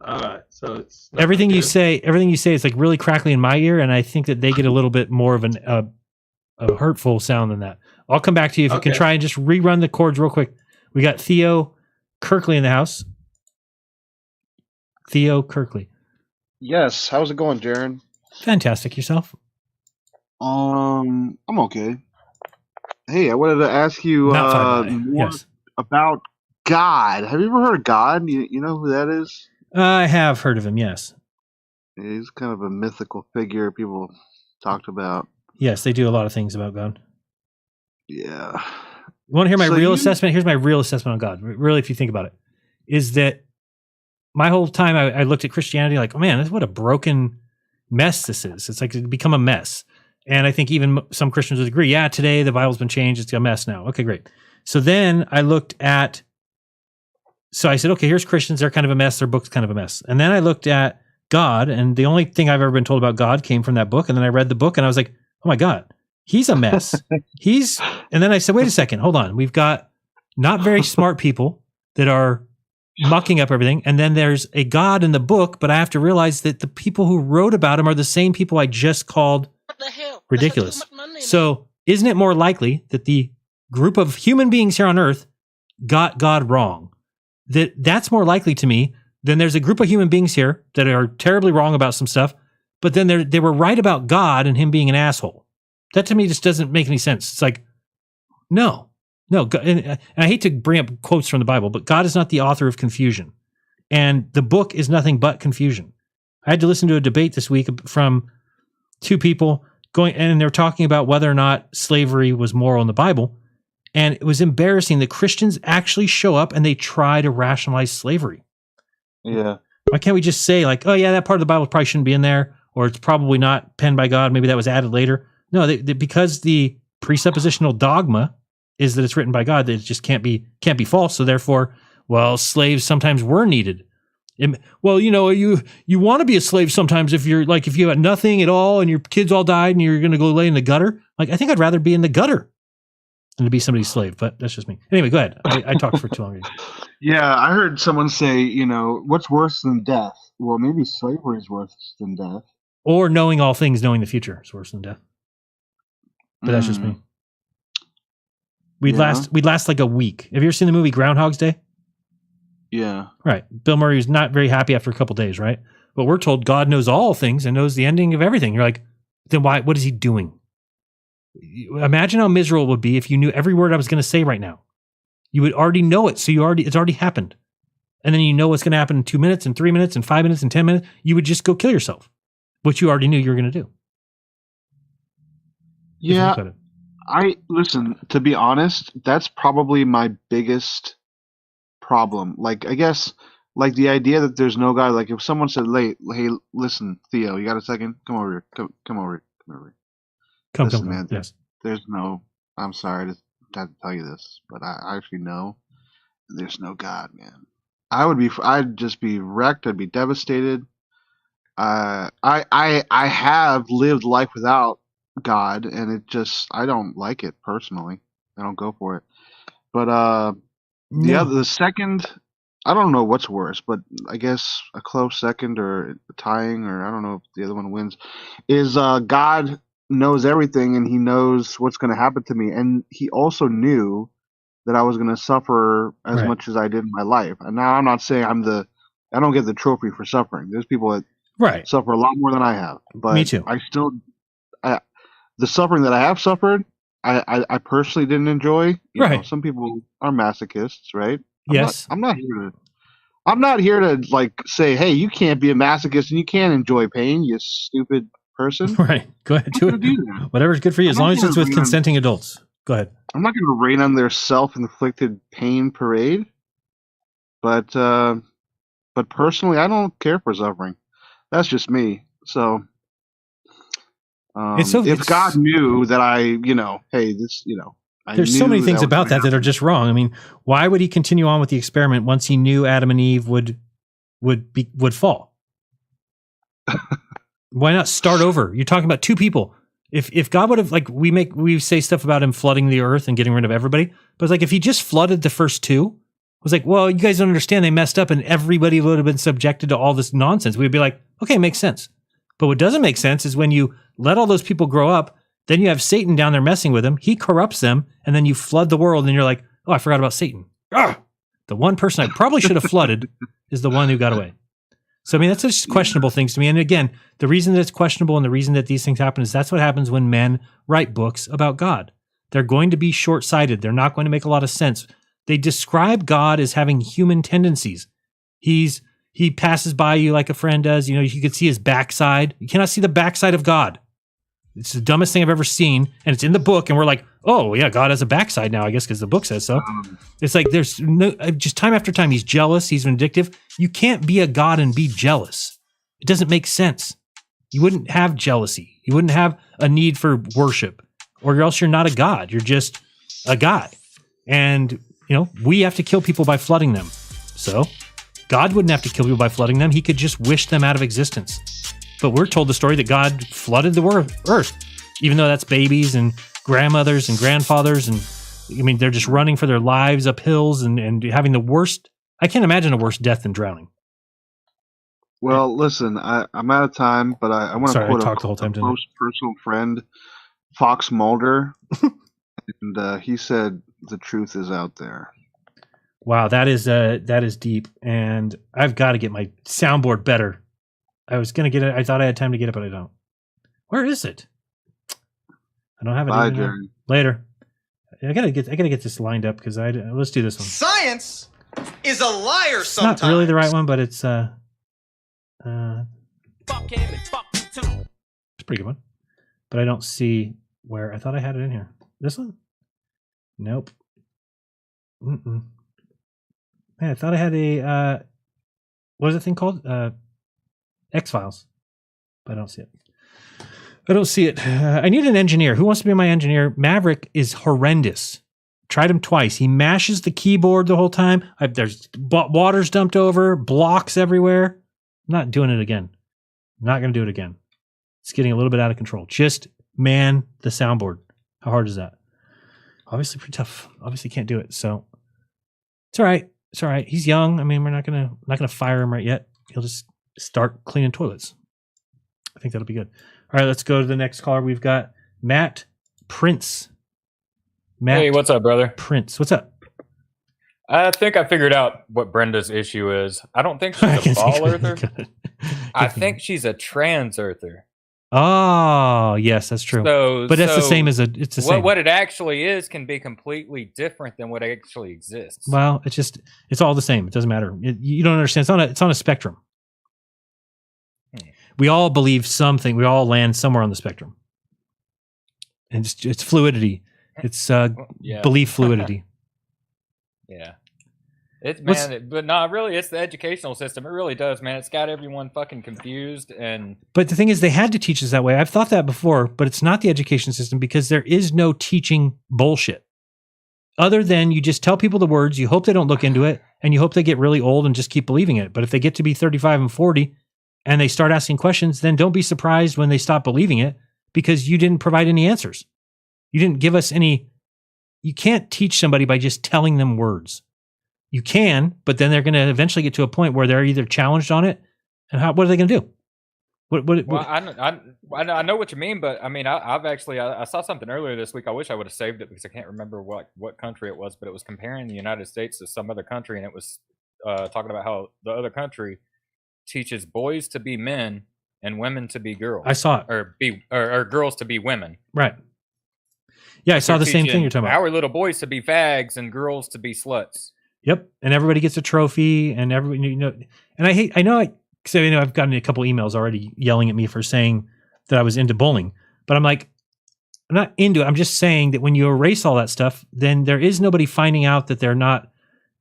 All right, so it's Everything you say is like really crackly in my ear, and I think that they get a little bit more of a hurtful sound than that. I'll come back to you if you can try and just rerun the chords real quick. We got Theo Kirkley in the house. Theo Kirkley. Yes, how's it going, Jaron? Fantastic. Yourself? I'm okay. Hey, I wanted to ask you more about God. Have you ever heard of God? You know who that is? I have heard of him, yes. He's kind of a mythical figure people talked about. Yes, they do a lot of things about God. Yeah. You want to hear my real assessment? Here's my real assessment on God. Really, if you think about it, is that my whole time I looked at Christianity like, oh man, what a broken mess this is. It's like it's become a mess. And I think even some Christians would agree, yeah, today the Bible's been changed. It's a mess now. Okay, great. So then I looked at, so I said, okay, here's Christians. They're kind of a mess. Their book's kind of a mess. And then I looked at God, and the only thing I've ever been told about God came from that book. And then I read the book and I was like, oh my God, he's a mess. And then I said, wait a second, hold on. We've got not very smart people that are mucking up everything. And then there's a God in the book, but I have to realize that the people who wrote about him are the same people I just called ridiculous. So isn't it more likely that the group of human beings here on earth got God wrong? That's more likely to me than there's a group of human beings here that are terribly wrong about some stuff, but then they were right about God and him being an asshole. That to me just doesn't make any sense. It's like, no. And I hate to bring up quotes from the Bible, but God is not the author of confusion. And the book is nothing but confusion. I had to listen to a debate this week from two people and they're talking about whether or not slavery was moral in the Bible. And it was embarrassing that Christians actually show up and they try to rationalize slavery. Yeah. Why can't we just say like, oh yeah, that part of the Bible probably shouldn't be in there, or it's probably not penned by God. Maybe that was added later. No, because the presuppositional dogma is that it's written by God, that it just can't be false. So therefore, well, slaves sometimes were needed. Well, you want to be a slave sometimes if you had nothing at all and your kids all died and you're going to go lay in the gutter. Like, I think I'd rather be in the gutter than to be somebody's slave, but that's just me. Anyway, go ahead. I talked for too long. Yeah, I heard someone say, what's worse than death? Well, maybe slavery is worse than death. Or knowing all things, knowing the future is worse than death. But that's just me. We'd last like a week. Have you ever seen the movie Groundhog's Day? Yeah. Right. Bill Murray was not very happy after a couple days, right? But we're told God knows all things and knows the ending of everything. You're like, then why? What is he doing? Imagine how miserable it would be if you knew every word I was going to say right now. You would already know it, so it's already happened. And then you know what's going to happen in 2 minutes and 3 minutes and 5 minutes and 10 minutes. You would just go kill yourself, which you already knew you were going to do. Yeah. Listen, to be honest, that's probably my biggest problem. Like, I guess, like the idea that there's no God, like if someone said, hey, listen, Theo, you got a second? Come over here. Come over here. Listen, man, yes. There's no, I'm sorry to have to tell you this, but I actually know there's no God, man. I'd just be wrecked. I'd be devastated. I have lived life without God, and it just, I don't like it personally. I don't go for it. But the second, I don't know what's worse, but I guess a close second or tying, or I don't know if the other one wins, is God knows everything and he knows what's going to happen to me. And he also knew that I was going to suffer as much as I did in my life. And now I'm not saying I don't get the trophy for suffering. There's people that suffer a lot more than I have. But me too. The suffering that I have suffered, I personally didn't enjoy. You know, some people are masochists, right? I'm not here I'm not here to like say, hey, you can't be a masochist and you can't enjoy pain, you stupid person. Right. Go ahead. Do it. Whatever's good for you, as long as it's with consenting adults. Go ahead. I'm not going to rain on their self-inflicted pain parade, but personally, I don't care for suffering. That's just me. So, if God knew that there's so many things about that are just wrong. I mean, why would he continue on with the experiment once he knew Adam and Eve would fall? Why not start over? You're talking about two people. If God would have, like, we say stuff about him flooding the earth and getting rid of everybody, but it's like if he just flooded the first two, it was like, well, you guys don't understand, they messed up and everybody would have been subjected to all this nonsense. We'd be like, okay, makes sense. But what doesn't make sense is when you let all those people grow up, then you have Satan down there messing with them, he corrupts them, and then you flood the world and you're like, oh, I forgot about Satan. The one person I probably should have flooded is the one who got away. So, I mean, that's just questionable things to me. And again, the reason that it's questionable and the reason that these things happen is that's what happens when men write books about God. They're going to be short-sighted. They're not going to make a lot of sense. They describe God as having human tendencies. He passes by you like a friend does. You know, you could see his backside. You cannot see the backside of God. It's the dumbest thing I've ever seen. And it's in the book. And we're like, oh, yeah, God has a backside now, I guess, because the book says so. It's like there's no, just time after time, he's jealous. He's vindictive. You can't be a God and be jealous. It doesn't make sense. You wouldn't have jealousy. You wouldn't have a need for worship, or else you're not a God. You're just a guy. And, you know, we have to kill people by flooding them. So God wouldn't have to kill people by flooding them. He could just wish them out of existence. But we're told the story that God flooded the earth, even though that's babies and grandmothers and grandfathers. And I mean, they're just running for their lives up hills and having the worst. I can't imagine a worse death than drowning. Well, listen, I'm out of time, but I want to quote the whole time, a close personal friend, Fox Mulder, and he said, "The truth is out there." Wow, that is deep, and I've got to get my soundboard better. I was gonna get it. I thought I had time to get it, but I don't. Where is it? I don't have it. Bye, Jerry. Later. I gotta get this lined up because let's do this one. Science is a liar It's sometimes. not really the right one, but it's it's a pretty good one. But I don't see where I thought I had it in here. This one? Nope. Man, I thought I had a what is the thing called? X-Files. But I don't see it. I need an engineer. Who wants to be my engineer? Maverick is horrendous. Tried him twice. He mashes the keyboard the whole time. There's water's dumped over, blocks everywhere. I'm not doing it again. I'm not going to do it again. It's getting a little bit out of control. Just man the soundboard. How hard is that? Obviously pretty tough. Obviously can't do it. So it's all right. It's all right. He's young. I mean, we're not gonna fire him right yet. He'll just start cleaning toilets. I think that'll be good. All right, let's go to the next caller. We've got Matt Prince. Hey, what's up, brother? Prince, what's up? I think I figured out what Brenda's issue is. I don't think she's a ball earther. I think she's a trans earther. Oh, yes, that's true. But that's the same as it's the same. What it actually is can be completely different than what actually exists. Well, it's all the same. It doesn't matter. You don't understand. It's on a spectrum. We all believe something. We all land somewhere on the spectrum. And it's fluidity. It's belief fluidity. Yeah. But no, really, it's the educational system. It really does, man. It's got everyone fucking confused. But the thing is, they had to teach us that way. I've thought that before, but it's not the education system because there is no teaching bullshit. Other than you just tell people the words, you hope they don't look into it, and you hope they get really old and just keep believing it. But if they get to be 35 and 40 and they start asking questions, then don't be surprised when they stop believing it because you didn't provide any answers. You didn't give us any. You can't teach somebody by just telling them words. You can, but then they're going to eventually get to a point where they're either challenged on it, and what are they going to do? Well, I know what you mean, but I mean, I saw something earlier this week. I wish I would have saved it because I can't remember what country it was, but it was comparing the United States to some other country, and it was talking about how the other country teaches boys to be men and women to be girls. I saw it, or girls to be women. Right. Yeah, I saw the same thing you're talking about. Our little boys to be fags and girls to be sluts. Yep. And everybody gets a trophy and everybody, you know, and because I know I've gotten a couple emails already yelling at me for saying that I was into bowling, but I'm like, I'm not into it. I'm just saying that when you erase all that stuff, then there is nobody finding out that they're not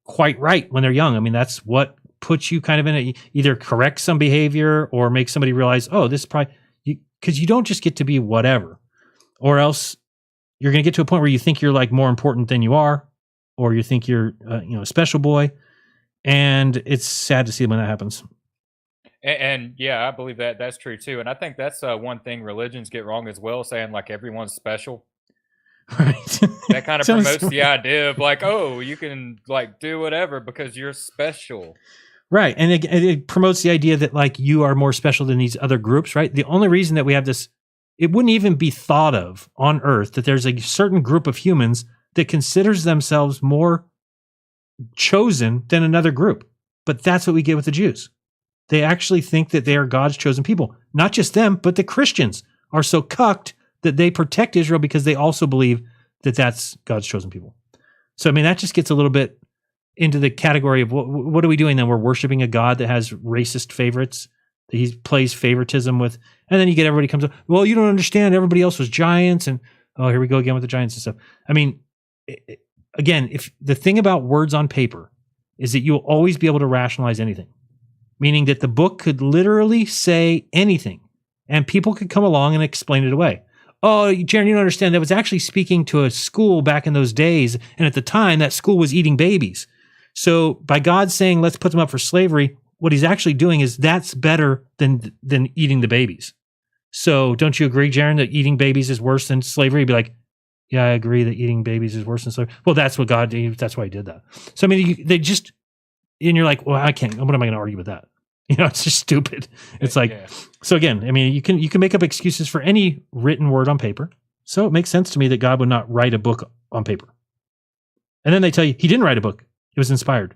quite right when they're young. I mean, that's what puts you kind of in a, either correct some behavior or make somebody realize, oh, this is probably, because you don't just get to be whatever, or else you're going to get to a point where you think you're like more important than you are, or you think you're, a special boy. And it's sad to see when that happens. And yeah, I believe that that's true too. And I think that's one thing religions get wrong as well, saying like everyone's special. Right. That kind of promotes the idea of like, oh, you can like do whatever because you're special. Right. And it promotes the idea that like you are more special than these other groups, right? The only reason that we have this, it wouldn't even be thought of on Earth that there's a certain group of humans that considers themselves more chosen than another group. But that's what we get with the Jews. They actually think that they are God's chosen people. Not just them, but the Christians are so cucked that they protect Israel because they also believe that that's God's chosen people. So, I mean, that just gets a little bit into the category of what are we doing then? We're worshiping a God that has racist favorites, that he plays favoritism with. And then you get everybody comes up, well, you don't understand. Everybody else was giants. And oh, here we go again with the giants and stuff. I mean, again, if the thing about words on paper is that you'll always be able to rationalize anything. Meaning that the book could literally say anything and people could come along and explain it away. Oh, Jaron, you don't understand. That was actually speaking to a school back in those days. And at the time, that school was eating babies. So by God saying, let's put them up for slavery, what he's actually doing is that's better than eating the babies. So don't you agree, Jaron, that eating babies is worse than slavery? You'd be like, yeah, I agree that eating babies is worse than slavery. Well, that's what God did. That's why he did that. So, I mean, they just, and you're like, well, I can't, what am I going to argue with that? You know, it's just stupid. It's like, So again, I mean, you can make up excuses for any written word on paper. So it makes sense to me that God would not write a book on paper. And then they tell you he didn't write a book. It was inspired.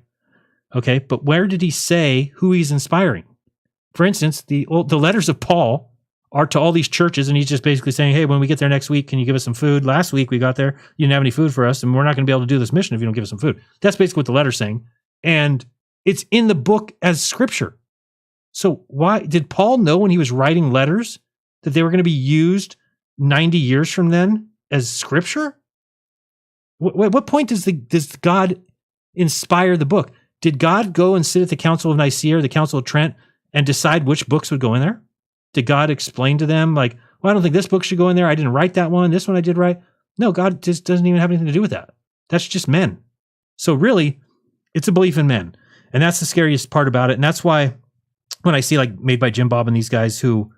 Okay. But where did he say who he's inspiring? For instance, the letters of Paul are to all these churches. And he's just basically saying, hey, when we get there next week, can you give us some food? Last week we got there, you didn't have any food for us. And we're not going to be able to do this mission if you don't give us some food. That's basically what the letter's saying. And it's in the book as scripture. So why did Paul know when he was writing letters that they were going to be used 90 years from then as scripture? What point does God inspire the book? Did God go and sit at the Council of Nicaea or the Council of Trent and decide which books would go in there? Did God explain to them like, well, I don't think this book should go in there. I didn't write that one. This one I did write. No, God just doesn't even have anything to do with that. That's just men. So really, it's a belief in men. And that's the scariest part about it. And that's why when I see like Made by Jim Bob and these guys who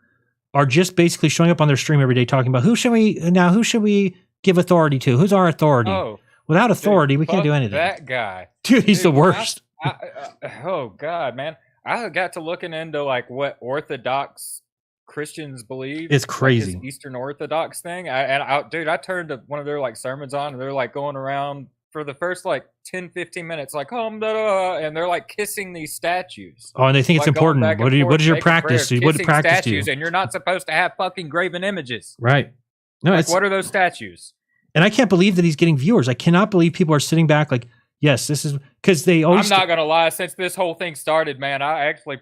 are just basically showing up on their stream every day talking about who should we give authority to? Who's our authority? Oh, without authority, we can't do anything. That guy. Dude, he's the worst. Oh God, man. I got to looking into like what Orthodox Christians believe. It's crazy. Like this Eastern Orthodox thing. I turned to one of their like sermons on and they're like going around for the first like 10, 15 minutes, like, and they're like kissing these statues. Oh, and they think it's important. What is your practice? What practice do you? And you're not supposed to have fucking graven images. Right. No, like, what are those statues? And I can't believe that he's getting viewers. I cannot believe people are sitting back like, yes, this is because they always. I'm not going to lie. Since this whole thing started, man, I actually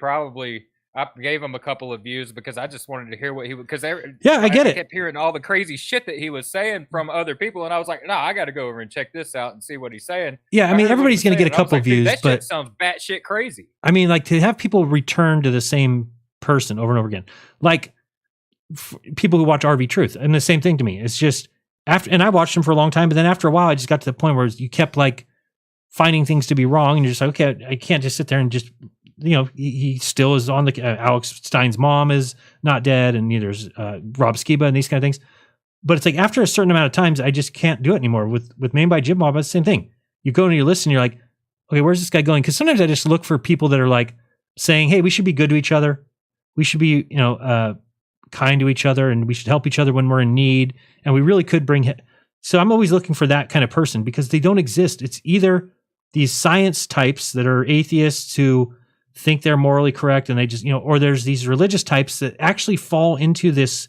I gave him a couple of views because I just wanted to hear what he would. Because I get it. I kept hearing all the crazy shit that he was saying from other people, and I was like, no, I got to go over and check this out and see what he's saying. Yeah, I mean, everybody's going to get a couple of views, that but shit sounds batshit crazy. I mean, like to have people return to the same person over and over again, like people who watch RV Truth, and the same thing to me. It's just after, and I watched him for a long time, but then after a while, I just got to the point where you kept like finding things to be wrong, and you're just like, okay, I can't just sit there and just. You know, he still is on the Alex Stein's mom is not dead, and neither is Rob Skiba and these kind of things. But it's like after a certain amount of times, I just can't do it anymore. With Made by Jim Bob, it's the same thing. You go and you listen, you're like, okay, where's this guy going? Because sometimes I just look for people that are like saying, hey, we should be good to each other. We should be, kind to each other, and we should help each other when we're in need. And we really could bring. So I'm always looking for that kind of person because they don't exist. It's either these science types that are atheists who think they're morally correct and they just, or there's these religious types that actually fall into this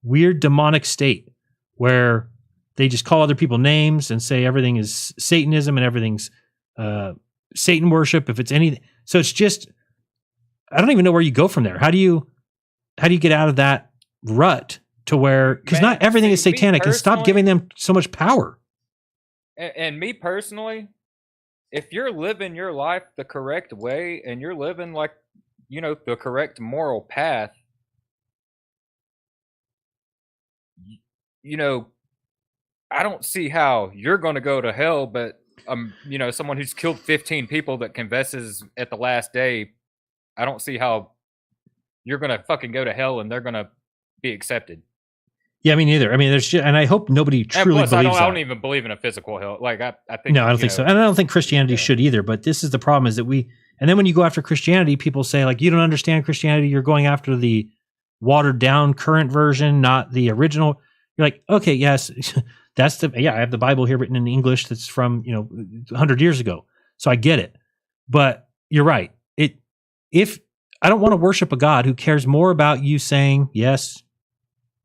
weird demonic state where they just call other people names and say everything is Satanism and everything's Satan worship, if it's anything. So it's just, I don't even know where you go from there. How do you get out of that rut to where, because not everything is satanic, and stop giving them so much power. And me personally, if you're living your life the correct way and you're living like, you know, the correct moral path, you know, I don't see how you're going to go to hell, but you know, someone who's killed 15 people that confesses at the last day, I don't see how you're going to fucking go to hell and they're going to be accepted. Yeah, me neither. I mean, there's just, and I hope nobody truly believes I that. don't even believe in a physical hell. Like I think no, I don't think so, and I don't think Christianity should either. But this is the problem: is that and then when you go after Christianity, people say like, you don't understand Christianity. You're going after the watered down current version, not the original. You're like, okay, yes, I have the Bible here written in English that's from 100 years ago, so I get it. But you're right. If I don't want to worship a God who cares more about you saying yes,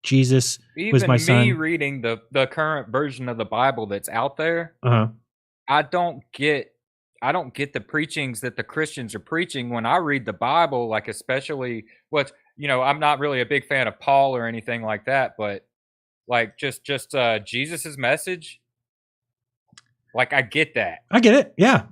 Jesus was my son. Even me reading the current version of the Bible that's out there, I don't get the preachings that the Christians are preaching when I read the Bible, like especially I'm not really a big fan of Paul or anything like that, but like just Jesus's message, like I get that. I get it. Yeah,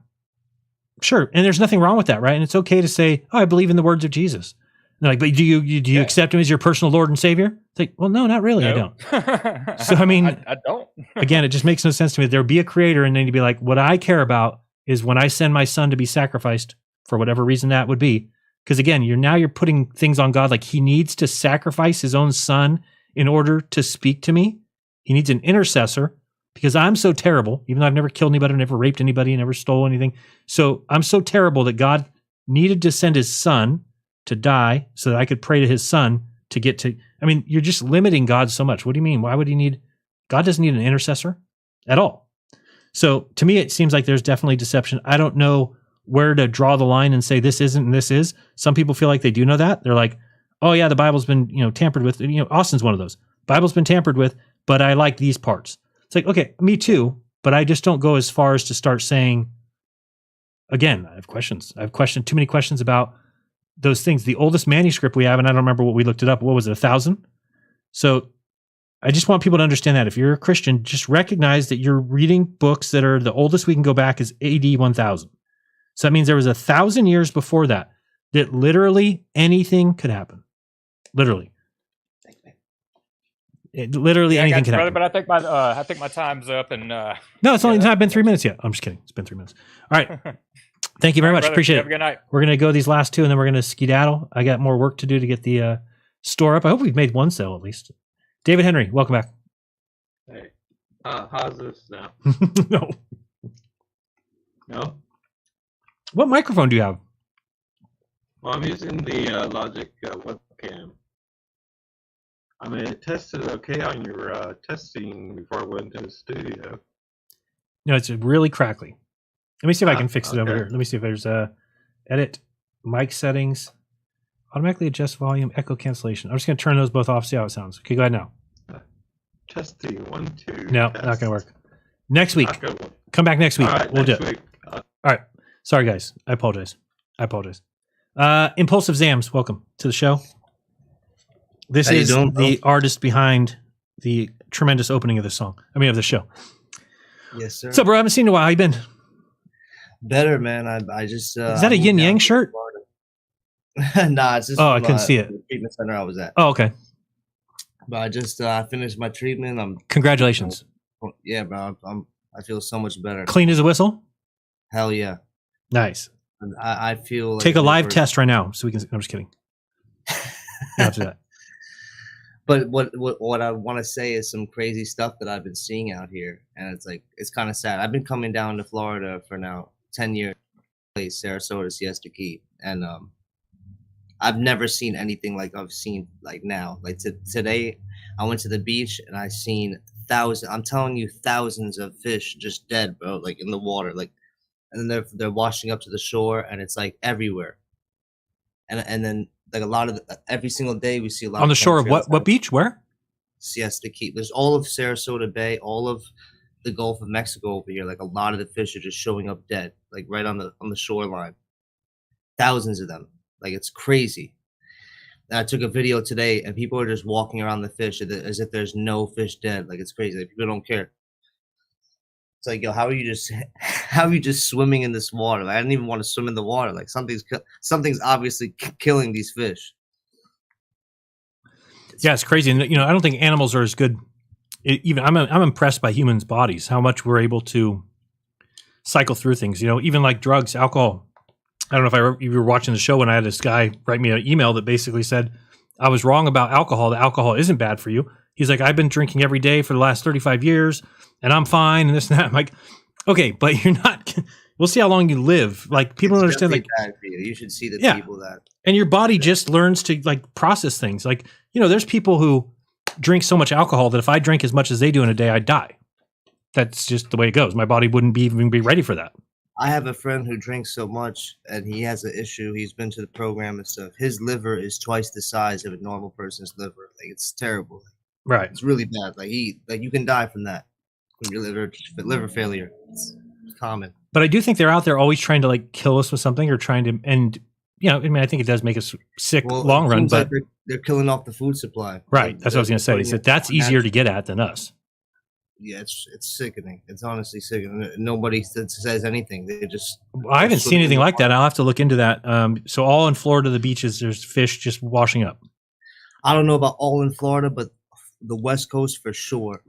sure. And there's nothing wrong with that, right? And it's okay to say, "Oh, I believe in the words of Jesus." And like, but do you accept him as your personal Lord and Savior? It's like, well, no, not really. No. I don't. So I mean, I don't. Again, it just makes no sense to me. There would be a creator, and then you'd be like, what I care about is when I send my son to be sacrificed for whatever reason that would be. Because again, you're putting things on God, like he needs to sacrifice his own son in order to speak to me. He needs an intercessor because I'm so terrible, even though I've never killed anybody, never raped anybody, never stole anything. So I'm so terrible that God needed to send his son to die so that I could pray to his son to get to, I mean, you're just limiting God so much. What do you mean? Why would God doesn't need an intercessor at all. So to me, it seems like there's definitely deception. I don't know where to draw the line and say this isn't and this is. Some people feel like they do know that. They're like, oh yeah, the Bible's been, tampered with. Austin's one of those. Bible's been tampered with, but I like these parts. It's like, okay, me too, but I just don't go as far as to start saying, again, I have questions. Too many questions about those things. The oldest manuscript we have, and I don't remember what we looked it up. What was it? 1,000? So I just want people to understand that if you're a Christian, just recognize that you're reading books that are the oldest we can go back is AD 1000. So that means there was 1,000 years before that literally anything could happen. Literally. Anything could happen. But I think my time's up, and no, it's only not been 3 minutes yet. I'm just kidding. It's been 3 minutes. All right. Thank you very much. Brother, Appreciate it. have a good night. We're gonna go these last two, and then we're gonna skedaddle. I got more work to do to get the store up. I hope we've made one sale at least. David Henry, welcome back. Hey, how's this now? No. No? What microphone do you have? Well, I'm using the Logic webcam. I mean, it tested okay on your testing before I went to the studio. No, it's really crackly. Let me see if I can fix it over here. Let me see if there's edit mic settings, automatically adjust volume, echo cancellation. I'm just going to turn those both off, see how it sounds. Okay, go ahead now. Testing 1, 2. No, not going to work. Next week. Come back next week. Right, we'll do it. All right. Sorry, guys. I apologize. Impulsive Zams, welcome to the show. This is the artist behind the tremendous opening of the song. I mean, of the show. Yes, sir. What's up, bro? I haven't seen you in a while. How you been? Better, man. I just is that a yin yang shirt? Nah, it's just I couldn't see it. The treatment center I was at. Oh, okay. But I just finished my treatment. Congratulations. Yeah, bro. I feel so much better. Clean as a whistle? Hell yeah. Nice. I feel like take a live test right now so we can. I'm just kidding. After that. But what I want to say is some crazy stuff that I've been seeing out here, and it's kind of sad. I've been coming down to Florida for now 10 years, Sarasota, Siesta Key, and I've never seen anything like I've seen like now. Like today, I went to the beach and I seen thousands. I'm telling you, thousands of fish just dead, bro, like in the water, like, and then they're washing up to the shore, and it's like everywhere, and then. Like a lot of every single day we see a lot on the shore of what beach? Where? Siesta Key. There's all of Sarasota Bay, all of the Gulf of Mexico over here. Like a lot of the fish are just showing up dead. like right on the shoreline. Thousands of them. Like, it's crazy. And I took a video today, and people are just walking around the fish as if there's no fish dead. Like, it's crazy. Like, people don't care. It's like, yo, how are you just swimming in this water? Like, I didn't even want to swim in the water. Like, something's obviously killing these fish. Yeah, it's crazy. And, I don't think animals are as good. I'm impressed by humans' bodies, how much we're able to cycle through things. Even like drugs, alcohol. I don't know if you were watching the show when I had this guy write me an email that basically said, I was wrong about alcohol. The alcohol isn't bad for you. He's like, I've been drinking every day for the last 35 years and I'm fine and this and that. I'm like, okay, but you're not, we'll see how long you live. Like, people don't understand. Like, bad for you. You should see the people that. And your body just learns to like process things. Like, there's people who drink so much alcohol that if I drink as much as they do in a day, I'd die. That's just the way it goes. My body wouldn't even be ready for that. I have a friend who drinks so much and he has an issue. He's been to the program and stuff. His liver is twice the size of a normal person's liver. Like, it's terrible. Right. It's really bad. Like, you can die from that. From your liver failure. It's common. But I do think they're out there always trying to like kill us with something or trying to, and I think it does make us sick long run, but like they're killing off the food supply. Right. That's what I was going to say. He said that's easier to get at than us. Yeah, it's sickening. It's honestly sickening. Nobody says anything. They just. I haven't seen anything like that. I'll have to look into that. So all in Florida, the beaches, there's fish just washing up. I don't know about all in Florida, but the West Coast for sure,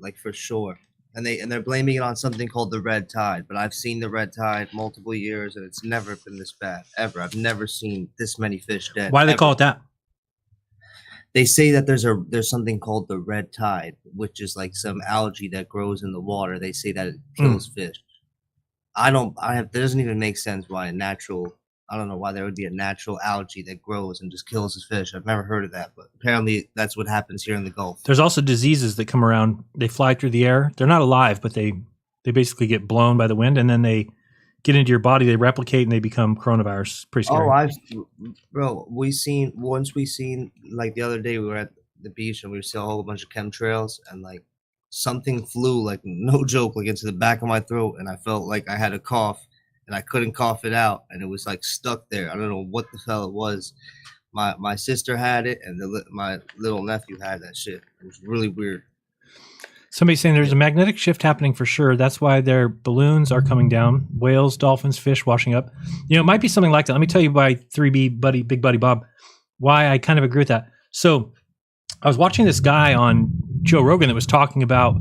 and they're blaming it on something called the red tide. But I've seen the red tide multiple years, and it's never been this bad ever. I've never seen this many fish dead. Why do they call it that? They say that there's something called the red tide, which is like some algae that grows in the water. They say that it kills fish. That doesn't even make sense why I don't know why there would be a natural algae that grows and just kills the fish. I've never heard of that, but apparently that's what happens here in the Gulf. There's also diseases that come around. They fly through the air. They're not alive, but they basically get blown by the wind and then they get into your body, they replicate, and they become coronavirus. Pretty scary. We seen like the other day we were at the beach and we saw a whole bunch of chemtrails and like something flew, like no joke, like into the back of my throat, and I felt like I had a cough and I couldn't cough it out and it was like stuck there. I don't know what the hell it was. My sister had it and my little nephew had that shit. It was really weird. Somebody's saying there's a magnetic shift happening for sure. That's why their balloons are coming down. Whales, dolphins, fish washing up. It might be something like that. Let me tell you by 3B buddy, Big Buddy Bob, why I kind of agree with that. So I was watching this guy on Joe Rogan that was talking about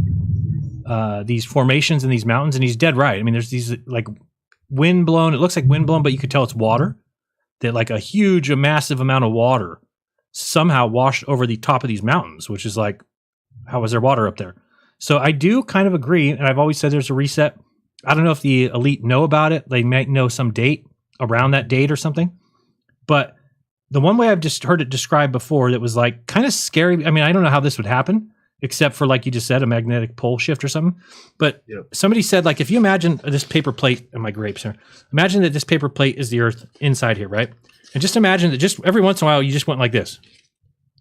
these formations in these mountains, and he's dead right. I mean, there's these like wind blown. It looks like wind blown, but you could tell it's water. That like a massive amount of water somehow washed over the top of these mountains, which is like, how was there water up there? So I do kind of agree, and I've always said there's a reset. I don't know if the elite know about it. They might know some date around that date or something. But the one way I've just heard it described before that was like kind of scary. I mean, I don't know how this would happen, except for like you just said, a magnetic pole shift or something. But somebody said, like, if you imagine this paper plate, and my grapes here, imagine that this paper plate is the Earth inside here, right? And just imagine that just every once in a while you just went like this.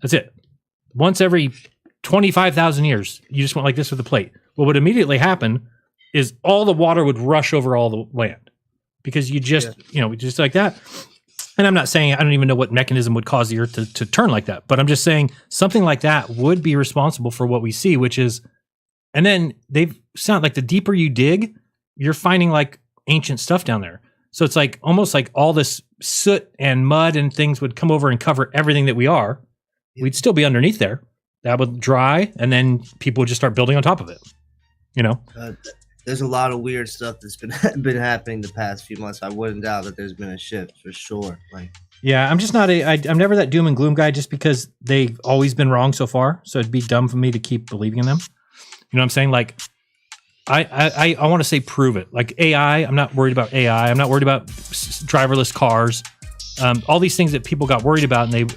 That's it. Once every 25,000 years, you just went like this with the plate. What would immediately happen is all the water would rush over all the land because you just, just like that. And I'm not saying, I don't even know what mechanism would cause the Earth to turn like that, but I'm just saying something like that would be responsible for what we see, which is, and then they've sound like the deeper you dig, you're finding like ancient stuff down there. So it's like almost like all this soot and mud and things would come over and cover everything that we are. We'd still be underneath there. That would dry, and then people would just start building on top of it. There's a lot of weird stuff that's been happening the past few months. I wouldn't doubt that there's been a shift for sure. Yeah, I'm just not I'm never that doom and gloom guy just because they've always been wrong so far. So it'd be dumb for me to keep believing in them. You know what I'm saying? Like, I want to say prove it. Like AI, I'm not worried about AI. I'm not worried about driverless cars. All these things that people got worried about, and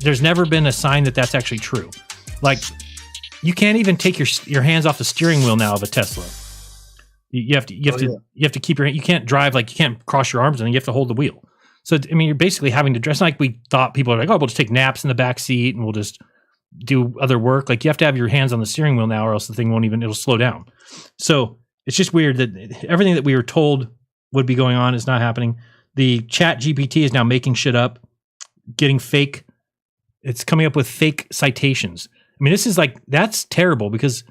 there's never been a sign that that's actually true. Like, you can't even take your hands off the steering wheel now of a Tesla. You have to keep your hand. You can't drive, like, you can't cross your arms and you have to hold the wheel. So I mean, you're basically having to dress like we thought. People are like, oh, we'll just take naps in the back seat and we'll just do other work. Like, you have to have your hands on the steering wheel now, or else the thing it'll slow down. So it's just weird that everything that we were told would be going on. It's not happening. The chat GPT is now making shit up, getting fake. It's coming up with fake citations. I mean, this is like, that's terrible because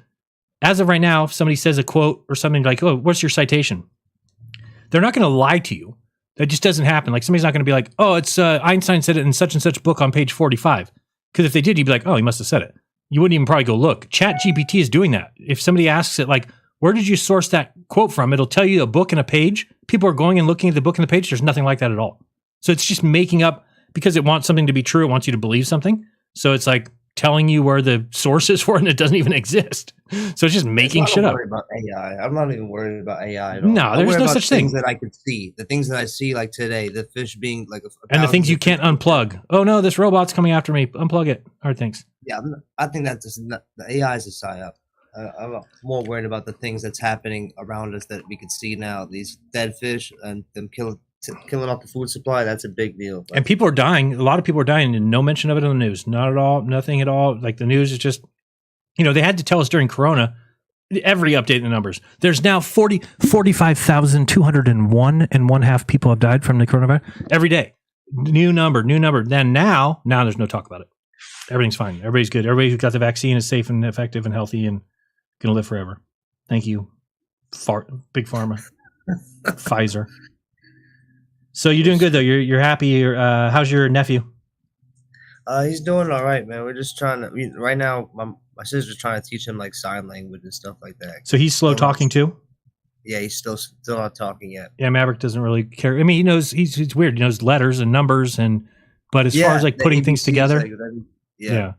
as of right now, if somebody says a quote or something like, oh, what's your citation? They're not going to lie to you. That just doesn't happen. Like somebody's not going to be like, oh, it's Einstein said it in such and such book on page 45. Because if they did, you'd be like, oh, he must have said it. You wouldn't even probably go look. Chat GPT is doing that. If somebody asks it like, where did you source that quote from? It'll tell you a book and a page. People are going and looking at the book and the page. There's nothing like that at all. So it's just making up because it wants something to be true. It wants you to believe something. So it's like telling you where the source is for it and it doesn't even exist. So it's just making shit up. About AI. I'm not even worried about AI at all. No, there's no such thing. Things that I could see, the things that I see, like today, the fish being like, and the things you can't unplug. Oh no, this robot's coming after me. Unplug it. All right, thanks. Yeah, I think that's just the AI is a psyop. I'm more worried about the things that's happening around us that we can see now. These dead fish and them killing off the food supply. That's a big deal. And people are dying. A lot of people are dying, and no mention of it on the news. Not at all. Nothing at all. Like the news is just, they had to tell us during Corona. Every update in the numbers. There's now 45,201 and one half people have died from the coronavirus every day. New number. Then now there's no talk about it. Everything's fine. Everybody's good. Everybody who got the vaccine is safe and effective and healthy and going to live forever. Thank you, Big Pharma, Pfizer. So you're doing good though. You're happy. How's your nephew? He's doing all right, man. We're just trying to. Right now, my sister's trying to teach him like sign language and stuff like that. So he's slow talking too. Yeah, he's still not talking yet. Yeah, Maverick doesn't really care. I mean, he knows he's weird. He knows letters and numbers but as far as like putting things together, like, yeah,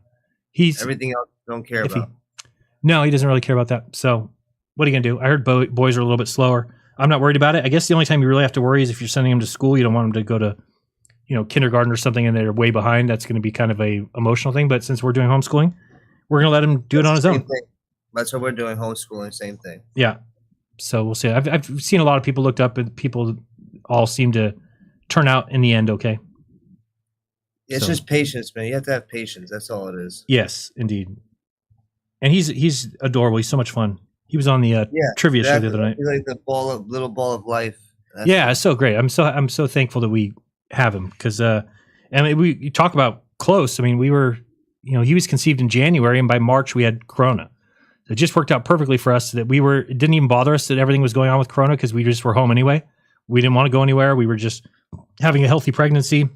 he's everything else don't care about. No, he doesn't really care about that. So what are you gonna do? I heard boys are a little bit slower. I'm not worried about it. I guess the only time you really have to worry is if you're sending them to school. You don't want them to go to, kindergarten or something, and they're way behind. That's going to be kind of a emotional thing. But since we're doing homeschooling, we're going to let him do it on his own. That's what we're doing, homeschooling. Same thing. Yeah. So we'll see. I've seen a lot of people looked up, and people all seem to turn out in the end okay. Yeah, it's just patience, man. You have to have patience. That's all it is. Yes, indeed. And he's adorable. He's so much fun. He was on the trivia show the other night. He's like the little ball of life. It's so great. I'm so thankful that we have him because you talk about close. I mean, we were, he was conceived in January, and by March we had Corona. It just worked out perfectly for us that it didn't even bother us that everything was going on with Corona because we just were home anyway. We didn't want to go anywhere. We were just having a healthy pregnancy,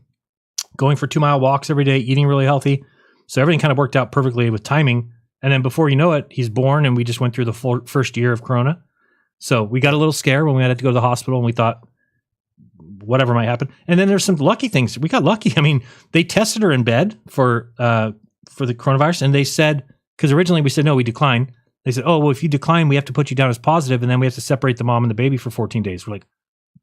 going for 2-mile walks every day, eating really healthy. So everything kind of worked out perfectly with timing. And then before you know it, he's born, and we just went through the first year of Corona. So we got a little scared when we had to go to the hospital, and we thought whatever might happen. And then there's some lucky things. We got lucky. I mean, they tested her in bed for the coronavirus, and they said, because originally we said, no, we decline. They said, oh, well, if you decline, we have to put you down as positive, and then we have to separate the mom and the baby for 14 days. We're like,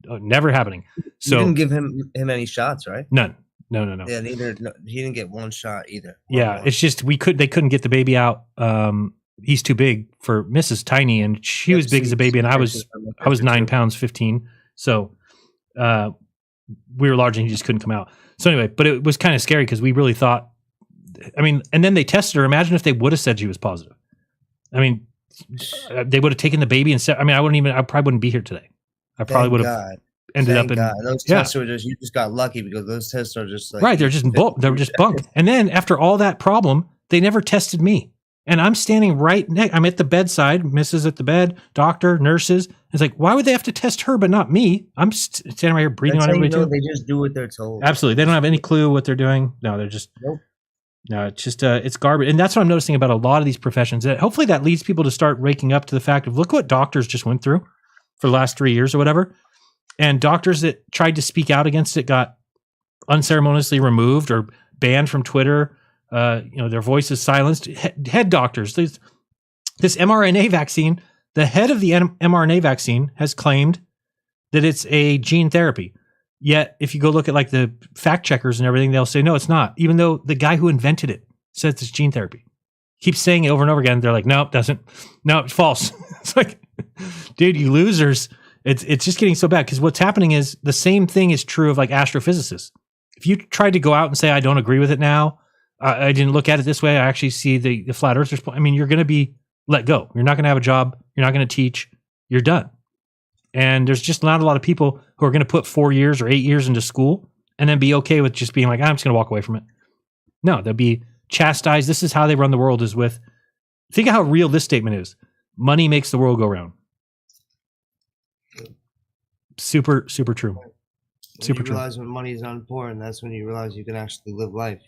oh, never happening. So you didn't give him any shots, right? None. No. Yeah, neither. No, he didn't get one shot either. Yeah, it's just they couldn't get the baby out. He's too big for Mrs. Tiny, and she was big as a baby, and I was 9 pounds 15. So we were large, and he just couldn't come out. So anyway, but it was kind of scary because we really thought. I mean, and then they tested her. Imagine if they would have said she was positive. I mean, they would have taken the baby and said. I mean, I probably wouldn't be here today. I probably would have ended up in. Those tests were you just got lucky because those tests are just like right. They're just bunk. And then after all that problem, they never tested me, and I'm standing right next. I'm at the bedside. Mrs. at the bed, doctor, nurses. It's like, why would they have to test her but not me? I'm standing right here breathing on everybody too. They just do what they're told. Absolutely, they don't have any clue what they're doing. No, they're just nope. No, it's just it's garbage, and that's what I'm noticing about a lot of these professions. That hopefully that leads people to start waking up to the fact of look what doctors just went through for the last 3 years or whatever. And doctors that tried to speak out against it got unceremoniously removed or banned from Twitter. Their voices silenced. Head doctors. This mRNA vaccine, the head of the mRNA vaccine has claimed that it's a gene therapy. Yet, if you go look at like the fact checkers and everything, they'll say, no, it's not. Even though the guy who invented it says it's gene therapy. Keeps saying it over and over again. They're like, no, it doesn't. No, it's false. It's like, dude, you losers. It's just getting so bad because what's happening is the same thing is true of like astrophysicists. If you tried to go out and say, I don't agree with it now, I didn't look at it this way, I actually see the flat earthers. I mean, you're going to be let go. You're not going to have a job. You're not going to teach. You're done. And there's just not a lot of people who are going to put 4 years or 8 years into school and then be okay with just being like, I'm just going to walk away from it. No, they'll be chastised. This is how they run the world, is with, think of how real this statement is. Money makes the world go round. Super, super true. Super true. Realize when money is not important, that's when you realize you can actually live life.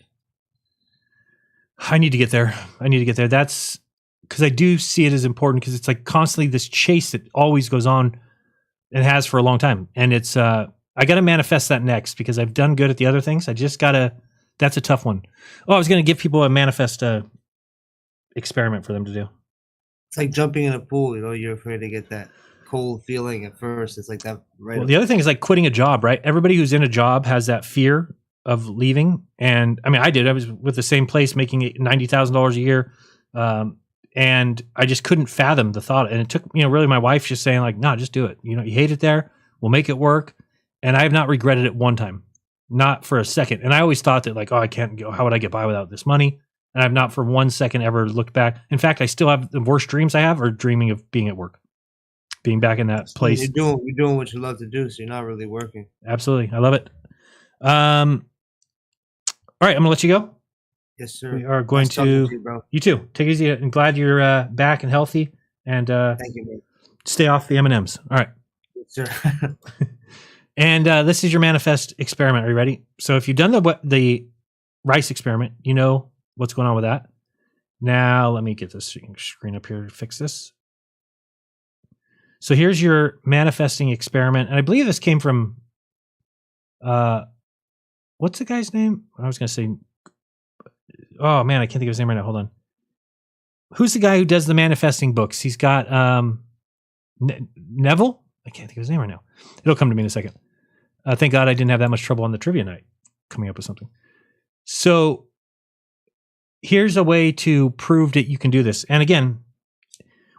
I need to get there. That's because I do see it as important, because it's like constantly this chase that always goes on and has for a long time. And it's, I got to manifest that next, because I've done good at the other things. I just got to, that's a tough one. Oh, I was going to give people a manifest experiment for them to do. It's like jumping in a pool, you're afraid to get that cold feeling at first. It's like that. Right. Well, the other thing is like quitting a job, right? Everybody who's in a job has that fear of leaving. And I mean, I did. I was with the same place making $90,000 a year. And I just couldn't fathom the thought. And it took, really my wife just saying like, no, just do it. You hate it there. We'll make it work. And I have not regretted it one time, not for a second. And I always thought that like, oh, I can't go. How would I get by without this money? And I've not for 1 second ever looked back. In fact, I still have the worst dreams I have are dreaming of being at work, being back in that place. You're doing what you love to do, so you're not really working. Absolutely. I love it. All right, I'm going to let you go. Yes, sir. We are going to, you too. Take it easy. I'm glad you're back and healthy, and thank you, man. Stay off the M&Ms. All right. Yes, sir. And this is your manifest experiment. Are you ready? So if you've done the rice experiment, you know what's going on with that. Now, let me get this screen up here to fix this. So here's your manifesting experiment. And I believe this came from, what's the guy's name? I was going to say, oh man, I can't think of his name right now. Hold on. Who's the guy who does the manifesting books? He's got Neville? I can't think of his name right now. It'll come to me in a second. Thank God I didn't have that much trouble on the trivia night coming up with something. So here's a way to prove that you can do this. And again,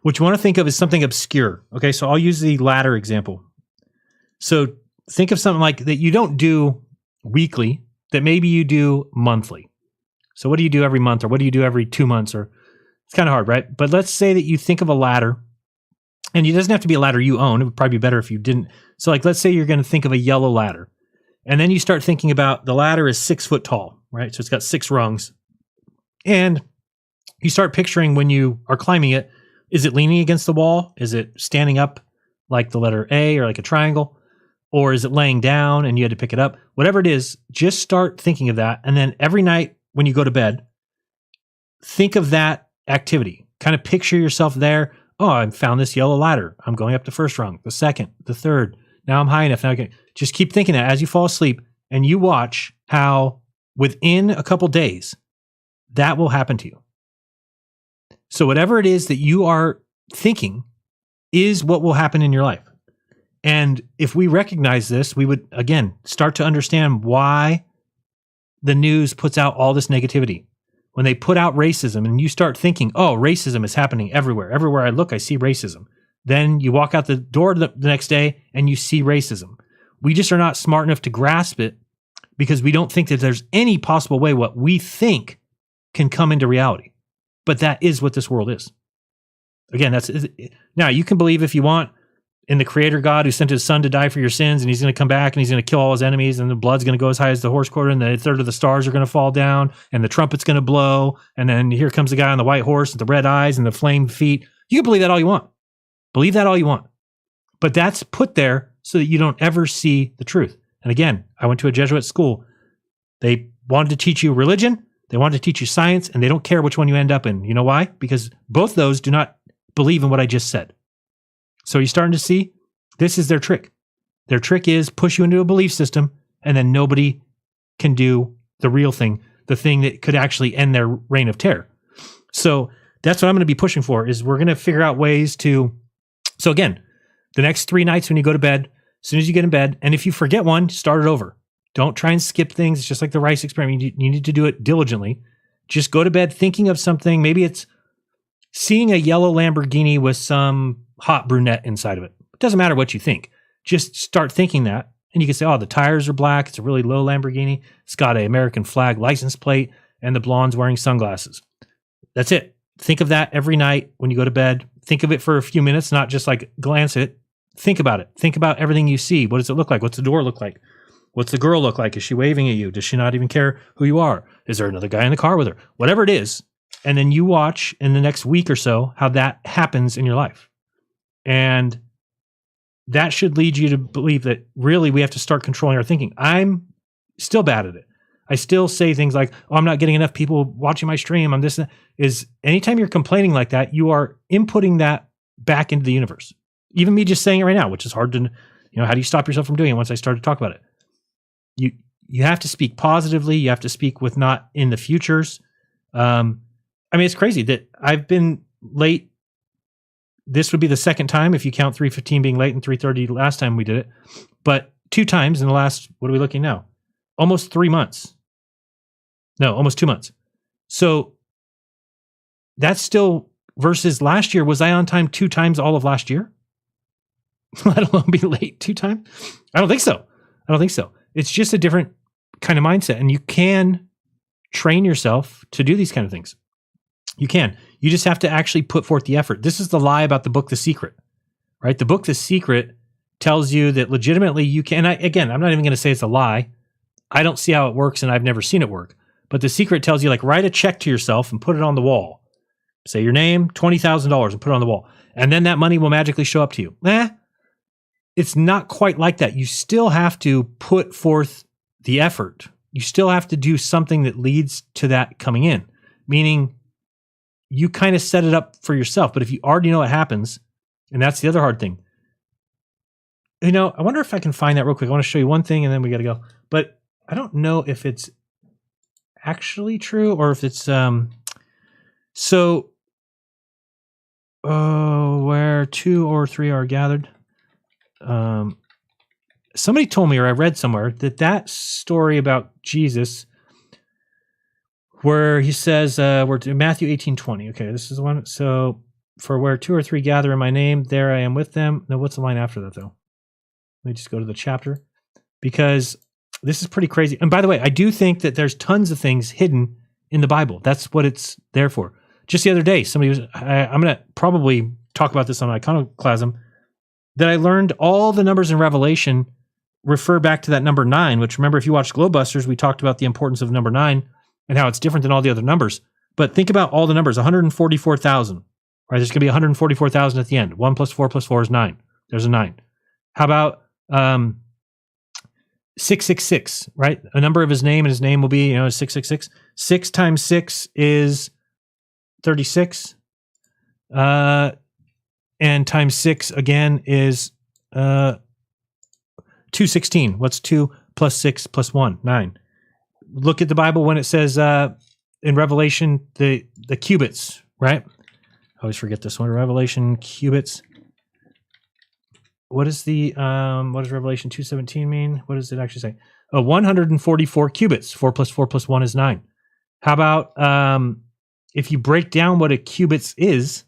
what you want to think of is something obscure. Okay, so I'll use the ladder example. So think of something like that you don't do weekly, that maybe you do monthly. So what do you do every month, or what do you do every 2 months? Or it's kind of hard, right? But let's say that you think of a ladder, and it doesn't have to be a ladder you own. It would probably be better if you didn't. So like, let's say you're going to think of a yellow ladder, and then you start thinking about the ladder is 6 foot tall, right? So it's got 6 rungs, and you start picturing when you are climbing it, is it leaning against the wall? Is it standing up like the letter A or like a triangle? Or is it laying down and you had to pick it up? Whatever it is, just start thinking of that. And then every night when you go to bed, think of that activity. Kind of picture yourself there. Oh, I found this yellow ladder. I'm going up the first rung, the second, the third. Now I'm high enough. Now I can just keep thinking that as you fall asleep, and you watch how within a couple days that will happen to you. So whatever it is that you are thinking is what will happen in your life. And if we recognize this, we would, again, start to understand why the news puts out all this negativity. When they put out racism and you start thinking, oh, racism is happening everywhere. Everywhere I look, I see racism. Then you walk out the door the next day and you see racism. We just are not smart enough to grasp it because we don't think that there's any possible way what we think can come into reality. But that is what this world is. Again, now you can believe if you want in the creator God who sent his son to die for your sins, and he's going to come back and he's going to kill all his enemies, and the blood's going to go as high as the horse quarter, and the third of the stars are going to fall down, and the trumpet's going to blow, and then here comes the guy on the white horse with the red eyes and the flame feet. You can believe that all you want. Believe that all you want. But that's put there so that you don't ever see the truth. And again, I went to a Jesuit school. They wanted to teach you religion, they wanted to teach you science, and they don't care which one you end up in. You know why? Because both those do not believe in what I just said. So you're starting to see, this is their trick. Their trick is push you into a belief system, and then nobody can do the real thing, the thing that could actually end their reign of terror. So that's what I'm going to be pushing for, is we're going to figure out ways to, so again, the next 3 nights when you go to bed, as soon as you get in bed, and if you forget one, start it over. Don't try and skip things. It's just like the rice experiment. You need to do it diligently. Just go to bed thinking of something. Maybe it's seeing a yellow Lamborghini with some hot brunette inside of it. It doesn't matter what you think. Just start thinking that. And you can say, oh, the tires are black. It's a really low Lamborghini. It's got an American flag license plate, and the blonde's wearing sunglasses. That's it. Think of that every night when you go to bed. Think of it for a few minutes, not just like glance at it. Think about it. Think about everything you see. What does it look like? What's the door look like? What's the girl look like? Is she waving at you? Does she not even care who you are? Is there another guy in the car with her? Whatever it is. And then you watch in the next week or so how that happens in your life. And that should lead you to believe that really we have to start controlling our thinking. I'm still bad at it. I still say things like, oh, I'm not getting enough people watching my stream. I'm this. Is anytime you're complaining like that, you are inputting that back into the universe. Even me just saying it right now, which is hard to, how do you stop yourself from doing it once I start to talk about it? You have to speak positively. You have to speak with not in the futures. It's crazy that I've been late. This would be the second time if you count 3:15 being late and 3:30 last time we did it. But 2 times in the last, what are we looking now? Almost 3 months. No, almost 2 months. So that's still versus last year. Was I on time 2 times all of last year? Let alone be late 2 times? I don't think so. It's just a different kind of mindset. And you can train yourself to do these kind of things. You can. You just have to actually put forth the effort. This is the lie about the book, The Secret, right? The book, The Secret, tells you that legitimately you can. Again, I'm not even going to say it's a lie. I don't see how it works and I've never seen it work. But The Secret tells you, like, write a check to yourself and put it on the wall. Say your name, $20,000, and put it on the wall. And then that money will magically show up to you. It's not quite like that. You still have to put forth the effort. You still have to do something that leads to that coming in, meaning you kind of set it up for yourself. But if you already know what happens, and that's the other hard thing. I wonder if I can find that real quick. I want to show you one thing and then we got to go. But I don't know if it's actually true or if it's where 2 or 3 are gathered. Somebody told me, or I read somewhere, that story about Jesus where he says, we're to Matthew 18:20. Okay, this is the one. So, for where 2 or 3 gather in my name, there I am with them. No, what's the line after that, though? Let me just go to the chapter, because this is pretty crazy. And by the way, I do think that there's tons of things hidden in the Bible. That's what it's there for. Just the other day, I'm going to probably talk about this on Iconoclasm, that I learned all the numbers in Revelation refer back to that number 9, which, remember, if you watch Glowbusters, we talked about the importance of number 9 and how it's different than all the other numbers. But think about all the numbers, 144,000, right? There's going to be 144,000 at the end. 1 plus 4 plus 4 is 9. There's a 9. How about 666, right? A number of his name, and his name will be, 666. 6 times 6 is 36. And times 6 again is 216. What's 2 plus 6 plus 1? 9. Look at the Bible when it says in Revelation the cubits, right? I always forget this one. Revelation cubits. What does Revelation 2:17 mean? What does it actually say? 144 cubits. 4 plus 4 plus 1 is 9. How about if you break down what a cubits is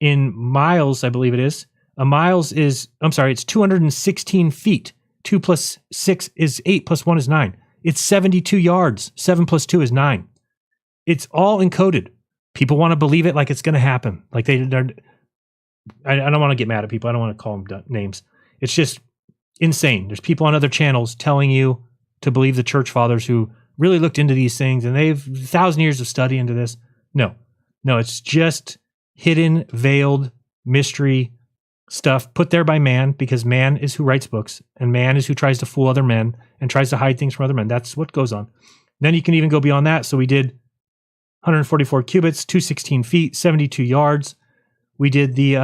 in miles, I believe it is. It's 216 feet. 2 plus 6 is 8 plus 1 is 9. It's 72 yards. 7 plus 2 is 9. It's all encoded. People want to believe it like it's going to happen. Like I don't want to get mad at people. I don't want to call them names. It's just insane. There's people on other channels telling you to believe the church fathers who really looked into these things, and they've 1,000 years of study into this. No, it's just hidden, veiled mystery stuff put there by man, because man is who writes books, and man is who tries to fool other men and tries to hide things from other men. That's what goes on. Then you can even go beyond that. So we did 144 cubits, 216 feet, 72 yards. We did the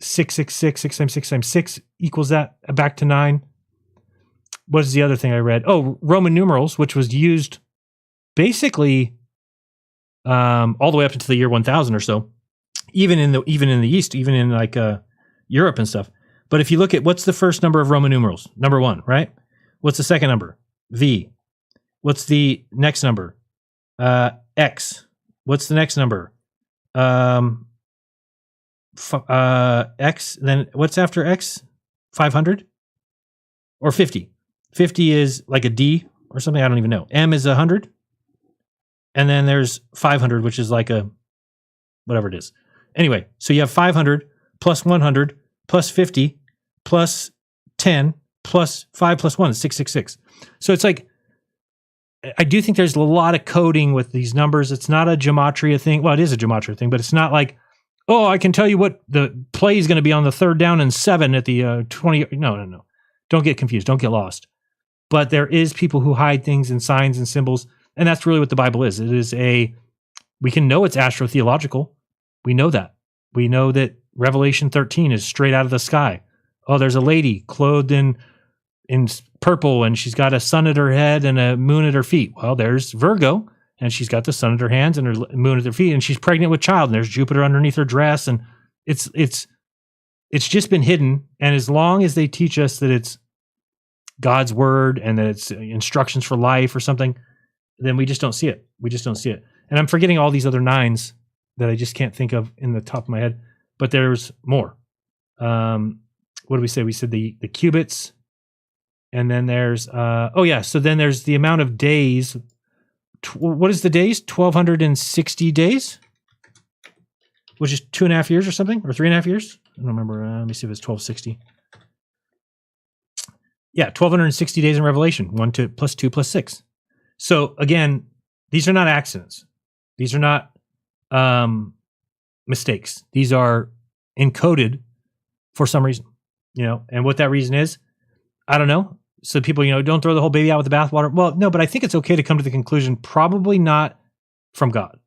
666, 6 times 6 times 6 equals that, back to 9. What is the other thing I read? Oh, Roman numerals, which was used basically all the way up until the year 1000 or so, even in the East, even in like Europe and stuff. But if you look at what's the first number of Roman numerals, number 1, right? What's the second number? V. What's the next number? X. What's the next number? X. Then what's after X? 500 or 50? 50 is like a D or something. I don't even know. M is 100. And then there's 500, which is like a whatever it is. Anyway, so you have 500 plus 100 plus 50 plus 10 plus 5 plus 1 is 666. So it's like, I do think there's a lot of coding with these numbers. It's not a gematria thing. Well, it is a gematria thing, but it's not like, oh, I can tell you what the play is going to be on the 3rd down and 7 at the 20. No. Don't get confused. Don't get lost. But there is people who hide things in signs and symbols. And that's really what the Bible is. It is we can know it's astrotheological. We know that. We know that Revelation 13 is straight out of the sky. Oh, there's a lady clothed in purple, and she's got a sun at her head and a moon at her feet. Well, there's Virgo, and she's got the sun at her hands and her moon at her feet, and she's pregnant with child, and there's Jupiter underneath her dress, and it's just been hidden. And as long as they teach us that it's God's word and that it's instructions for life or something, then we just don't see it. We just don't see it. And I'm forgetting all these other 9s that I just can't think of in the top of my head, but there's more. What did we say? We said the cubits. And then there's, so then there's the amount of days. What is the days? 1,260 days? Which is 2.5 years or something? Or 3.5 years? I don't remember. Let me see if it's 1,260. Yeah, 1,260 days in Revelation. 1 to plus 2 plus 6. So again, these are not accidents. These are not mistakes. These are encoded for some reason, and what that reason is, I don't know. So people, don't throw the whole baby out with the bathwater. Well, no, but I think it's okay to come to the conclusion, probably not from God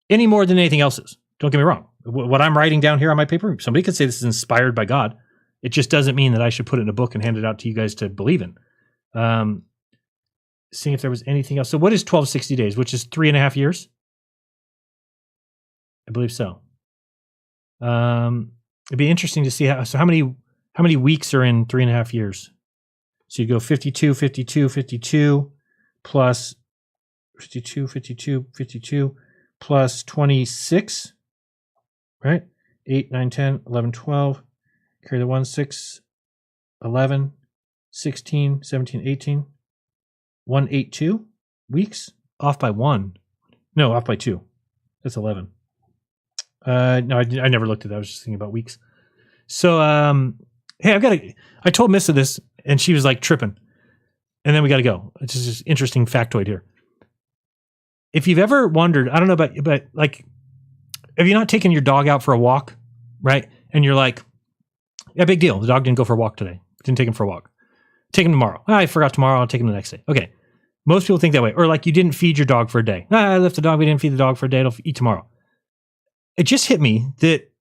any more than anything else is. Don't get me wrong. What I'm writing down here on my paper, somebody could say this is inspired by God. It just doesn't mean that I should put it in a book and hand it out to you guys to believe in. Seeing if there was anything else. So what is 1,260 days, which is 3.5 years? I believe so. It'd be interesting to see how many weeks are in 3.5 years. So you go 52, 52, 52 plus 52, 52, 52 plus 26, right? 8, 9, 10, 11, 12. Carry the 1, 6, 11, 16, 17, 18. 182 weeks, off by 1. No, off by 2. That's 11. No, I never looked at that. I was just thinking about weeks. So, hey, I told Missa this, and she was like tripping. And then we got to go. It's just an interesting factoid here. If you've ever wondered, I don't know about you, but like, have you not taken your dog out for a walk, right? And you're like, yeah, big deal. The dog didn't go for a walk today. Didn't take him for a walk. Take him tomorrow. I forgot tomorrow. I'll take him the next day. Okay. Most people think that way. Or like you didn't feed your dog for a day. I left the dog. We didn't feed the dog for a day. It'll eat tomorrow. It just hit me that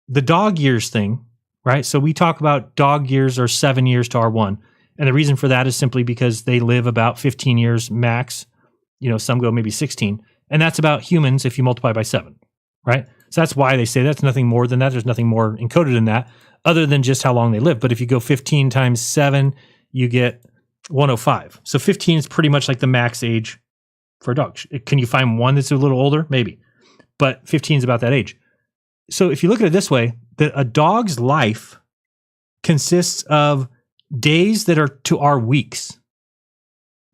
the dog years thing, right? So we talk about dog years are 7 years to our 1. And the reason for that is simply because they live about 15 years max. Some go maybe 16. And that's about humans if you multiply by 7, right? So that's why they say that's nothing more than that. There's nothing more encoded in that other than just how long they live. But if you go 15 times 7, you get 105. So 15 is pretty much like the max age for a dog. Can you find one that's a little older? Maybe. But 15 is about that age. So if you look at it this way, that a dog's life consists of days that are to our weeks,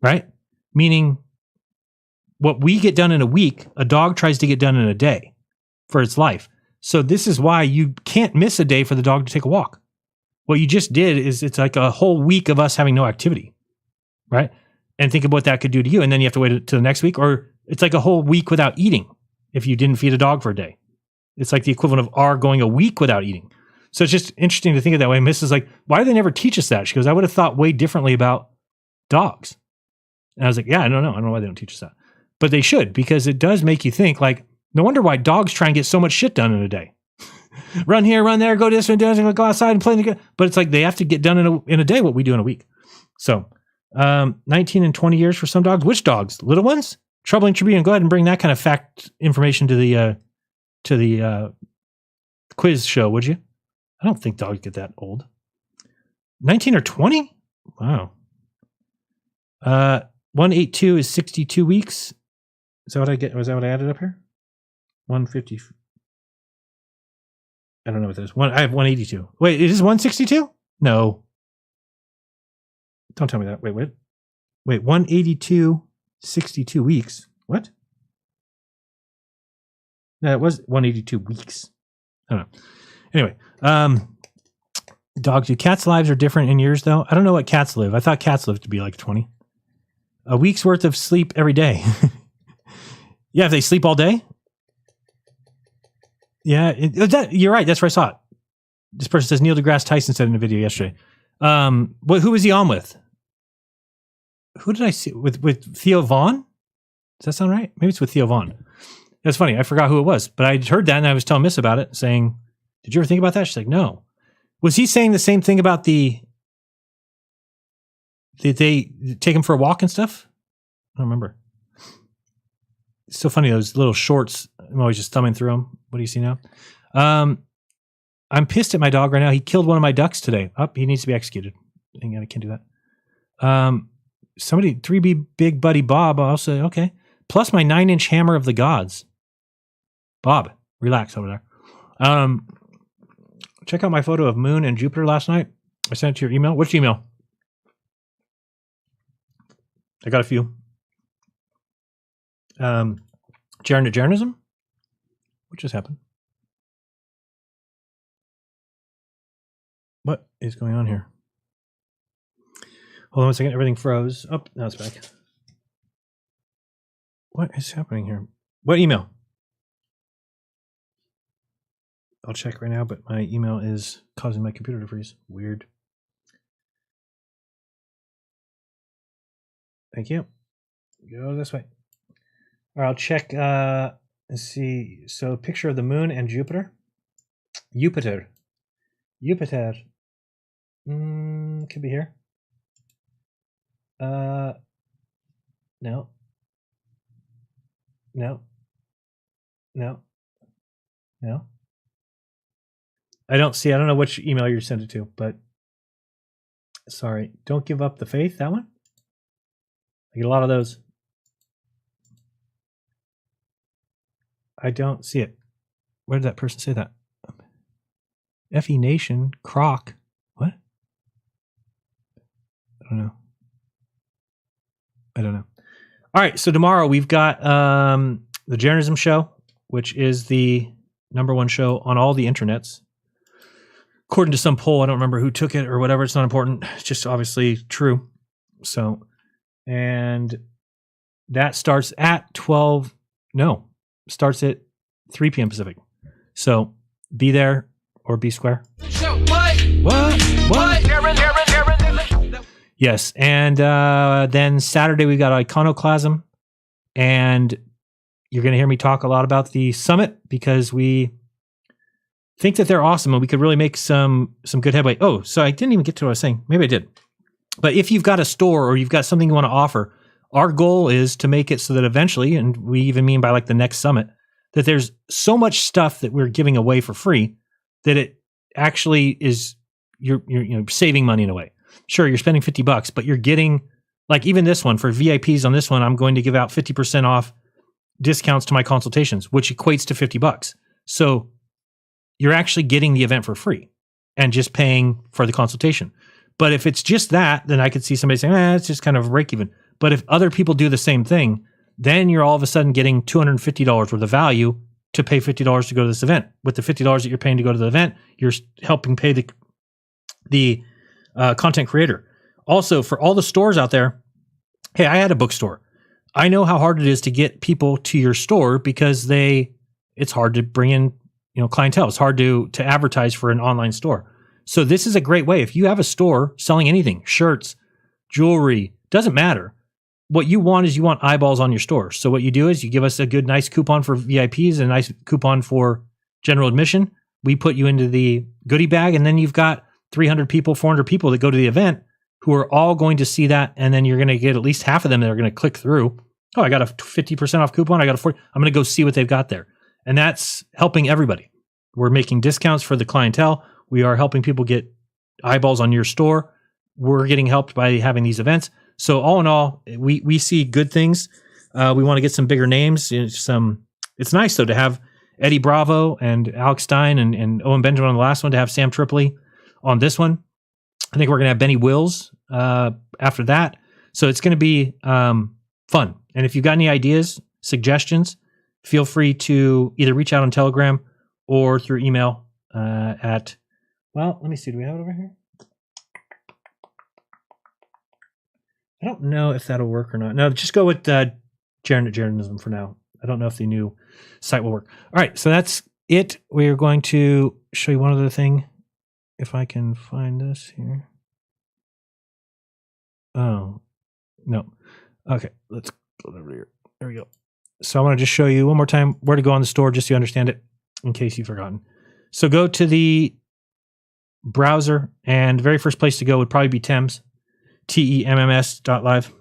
right? Meaning what we get done in a week, a dog tries to get done in a day for its life. So this is why you can't miss a day for the dog to take a walk. What you just did is it's like a whole week of us having no activity, right? And think of what that could do to you. And then you have to wait till the next week, or it's like a whole week without eating if you didn't feed a dog for a day. It's like the equivalent of our going a week without eating. So it's just interesting to think of that way. Mrs. like, why do they never teach us that? She goes, I would have thought way differently about dogs. And I was like, yeah, I don't know why they don't teach us that. But they should, because it does make you think, like, no wonder why dogs try and get so much shit done in a day. Run here, run there, go this and go outside and play. But it's like they have to get done in a day what we do in a week. So 19 and 20 years for some dogs. Which dogs? Little ones? Troubling Tribune. Go ahead and bring that kind of fact information to the quiz show, would you? I don't think dogs get that old. 19 or 20? Wow. 182 is 62 weeks. Is that what I get? Was that what I added up here? 150. I don't know what that is. I have 182. Wait, it is 162? No. Don't tell me that. Wait. 182, 62 weeks. What? No, it was 182 weeks. I don't know. Anyway, Dog, do cats' lives are different in years, though? I don't know what cats live. I thought cats lived to be like 20. A week's worth of sleep every day. Yeah, if they sleep all day. Yeah, you're right. That's where I saw it. This person says Neil deGrasse Tyson said in a video yesterday. Who was he on with? Who did I see? With Theo Vaughn? Does that sound right? Maybe it's with Theo Vaughn. That's funny. I forgot who it was. But I heard that and I was telling Miss about it, saying, did you ever think about that? She's like, no. Was he saying the same thing about did they take him for a walk and stuff? I don't remember. It's so funny, those little shorts. I'm always just thumbing through them. What do you see now? I'm pissed at my dog right now. He killed one of my ducks today. He needs to be executed. Hang on, I can't do that. Somebody, 3B Big Buddy Bob, I'll say, okay. Plus my 9-inch hammer of the gods. Bob, relax over there. Check out my photo of Moon and Jupiter last night. I sent it to your email. Which email? I got a few. Jeranism? What just happened? What is going on here? Hold on one second. Everything froze. Oh, now it's back. What is happening here? What email? I'll check right now, but my email is causing my computer to freeze. Weird. Thank you. Go this way. All right, I'll check. Let's see. So, picture of the moon and Jupiter. Jupiter. Could be here. No. I don't see. I don't know which email you sent it to, but sorry. Don't give up the faith. That one. I get a lot of those. I don't see it. Where did that person say that? FE Nation, Croc. What? I don't know. All right, so tomorrow we've got the Jeranism show, which is the #1 show on all the internets. According to some poll, I don't remember who took it or whatever. It's not important. It's just obviously true. So, and that starts at 12. No, starts at 3 p.m. Pacific. So be there or be square. What? Yes, and then Saturday we've got Iconoclasm, and you're going to hear me talk a lot about the summit because we think that they're awesome and we could really make some good headway. Oh, so I didn't even get to what I was saying. Maybe I did. But if you've got a store or you've got something you want to offer, our goal is to make it so that eventually, and we even mean by like the next summit, that there's so much stuff that we're giving away for free that it actually is you're saving money in a way. Sure, you're spending $50, but you're getting, like even this one, for VIPs on this one, I'm going to give out 50% off discounts to my consultations, which equates to $50. So you're actually getting the event for free and just paying for the consultation. But if it's just that, then I could see somebody saying, it's just kind of break even. But if other people do the same thing, then you're all of a sudden getting $250 worth of value to pay $50 to go to this event. With the $50 that you're paying to go to the event, you're helping pay the content creator. Also, for all the stores out there, hey, I had a bookstore. I know how hard it is to get people to your store because it's hard to bring in clientele. It's hard to advertise for an online store. So this is a great way. If you have a store selling anything, shirts, jewelry, doesn't matter. What you want is you want eyeballs on your store. So what you do is you give us a good, nice coupon for VIPs and a nice coupon for general admission. We put you into the goodie bag, and then you've got 300 people, 400 people that go to the event who are all going to see that, and then you're going to get at least half of them that are going to click through. Oh, I got a 50% off coupon. I got a 40. I'm going to go see what they've got there. And that's helping everybody. We're making discounts for the clientele. We are helping people get eyeballs on your store. We're getting helped by having these events. So all in all, we see good things. We want to get some bigger names. It's nice, though, to have Eddie Bravo and Alex Stein and Owen Benjamin on the last one, to have Sam Tripoli on this one. I think we're going to have Benny Wills after that. So it's going to be fun. And if you've got any ideas, suggestions, feel free to either reach out on Telegram or through email at Well, let me see. Do we have it over here? I don't know if that'll work or not. No, just go with Jeranism for now. I don't know if the new site will work. All right, so that's it. We're going to show you one other thing. If I can find this here. Oh, no. Okay, let's go over here. There we go. So I want to just show you one more time where to go on the store just so you understand it in case you've forgotten. So go to the browser, and the very first place to go would probably be Thames, TEMMS.live.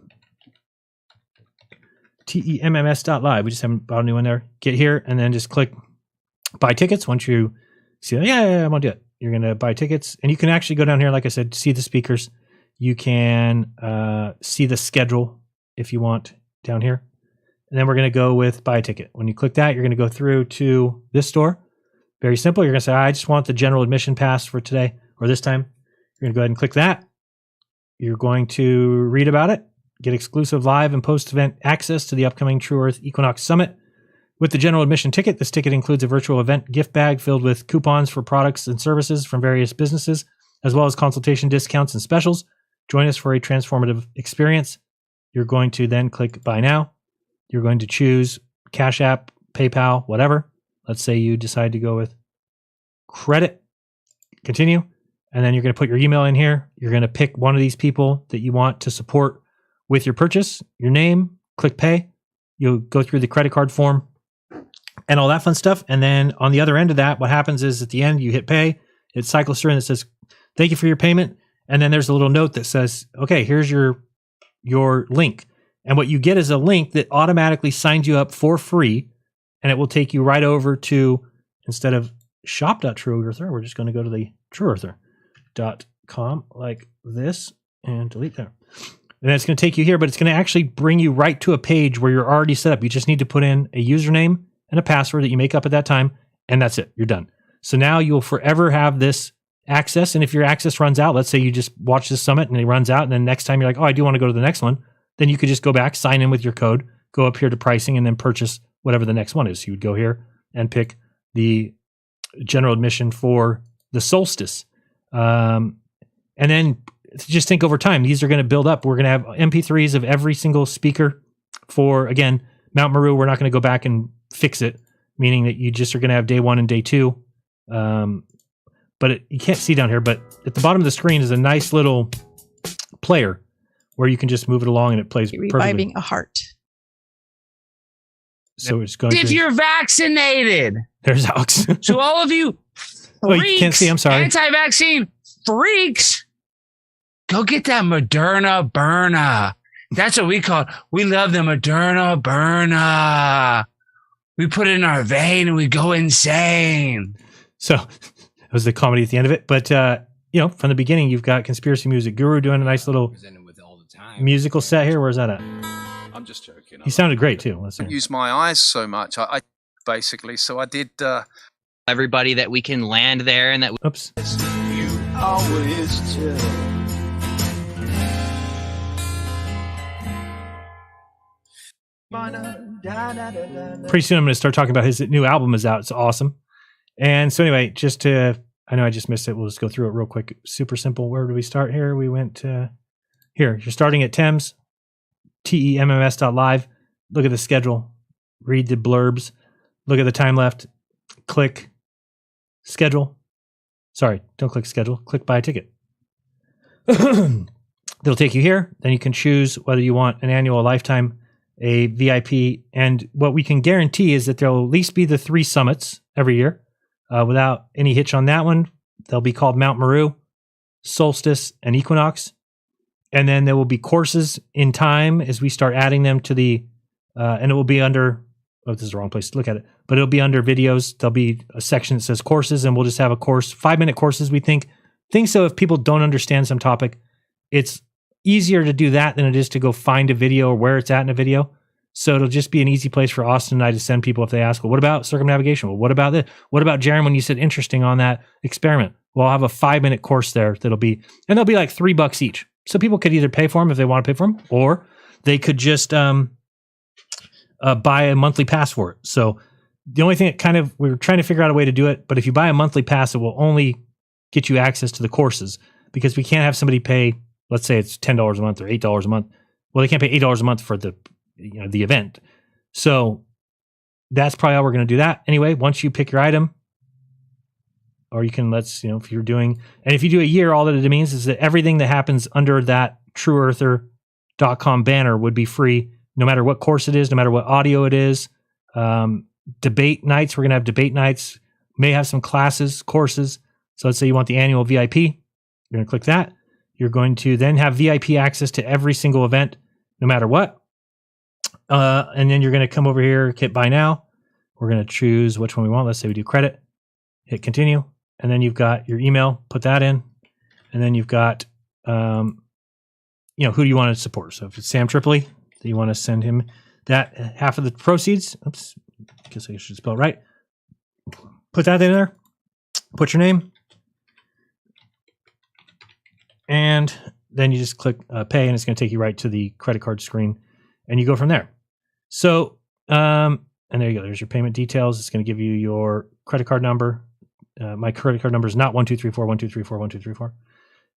TEMMS.live. We just haven't bought a new one there. Get here and then just click buy tickets. Once you see, yeah, I'm going to do it. You're going to buy tickets, and you can actually go down here, like I said, see the speakers. You can see the schedule if you want down here. And then we're going to go with buy a ticket. When you click that, you're going to go through to this store. Very simple. You're going to say, I just want the general admission pass for today or this time. You're going to go ahead and click that. You're going to read about it, get exclusive live and post-event access to the upcoming True Earth Equinox Summit. With the general admission ticket, this ticket includes a virtual event gift bag filled with coupons for products and services from various businesses, as well as consultation discounts and specials. Join us for a transformative experience. You're going to then click Buy Now. You're going to choose Cash App, PayPal, whatever. Let's say you decide to go with credit. Continue. And then you're going to put your email in here. You're going to pick one of these people that you want to support with your purchase, your name, click Pay. You'll go through the credit card form and all that fun stuff. And then on the other end of that, what happens is at the end, you hit Pay. It cycles through and it says, thank you for your payment. And then there's a little note that says, okay, here's your link. And what you get is a link that automatically signs you up for free. And it will take you right over to, instead of shop.trueearther, we're just going to go to the trueearther.com like this and delete there. And then it's going to take you here, but it's going to actually bring you right to a page where you're already set up. You just need to put in a username and a password that you make up at that time. And that's it. You're done. So now you'll forever have this access. And if your access runs out, let's say you just watch this summit and it runs out. And then next time you're like, oh, I do want to go to the next one. Then you could just go back, sign in with your code, go up here to pricing, and then purchase whatever the next one is. So you would go here and pick the general admission for the solstice. And then just think over time, these are going to build up. We're going to have MP3s of every single speaker for, again, Mount Meru. We're not going to go back and fix it, meaning that you just are going to have day one and day two. But you can't see down here, but at the bottom of the screen is a nice little player where you can just move it along and it plays You're perfectly. reviving a heart. So it's going If to... you're vaccinated. There's Alex. To all of you Oh, you can't see. I'm sorry. Anti-vaccine freaks. Go get that Moderna burner. That's what we call it. We love the Moderna burner. We put it in our vein and we go insane. So that was the comedy at the end of it. But, from the beginning, you've got Conspiracy Music Guru doing a nice little musical set here. Where's that at? I'm just joking. He sounded great, too. Let's I see. use my eyes so much. I basically, so I did... Everybody that we can land there and that... Oops. You always chill. Pretty soon I'm going to start talking about his new album is out. It's awesome. And so anyway, I know I just missed it. We'll just go through it real quick. Super simple. Where do we start here? We went here. You're starting at Thames, TEMMS.live. Look at the schedule. Read the blurbs. Look at the time left. Click schedule. Sorry, don't click schedule. Click buy a ticket. It'll take you here. Then you can choose whether you want an annual, a lifetime, a VIP. And what we can guarantee is that there will at least be the 3 summits every year. Without any hitch on that one, they'll be called Mount Meru, Solstice, and Equinox. And then there will be courses in time as we start adding them to the, and it will be under, this is the wrong place to look at it, but it'll be under videos. There'll be a section that says courses, and we'll just have a course, 5-minute courses, we think. So if people don't understand some topic, it's easier to do that than it is to go find a video or where it's at in a video. So it'll just be an easy place for Austin and I to send people if they ask, well, what about circumnavigation? Well, what about this? What about Jaren when you said interesting on that experiment? Well, I'll have a 5-minute course there that'll be, and they'll be like $3 each. So people could either pay for them if they want to pay for them, or they could just buy a monthly pass for it. So the only thing that we're trying to figure out a way to do it, but if you buy a monthly pass, it will only get you access to the courses, because we can't have somebody pay, let's say it's $10 a month or $8 a month. Well, they can't pay $8 a month for the event. So that's probably how we're going to do that. Anyway, once you pick your item, or you can, if you're doing, and if you do a year, all that it means is that everything that happens under that trueearther.com banner would be free, no matter what course it is, no matter what audio it is. Debate nights, we're going to have debate nights, may have some classes, courses. So let's say you want the annual VIP. You're going to click that. You're going to then have VIP access to every single event, no matter what. And then you're going to come over here, hit buy now. We're going to choose which one we want. Let's say we do credit, hit continue. And then you've got your email, put that in. And then you've got, who do you want to support? So if it's Sam Tripoli, then you want to send him that half of the proceeds. Oops, I guess I should spell it right. Put that in there. Put your name. And then you just click pay, and it's going to take you right to the credit card screen, and you go from there. So, and there you go. There's your payment details. It's going to give you your credit card number. My credit card number is not 1234 1234 1234.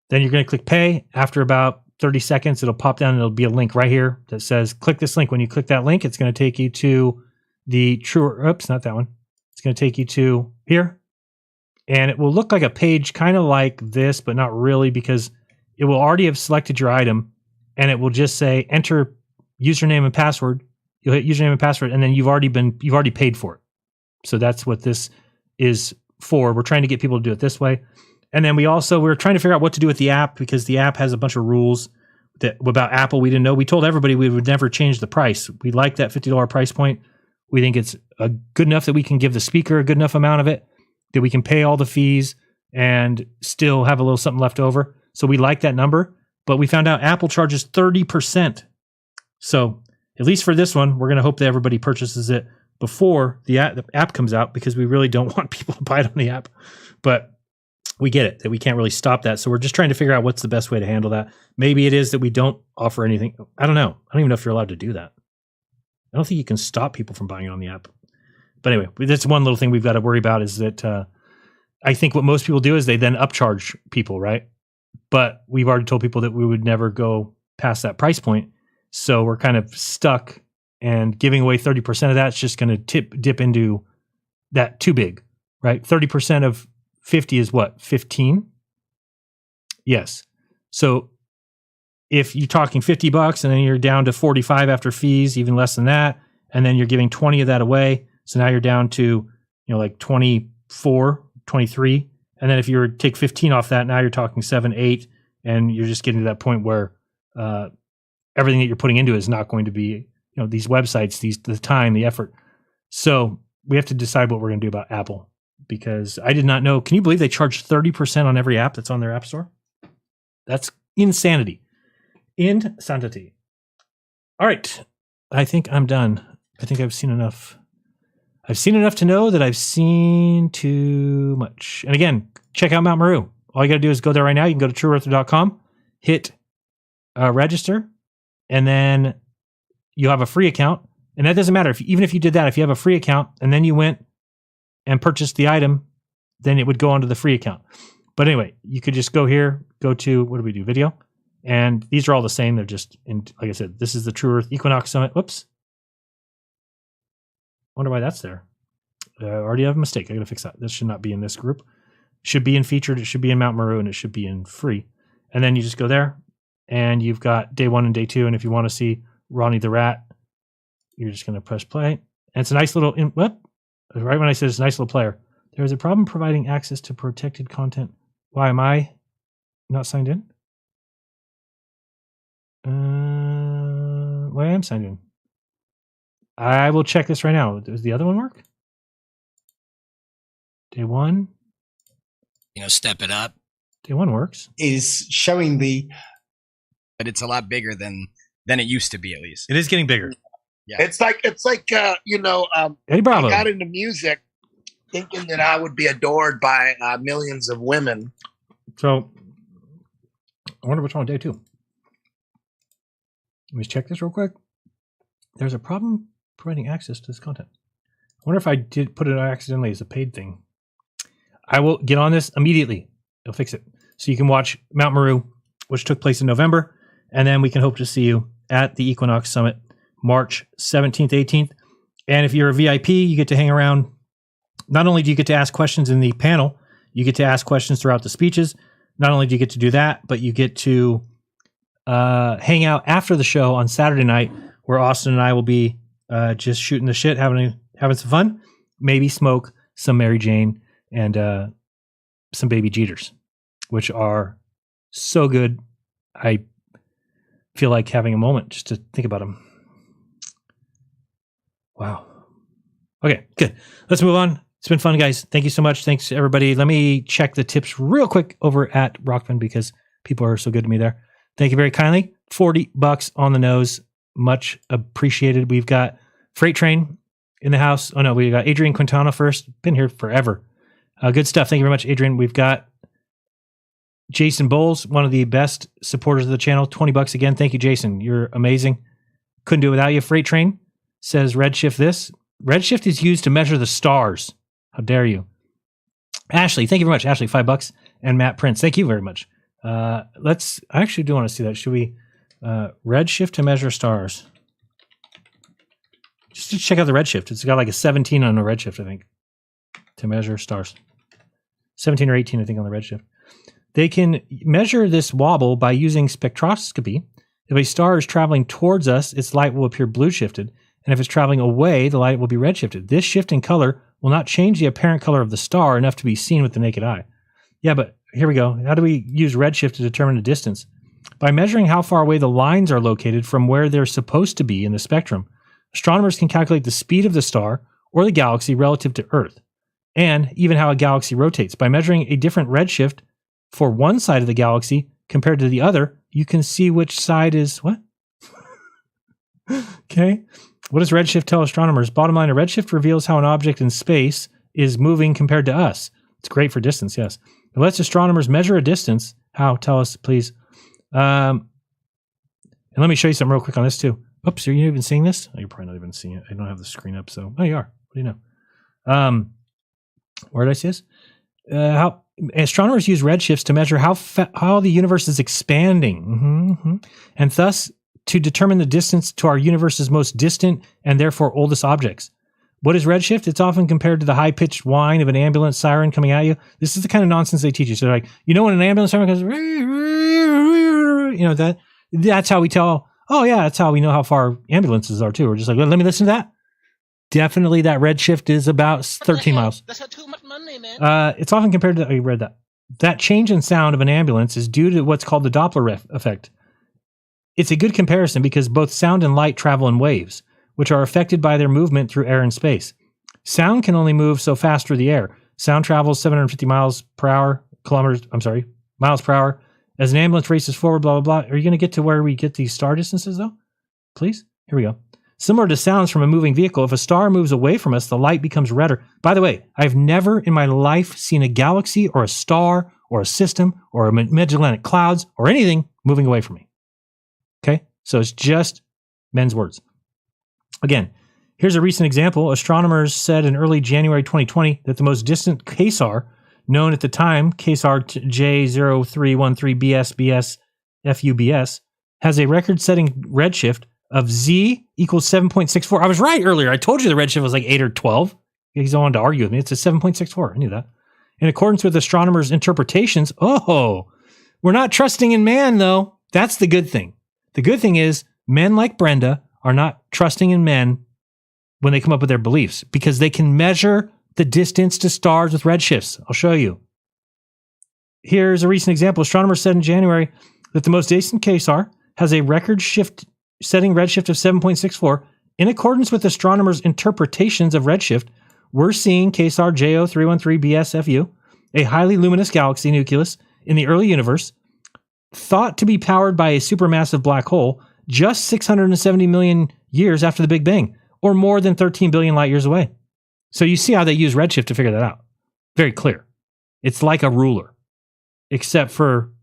Then you're going to click pay. After about 30 seconds, it'll pop down and it'll be a link right here that says click this link. When you click that link, it's going to take you to the oops, not that one. It's going to take you to here. And it will look like a page kind of like this, but not really, because it will already have selected your item, and it will just say enter username and password. You'll hit username and password, and then you've already paid for it. So that's what this is for. We're trying to get people to do it this way. And then we're trying to figure out what to do with the app, because the app has a bunch of rules about Apple we didn't know. We told everybody we would never change the price. We like that $50 price point. We think it's good enough that we can give the speaker a good enough amount of it, that we can pay all the fees and still have a little something left over. So we like that number, but we found out Apple charges 30%. So at least for this one, we're going to hope that everybody purchases it before the app comes out, because we really don't want people to buy it on the app. But we get it, that we can't really stop that. So we're just trying to figure out what's the best way to handle that. Maybe it is that we don't offer anything. I don't know. I don't even know if you're allowed to do that. I don't think you can stop people from buying it on the app. But anyway, that's one little thing we've got to worry about, is that I think what most people do is they then upcharge people, right? But we've already told people that we would never go past that price point. So we're kind of stuck, and giving away 30% of that's just going to dip into that too big, right? 30% of 50 is what? 15? Yes. So if you're talking $50 and then you're down to 45 after fees, even less than that, and then you're giving 20 of that away. So now you're down to, like 24, 23. And then if you were to take 15 off that, now you're talking 7, 8, and you're just getting to that point where everything that you're putting into it is not going to be, these websites, the time, the effort. So we have to decide what we're going to do about Apple, because I did not know. Can you believe they charge 30% on every app that's on their app store? That's insanity. Insanity. All right. I think I'm done. I think I've seen enough. I've seen enough to know that I've seen too much. And again, check out Mount Meru. All you got to do is go there right now. You can go to trueearther.com, hit register, and then you'll have a free account. And that doesn't matter. Even if you did that, if you have a free account and then you went and purchased the item, then it would go onto the free account. But anyway, you could just go here, go to, what do we do? Video. And these are all the same. They're just, like I said, this is the True Earth Equinox Summit. Whoops. Wonder why that's there. I already have a mistake. I got to fix that. This should not be in this group. It should be in featured. It should be in Mount Meru, and it should be in free. And then you just go there, and you've got day 1 and day 2. And if you want to see Ronnie the Rat, you're just going to press play. And it's a nice little, right when I said it's a nice little player. There's a problem providing access to protected content. Why am I not signed in? Well, I am signed in. I will check this right now. Does the other one work? Day 1. Step it up. Day 1 works. Is showing but it's a lot bigger than it used to be, at least. It is getting bigger. Yeah. It's like Eddie Bravo. I got into music thinking that I would be adored by millions of women. So I wonder which one on day 2. Let me check this real quick. There's a problem providing access to this content. I wonder if I did put it accidentally as a paid thing. I will get on this immediately. It'll fix it. So you can watch Mount Meru, which took place in November, and then we can hope to see you at the Equinox Summit, March 17th, 18th. And if you're a VIP, you get to hang around. Not only do you get to ask questions in the panel, you get to ask questions throughout the speeches. Not only do you get to do that, but you get to hang out after the show on Saturday night, where Austin and I will be just shooting the shit, having some fun, maybe smoke some Mary Jane and some Baby Jeters, which are so good. I feel like having a moment just to think about them. Wow. Okay, good. Let's move on. It's been fun, guys. Thank you so much. Thanks, everybody. Let me check the tips real quick over at Rokfin because people are so good to me there. Thank you very kindly. $40 on the nose. Much appreciated. We've got Freight Train in the house. Oh, no, we got Adrian Quintana first. Been here forever. Good stuff. Thank you very much, Adrian. We've got Jason Bowles, one of the best supporters of the channel. $20 again. Thank you, Jason. You're amazing. Couldn't do it without you. Freight Train says Redshift this. Redshift is used to measure the stars. How dare you? Ashley, thank you very much. Ashley, $5. And Matt Prince, thank you very much. I actually do want to see that. Should we Redshift to measure stars? Just to check out the Redshift. It's got like a 17 on the Redshift, I think, to measure stars. 17 or 18, I think, on the Redshift. They can measure this wobble by using spectroscopy. If a star is traveling towards us, its light will appear blue shifted. And if it's traveling away, the light will be red shifted. This shift in color will not change the apparent color of the star enough to be seen with the naked eye. Yeah, but here we go. How do we use redshift to determine the distance? By measuring how far away the lines are located from where they're supposed to be in the spectrum. Astronomers can calculate the speed of the star or the galaxy relative to Earth, and even how a galaxy rotates. By measuring a different redshift for one side of the galaxy compared to the other, you can see which side is what? Okay. What does redshift tell astronomers? Bottom line, a redshift reveals how an object in space is moving compared to us. It's great for distance, yes. It lets astronomers measure a distance. How? Tell us, please. And let me show you something real quick on this, too. Oops, are you even seeing this? Oh, you're probably not even seeing it. I don't have the screen up, so... Oh, you are. What do you know? Where did I see this? How astronomers use redshifts to measure how the universe is expanding. And thus... to determine the distance to our universe's most distant and therefore oldest objects. What is redshift? It's often compared to the high-pitched whine of an ambulance siren coming at you. This is the kind of nonsense they teach you. So like, you know when an ambulance siren goes, that's how we tell, oh yeah, that's how we know how far ambulances are too. We're just like, let me listen to that. Definitely that redshift is about 13 miles. That's not too much money, man. It's often compared to, you read that. That change in sound of an ambulance is due to what's called the Doppler effect. It's a good comparison because both sound and light travel in waves, which are affected by their movement through air and space. Sound can only move so fast through the air. Sound travels 750 miles per hour, miles per hour. As an ambulance races forward, blah, blah, blah. Are you going to get to where we get these star distances, though? Please? Here we go. Similar to sounds from a moving vehicle, if a star moves away from us, the light becomes redder. By the way, I've never in my life seen a galaxy or a star or a system or a Magellanic clouds or anything moving away from me. Okay, so it's just men's words. Again, here's a recent example. Astronomers said in early January 2020 that the most distant quasar, known at the time, quasar J0313 BS, has a record-setting redshift of Z equals 7.64. I was right earlier. I told you the redshift was like 8 or 12. He's wanted to argue with me. It's a 7.64. I knew that. In accordance with astronomers' interpretations, we're not trusting in man, though. That's the good thing. The good thing is men like Brenda are not trusting in men when they come up with their beliefs because they can measure the distance to stars with redshifts. I'll show you. Here's a recent example. Astronomers said in January that the most distant quasar has a setting redshift of 7.64. In accordance with astronomers' interpretations of redshift, we're seeing quasar J0313 BS, a highly luminous galaxy nucleus in the early universe, thought to be powered by a supermassive black hole just 670 million years after the Big Bang, or more than 13 billion light years away. So you see how they use redshift to figure that out. Very clear. It's like a ruler, except for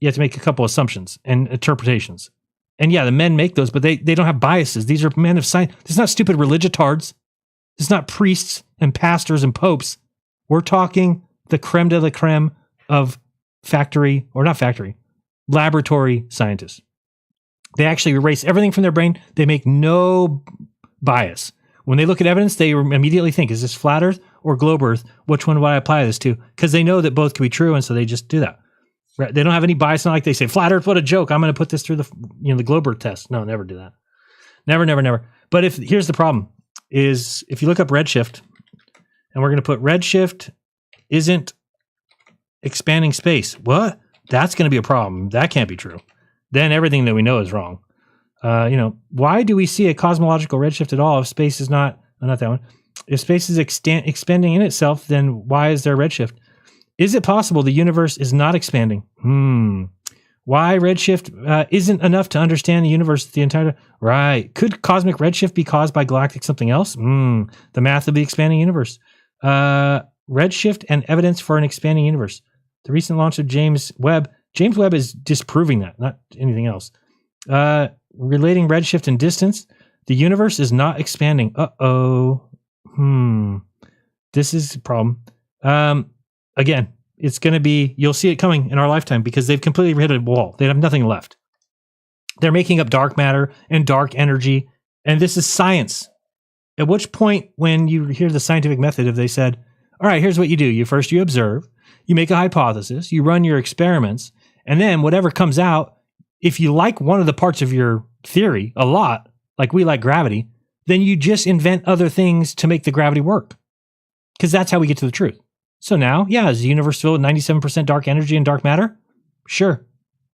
you have to make a couple assumptions and interpretations. And yeah, the men make those, but they don't have biases. These are men of science. This is not stupid religiotards. This is not priests and pastors and popes. We're talking the creme de la creme of laboratory scientists. They actually erase everything from their brain. They make no bias. When they look at evidence, they immediately think, is this flat Earth or globe Earth? Which one would I apply this to? Because they know that both can be true, and so they just do that. Right? They don't have any bias. Not like they say, flat Earth, what a joke. I'm going to put this through the globe Earth test. No, never do that. Never. But here's the problem, is if you look up Redshift, and we're going to put Redshift isn't expanding space. What? That's going to be a problem. That can't be true. Then everything that we know is wrong. Why do we see a cosmological redshift at all if space is not that one? If space is expanding in itself, then why is there redshift? Is it possible the universe is not expanding? Why redshift isn't enough to understand the universe the entire... Right. Could cosmic redshift be caused by galactic something else? The math of the expanding universe. Redshift and evidence for an expanding universe. The recent launch of James Webb. James Webb is disproving that, not anything else. Relating redshift and distance. The universe is not expanding. This is a problem. Again, it's going to be, you'll see it coming in our lifetime because they've completely hit a wall. They have nothing left. They're making up dark matter and dark energy. And this is science. At which point, when you hear the scientific method, if they said, all right, here's what you do. You observe, you make a hypothesis, you run your experiments, and then whatever comes out, if you like one of the parts of your theory a lot, like we like gravity, then you just invent other things to make the gravity work. Because that's how we get to the truth. So now, is the universe filled with 97% dark energy and dark matter? Sure.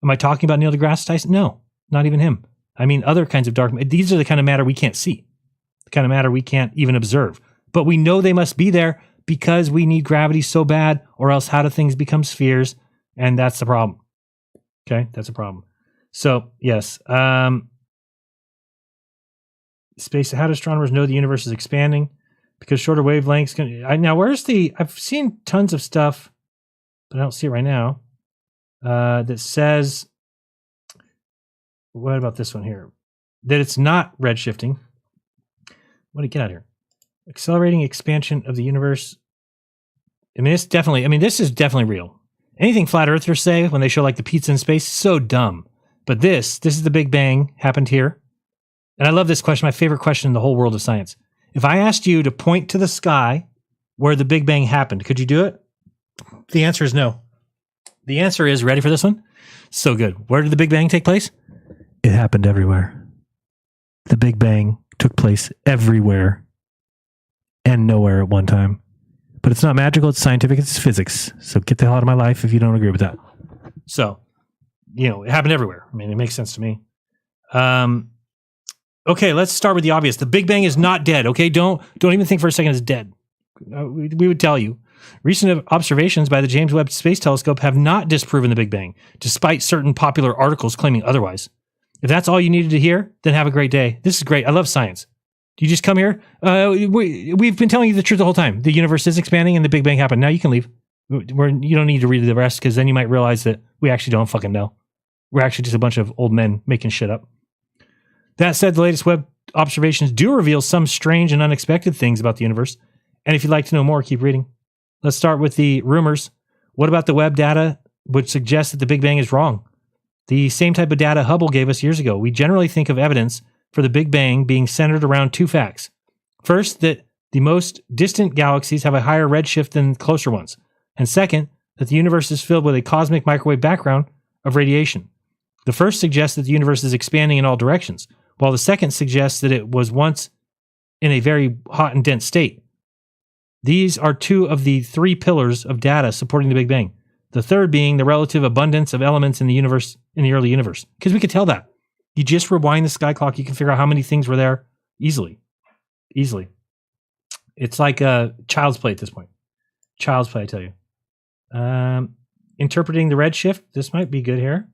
Am I talking about Neil deGrasse Tyson? No, not even him. I mean, other kinds of dark matter. These are the kind of matter we can't see. The kind of matter we can't even observe. But we know they must be there because we need gravity so bad, or else how do things become spheres? And that's the problem. Okay, that's a problem. So, yes. Space. How do astronomers know the universe is expanding? Because shorter wavelengths can... Now, where's the... I've seen tons of stuff, but I don't see it right now, that says... What about this one here? That it's not redshifting. What did it get out here? Accelerating expansion of the universe. I mean, this is definitely real. Anything flat earthers say when they show like the pizza in space, so dumb. But this is the Big Bang, happened here. And I love this question, my favorite question in the whole world of science. If I asked you to point to the sky where the Big Bang happened, could you do it? The answer is no. The answer is, ready for this one? So good. Where did the Big Bang take place? It happened everywhere. The Big Bang took place everywhere and nowhere at one time. But it's not magical, it's scientific, it's physics. So get the hell out of my life if you don't agree with that. So, it happened everywhere. I mean, it makes sense to me. Okay, let's start with the obvious. The Big Bang is not dead, okay? Don't even think for a second it's dead. We would tell you. Recent observations by the James Webb Space Telescope have not disproven the Big Bang, despite certain popular articles claiming otherwise. If that's all you needed to hear, then have a great day. This is great. I love science. Do you just come here? We've been telling you the truth the whole time. The universe is expanding and the Big Bang happened. Now you can leave. You don't need to read the rest because then you might realize that we actually don't fucking know. We're actually just a bunch of old men making shit up. That said, the latest Webb observations do reveal some strange and unexpected things about the universe. And if you'd like to know more, keep reading. Let's start with the rumors. What about the Webb data which suggests that the Big Bang is wrong? The same type of data Hubble gave us years ago. We generally think of evidence for the Big Bang being centered around two facts. First, that the most distant galaxies have a higher redshift than closer ones. And second, that the universe is filled with a cosmic microwave background of radiation. The first suggests that the universe is expanding in all directions, while the second suggests that it was once in a very hot and dense state. These are two of the three pillars of data supporting the Big Bang. The third being the relative abundance of elements in the universe, in the early universe. Because we could tell that. You just rewind the sky clock, you can figure out how many things were there easily. Easily. It's like a child's play at this point. Child's play, I tell you. Interpreting the redshift. This might be good here.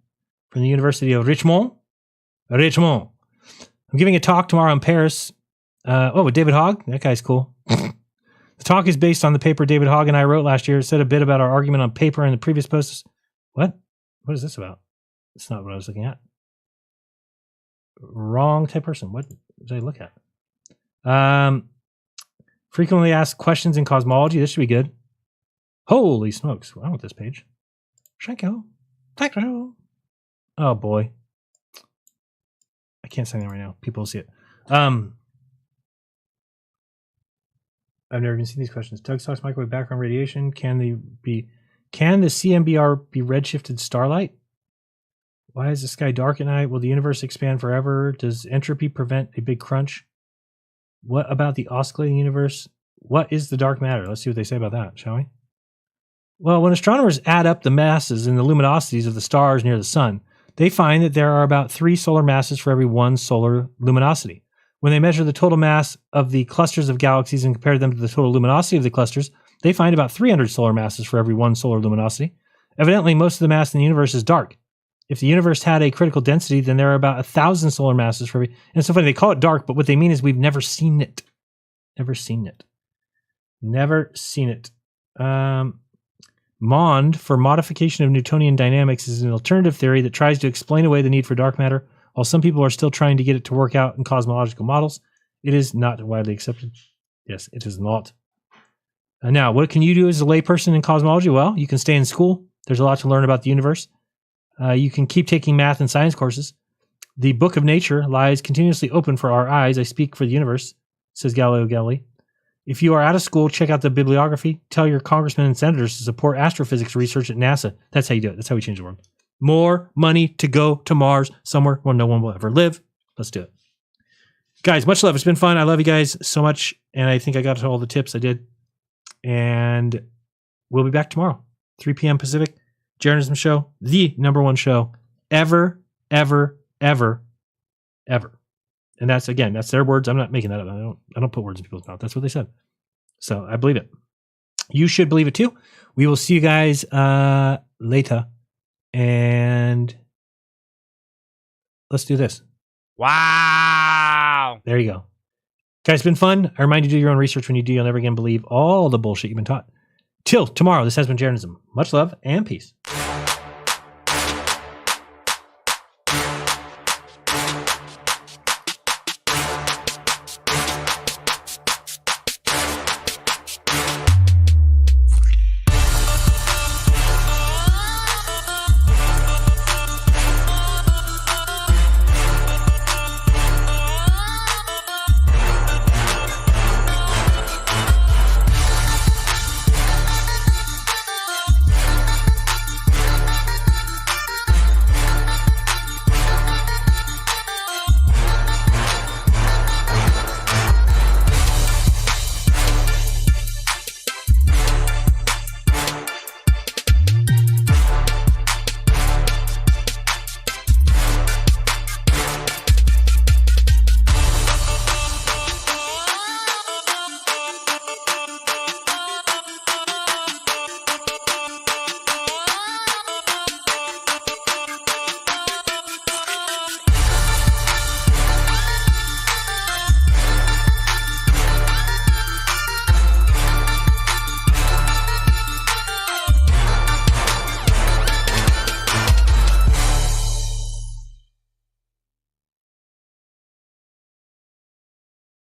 From the University of Richmond. I'm giving a talk tomorrow in Paris. With David Hogg. That guy's cool. The talk is based on the paper David Hogg and I wrote last year. It said a bit about our argument on paper in the previous posts. What? What is this about? It's not what I was looking at. Wrong type person. What did I look at? Frequently asked questions in cosmology. This should be good. Holy smokes. I want this page. Shanko. Thank you. Oh boy. I can't say that right now. People will see it. I've never even seen these questions. Doug talks microwave background radiation. Can the CMBR be redshifted starlight? Why is the sky dark at night? Will the universe expand forever? Does entropy prevent a big crunch? What about the oscillating universe? What is the dark matter? Let's see what they say about that, shall we? Well, when astronomers add up the masses and the luminosities of the stars near the sun, they find that there are about 3 solar masses for every 1 solar luminosity. When they measure the total mass of the clusters of galaxies and compare them to the total luminosity of the clusters, they find about 300 solar masses for every 1 solar luminosity. Evidently, most of the mass in the universe is dark. If the universe had a critical density, then there are about 1,000 solar masses for every... And it's so funny, they call it dark, but what they mean is we've never seen it. Never seen it. Never seen it. MOND, for modification of Newtonian dynamics, is an alternative theory that tries to explain away the need for dark matter, while some people are still trying to get it to work out in cosmological models. It is not widely accepted. Yes, it is not. Now, what can you do as a layperson in cosmology? Well, you can stay in school. There's a lot to learn about the universe. You can keep taking math and science courses. The book of nature lies continuously open for our eyes. I speak for the universe, says Galileo Galilei. If you are out of school, check out the bibliography. Tell your congressmen and senators to support astrophysics research at NASA. That's how you do it. That's how we change the world. More money to go to Mars, somewhere where no one will ever live. Let's do it. Guys, much love. It's been fun. I love you guys so much. And I think I got to all the tips I did. And we'll be back tomorrow, 3 p.m. Pacific. Jeranism show, the #1 show ever. And that's, again, that's their words. I'm not making that up. I don't put words in people's mouth. That's what they said. So I believe it. You should believe it too. We will see you guys later. And let's do this. Wow. There you go. Guys, it's been fun. I remind you to do your own research. When you do, you'll never again believe all the bullshit you've been taught. Till tomorrow, this has been Jeranism. Much love and peace.